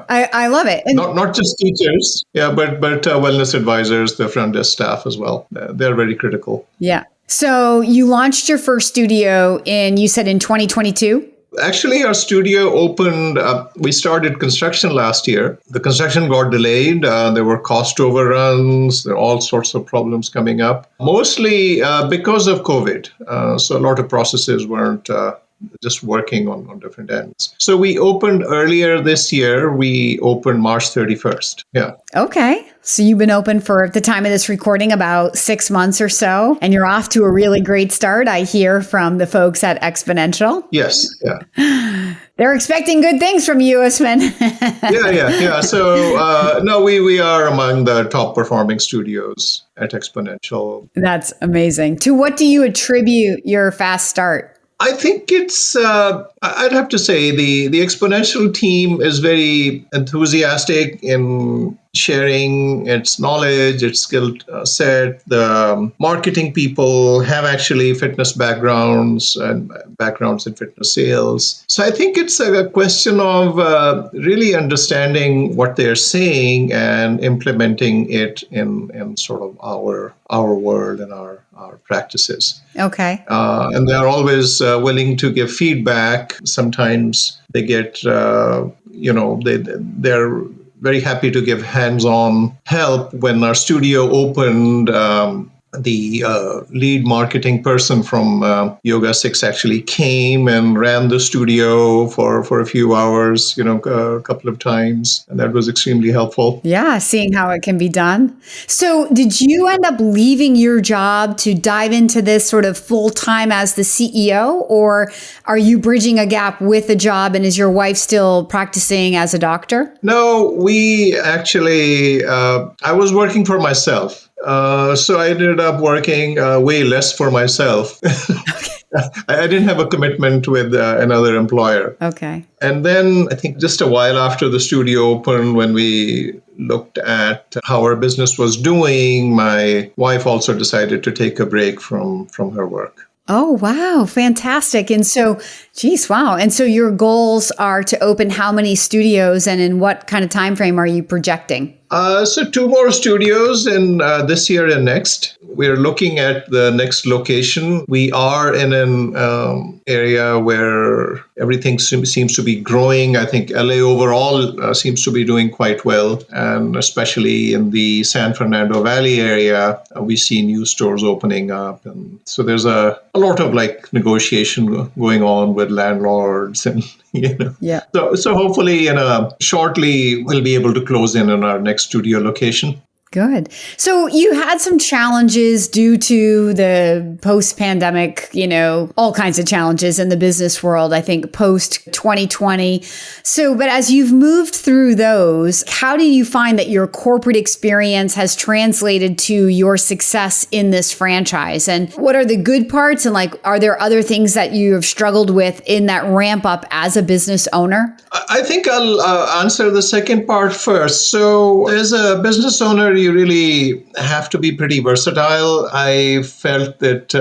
I love it. And not just teachers, but wellness advisors, the front desk staff as well. They're very critical. Yeah. So you launched your first studio you said in 2022? Actually, our studio opened, we started construction last year. The construction got delayed. There were cost overruns. There are all sorts of problems coming up, mostly because of COVID. So a lot of processes weren't just working on different ends. So we opened earlier this year. We opened March 31st. Yeah. Okay. So you've been open for, at the time of this recording, about 6 months or so, and you're off to a really great start, I hear from the folks at Exponential. Yes. Yeah. They're expecting good things from you, Usman. Yeah. So, no, we are among the top performing studios at Exponential. That's amazing. To what do you attribute your fast start? I think it's, I'd have to say the Exponential team is very enthusiastic in sharing its knowledge, its skill set. The marketing people have actually fitness backgrounds and backgrounds in fitness sales. So I think it's a question of really understanding what they're saying and implementing it in sort of our world and our practices. Okay. And they're always willing to give feedback. Sometimes they get, they're very happy to give hands-on help. When our studio opened, the lead marketing person from Yoga 6 actually came and ran the studio for a few hours, a couple of times. And that was extremely helpful. Yeah, seeing how it can be done. So did you end up leaving your job to dive into this sort of full-time as the CEO? Or are you bridging a gap with the job, and is your wife still practicing as a doctor? No, we actually, I was working for myself. So I ended up working way less for myself. I didn't have a commitment with another employer. Okay. And then I think just a while after the studio opened, when we looked at how our business was doing, my wife also decided to take a break from her work. Oh, wow. Fantastic. And so, wow. And so your goals are to open how many studios, and in what kind of time frame are you projecting? So 2 more studios in this year and next. We're looking at the next location. We are in an area where everything seems to be growing. I think LA overall seems to be doing quite well. And especially in the San Fernando Valley area, we see new stores opening up. And so there's a lot of negotiation going on with landlords and Yeah. So hopefully shortly we'll be able to close in on our next studio location. Good. So you had some challenges due to the post-pandemic, all kinds of challenges in the business world, I think post 2020. So, but as you've moved through those, how do you find that your corporate experience has translated to your success in this franchise? And what are the good parts? And are there other things that you have struggled with in that ramp up as a business owner? I think I'll answer the second part first. So as a business owner, you really have to be pretty versatile. I felt that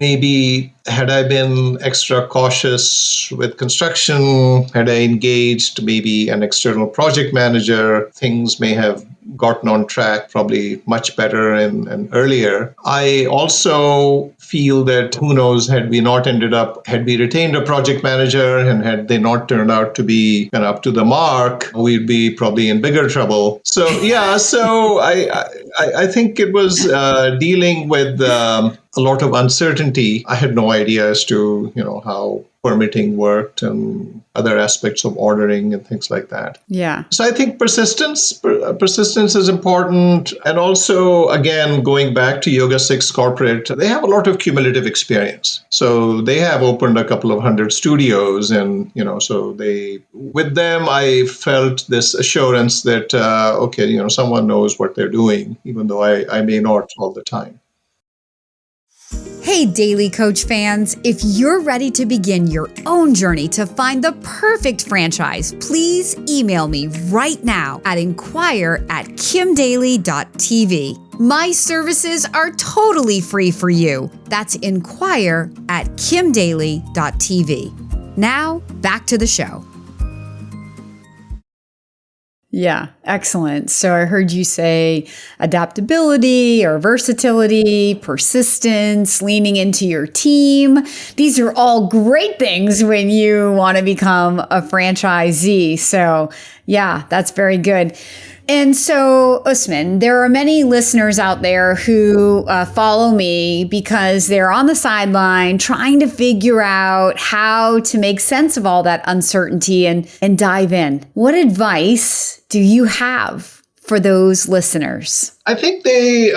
maybe had I been extra cautious with construction, had I engaged maybe an external project manager, things may have gotten on track probably much better and earlier. I also feel that who knows, had we retained a project manager and had they not turned out to be kind of up to the mark, we'd be probably in bigger trouble. So I think it was dealing with a lot of uncertainty. I had no idea as to, how permitting worked and other aspects of ordering and things like that. Yeah. So I think persistence is important. And also, again, going back to Yoga 6 Corporate, they have a lot of cumulative experience. So they have opened a couple of 100 studios and, so with them, I felt this assurance that, someone knows what they're doing, even though I may not all the time. Hey, Daily Coach fans, if you're ready to begin your own journey to find the perfect franchise, please email me right now at inquire@kimdaly.tv. My services are totally free for you. That's inquire@kimdaly.tv. Now, back to the show. Yeah, excellent. So I heard you say adaptability or versatility, persistence, leaning into your team. These are all great things when you want to become a franchisee. So yeah, that's very good. And so, Usman, there are many listeners out there who follow me because they're on the sideline trying to figure out how to make sense of all that uncertainty and dive in. What advice do you have for those listeners? I think they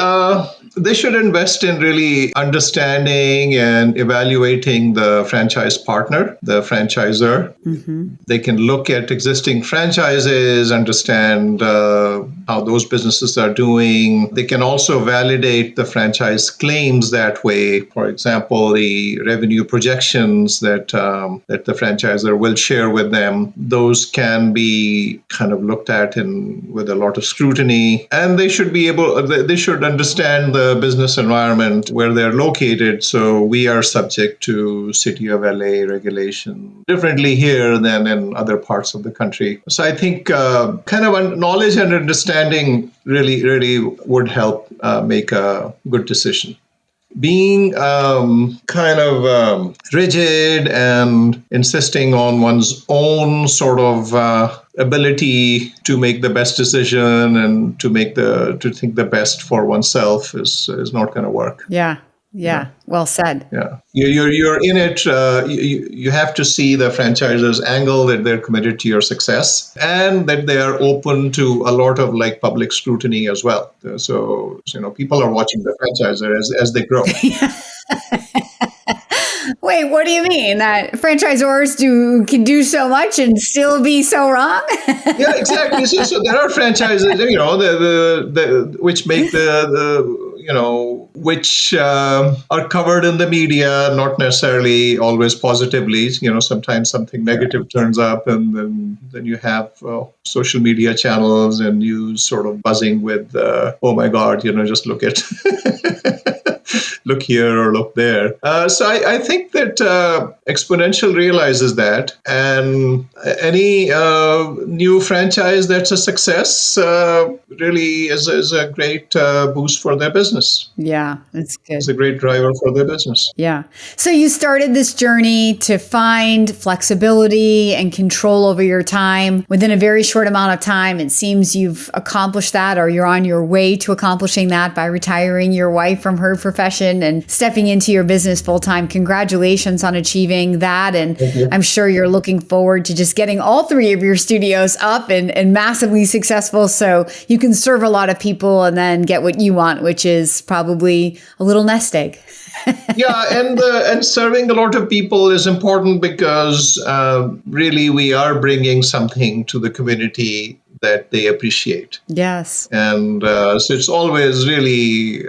should invest in really understanding and evaluating the franchise partner, the franchisor. Mm-hmm. They can look at existing franchises, understand how those businesses are doing. They can also validate the franchise claims that way. For example, the revenue projections that the franchisor will share with them. Those can be kind of looked at with a lot of scrutiny, and they should understand the business environment where they're located. So we are subject to City of LA regulation differently here than in other parts of the country. So I think kind of knowledge and understanding really would help make a good decision. Being kind of rigid and insisting on one's own sort of ability to make the best decision and to think the best for oneself is not going to work. Yeah. Well said. Yeah. You're in it. You have to see the franchisor's angle, that they're committed to your success and that they are open to a lot of public scrutiny as well. So people are watching the franchisor as they grow. Wait, what do you mean? That franchisors can do so much and still be so wrong? Yeah, exactly. So there are franchises, which make which are covered in the media, not necessarily always positively. Sometimes something negative turns up, and then you have social media channels and news sort of buzzing with, oh my God, just look at. Look here or look there. So I think that Exponential realizes that, and any new franchise that's a success really is a great boost for their business. Yeah, that's good. It's a great driver for their business. Yeah. So you started this journey to find flexibility and control over your time within a very short amount of time. It seems you've accomplished that, or you're on your way to accomplishing that by retiring your wife from her for profession and stepping into your business full time. Congratulations on achieving that. And I'm sure you're looking forward to just getting all 3 of your studios up and massively successful so you can serve a lot of people and then get what you want, which is probably a little nest egg. Yeah, and serving a lot of people is important because really we are bringing something to the community that they appreciate. Yes. And so it's always really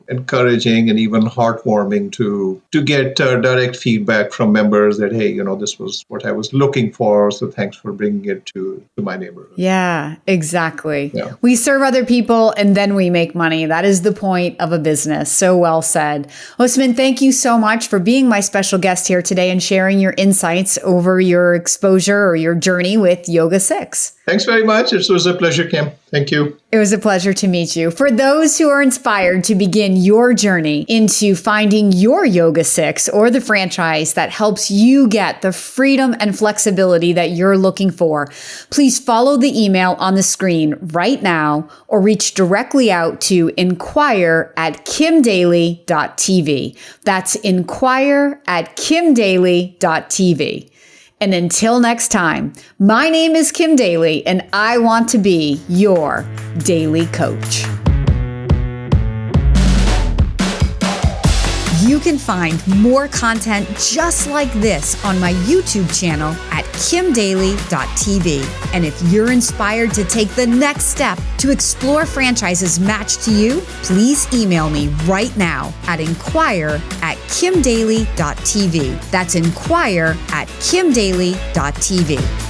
encouraging and even heartwarming to get direct feedback from members that, hey, this was what I was looking for. So thanks for bringing it to my neighborhood. Yeah, exactly. Yeah. We serve other people and then we make money. That is the point of a business. So well said. Usman, thank you so much for being my special guest here today and sharing your insights over your exposure or your journey with Yoga 6. Thanks very much. It was a pleasure, Kim. Thank you. It was a pleasure to meet you. For those who are inspired to begin your journey into finding your Yoga 6 or the franchise that helps you get the freedom and flexibility that you're looking for, please follow the email on the screen right now or reach directly out to inquire@kimdaly.tv. That's inquire@kimdaly.tv. And until next time, my name is Kim Daly, and I want to be your daily coach. You can find more content just like this on my YouTube channel at kimdaly.tv. And if you're inspired to take the next step to explore franchises matched to you, please email me right now at inquire@kimdaly.tv. That's inquire@kimdaly.tv.